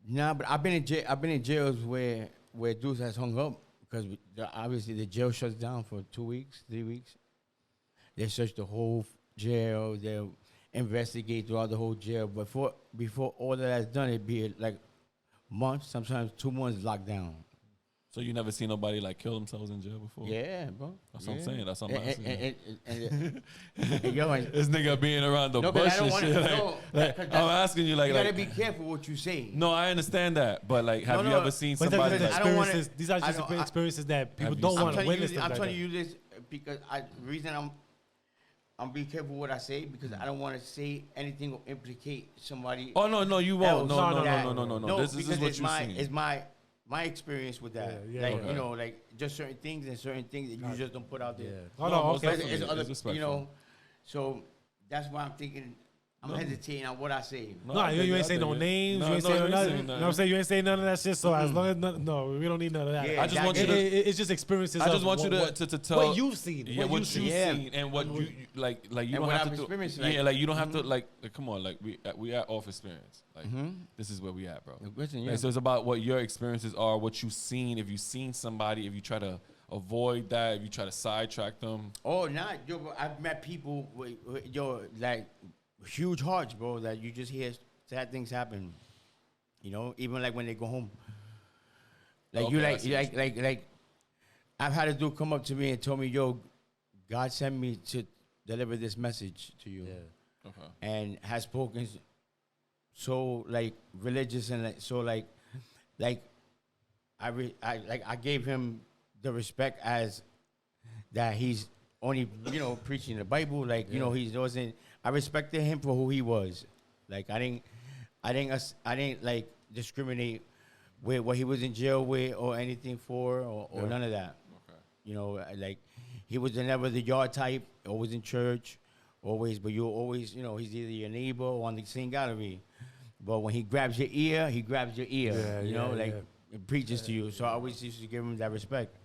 Nah, but I've been in jail. I've been in jails where dudes has hung up because obviously the jail shuts down for 2 weeks, 3 weeks. They search the whole jail. They'll investigate throughout the whole jail. But before all of that's done, it'd be like months, sometimes 2 months locked down. So you never seen nobody like kill themselves in jail before? Yeah, bro. That's what I'm saying. That's what I'm asking. This nigga being around the bush and shit. I'm asking you, like, you gotta be careful what you say. No, I understand that, but like, have you ever seen But somebody? these I don't wanna- are just experiences that people don't want to witness. I'm trying to use this because the reason I'm being careful what I say because I don't want to say anything or implicate somebody. Oh no, you won't. else. No. This is what you're saying. It's my experience with that. Yeah, like okay. you know, like just certain things and certain things that you just don't put out there. Oh, no, most okay. definitely. It's other, It's respectful. you know. So that's why I'm thinking. I'm hesitating on what I say. No, you ain't say no names. You ain't say nothing. You know what I'm saying? You ain't say none of that shit. So as long as no, we don't need none of that. Yeah, I just want you to. It's just experiences. I just want you to tell what you've seen. Yeah, what you've seen and what you like. Like you And don't what have I've to do. experienced, Yeah, like- like you don't have to like. Come on, like we at off experience. Like this is where we at, bro. Listen, yeah. Like, so it's about what your experiences are, what you've seen. If you've seen somebody, if you try to avoid that, if you try to sidetrack them. Oh, not yo. Bro, I've met people with like huge hearts, bro. That you just hear sad things happen. You know, even like when they go home. Like Okay, like I've had a dude come up to me and told me, "Yo, God sent me to deliver this message to you," Okay. and has spoken so like religious and like so like I gave him the respect as that he's only preaching the Bible, like you know he wasn't. I respected him for who he was. Like I didn't like discriminate with what he was in jail with or anything for or none of that. Okay. You know, like he was never the yard type, always in church, always. But you always, he's either your neighbor or on the same gallery. But when he grabs your ear, he grabs your ear. It preaches to you. So I always used to give him that respect.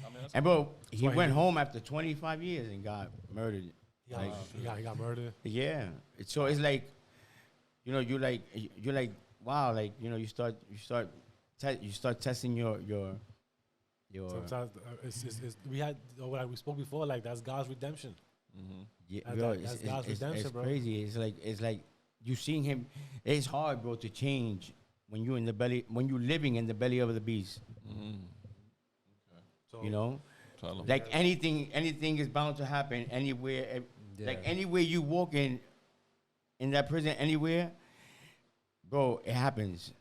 I mean, And bro, he went home after 25 years and got murdered. He got murdered. Yeah. So it's like, you're like, wow, like, you start testing your. Sometimes we spoke before, like that's God's redemption. Mm-hmm. Yeah, That's God's redemption, it's bro. crazy. It's like you seeing him. It's hard, bro, to change when you're in the belly, when you're living in the belly of the beast. Mm-hmm. So, You know, Tell 'em. like anything is bound to happen anywhere. Like anywhere you walk in that prison, anywhere, bro, it happens.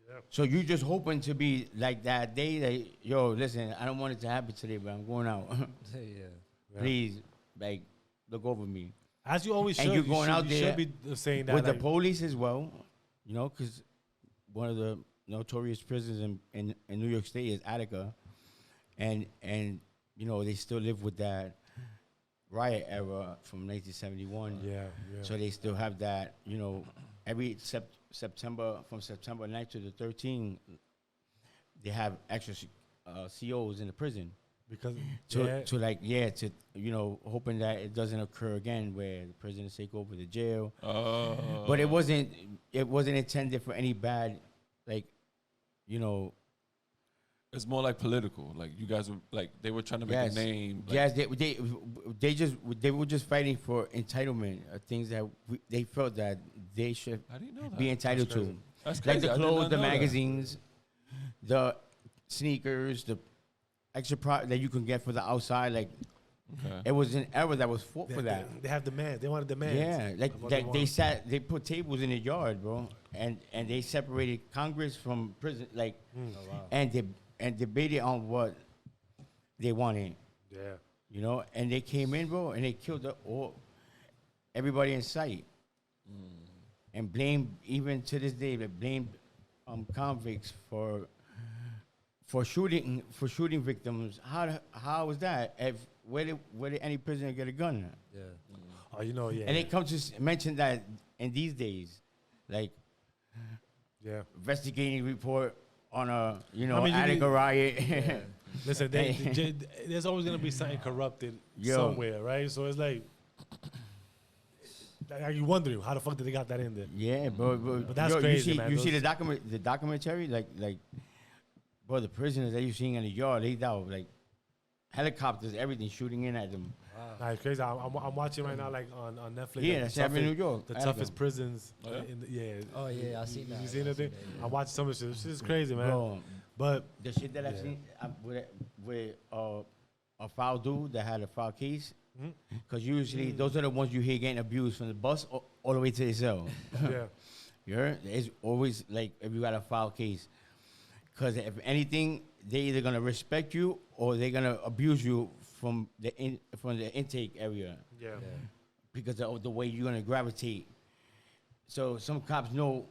Yeah. So you just hoping to be like that day that, yo, listen, I don't want it to happen today, but I'm going out. Please, like, look over me. As you always And should. you're going out you there should be saying that With the like, police as well, because one of the notorious prisons in New York State is Attica. And they still live with that riot era from 1971. Yeah. So they still have that, every September, from September 9th to the 13th, they have extra COs in the prison. Because hoping that it doesn't occur again where the prisoners take over the jail. Oh. But it wasn't intended for any bad, It's more like political. Like you guys were like they were trying to make a name. Like, Yes, they were just fighting for entitlement, things that they felt that they should I didn't know that. be entitled to, That's like crazy. the I did clothes, not the know that. magazines, the sneakers, the extra product that you can get for the outside, like Okay. It was an era that was fought for that. They have demands. They wanted demands. Yeah, like they put tables in the yard, bro, and they separated Congress from prison, like, and debated on what they wanted. Yeah. You know, and they came in, bro, and they killed everybody in sight, and blamed, even to this day, they blamed convicts for shooting victims. How was that? Where did any prisoner get a gun? Yeah. Oh, you know, yeah. And they come to mention that in these days, like, investigating report on a Attica riot. Yeah. Listen, there's always gonna be something corrupted somewhere, right? So it's like, are you wondering how the fuck did they got that in there? Yeah, bro. But that's crazy, man. You see the documentary, like, bro, the prisoners that you seeing in the yard, they out like helicopters, everything shooting in at them. Wow. Nah, crazy. I'm watching right now, like on Netflix. Yeah, like, that's happening in New York. The toughest prisons. Oh, yeah? Oh yeah, I seen that. You seen that thing? I watched some of the shit. This is crazy, man. Bro, but the shit that I've seen with a foul dude that had a foul case, because usually those are the ones you hear getting abused from the bus all the way to the cell. yeah. It's always like if you got a foul case, because if anything, they're either gonna respect you or they're gonna abuse you from the intake area. Yeah. Because of the way you're gonna gravitate. So some cops know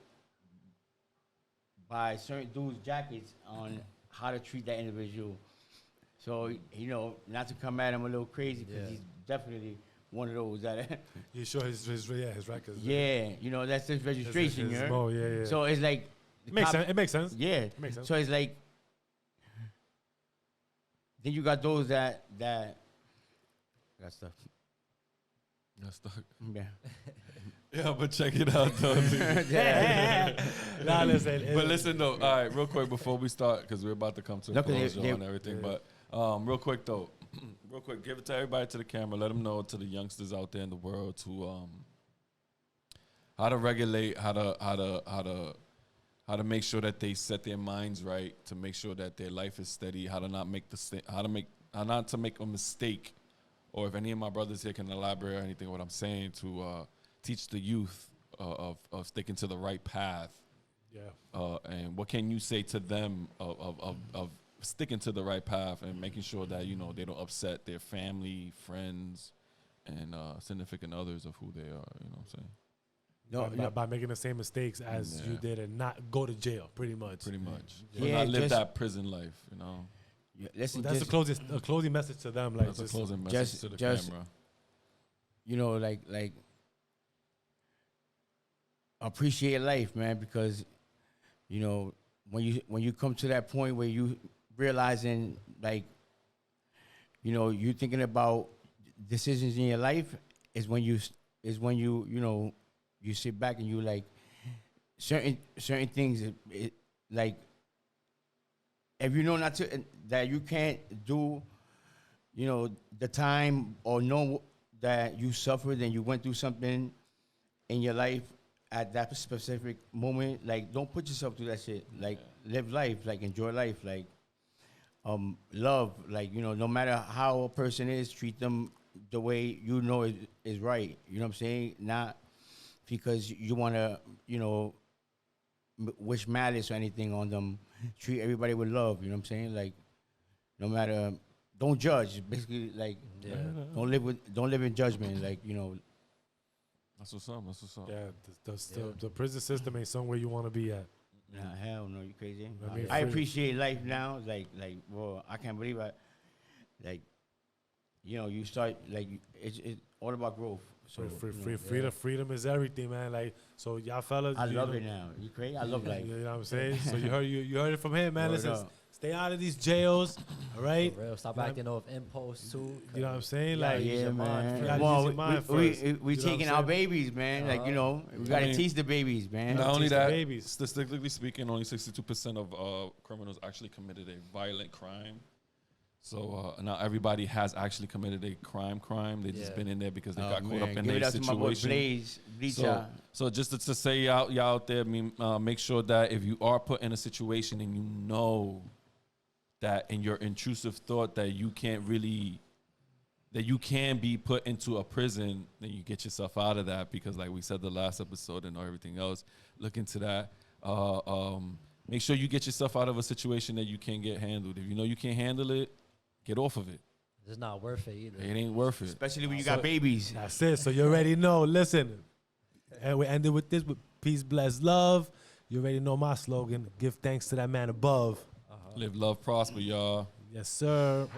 by certain dudes' jackets on how to treat that individual. So, not to come at him a little crazy, because he's definitely one of those that. You sure his records? Yeah, that's his registration, yeah. So it's like. It makes sense. Yeah. It makes sense. So it's like. Then you got those that. Got stuff. Yeah. Yeah, but check it out though. Nah, listen. But listen though, all right, real quick before we start, because we're about to come to a closure on everything. Yeah. But real quick though, give it to everybody, to the camera. Let them know, to the youngsters out there in the world, to how to regulate, how to make sure that they set their minds right, to make sure that their life is steady, how not to make a mistake. Or if any of my brothers here can elaborate or anything what I'm saying, to teach the youth of sticking to the right path. Yeah. And what can you say to them of sticking to the right path and making sure that, they don't upset their family, friends, and significant others of who they are, you know what I'm saying? By making the same mistakes as you did and not go to jail, pretty much. Yeah. Or not live that prison life, Yeah, listen, that's a closing message to them. Like, that's a closing message to the camera. Like appreciate life, man, because when you come to that point where you realizing, like, you're thinking about decisions in your life, is when you you sit back and you like certain things, like, if you know not to, that you can't do, the time, or know that you suffered and you went through something in your life at that specific moment, like, don't put yourself through that shit. Like, live life, like, enjoy life, like, love, like, no matter how a person is, treat them the way is right. You know what I'm saying? Not because you want to, wish malice or anything on them. Treat everybody with love, you know what I'm saying? Like, no matter, don't judge. Basically, like, don't live in judgment. Like, That's what's up. Yeah, the prison system ain't somewhere you want to be at. Nah, hell no, you crazy. I appreciate life now. Like, well, I can't believe you start, like, it's all about growth. So freedom is everything, man. Like, so y'all fellas, I love it now. You crazy? I love life. You know what I'm saying? So you heard it from him, man. Listen, stay out of these jails, all right? For real, stop acting off impulse too. You know what I'm saying? Like, yeah, man. Well, we taking our babies, man. Like, we gotta teach the babies, man. Not only that, statistically speaking, only 62% of criminals actually committed a violent crime. So not everybody has actually committed a crime. They just been in there because they got caught up in a situation. So just to say y'all out there, make sure that if you are put in a situation and you know that in your intrusive thought that you can't really that you can be put into a prison, then you get yourself out of that, because like we said the last episode and everything else, look into that. Make sure you get yourself out of a situation that you can't get handled. If you know you can't handle it, get off of it. It's not worth it either. It ain't worth it. Especially when you got babies. That's it. So you already know. Listen, and we ended with this with peace, bless, love. You already know my slogan. Give thanks to that man above. Live, love, prosper, y'all. Yes, sir.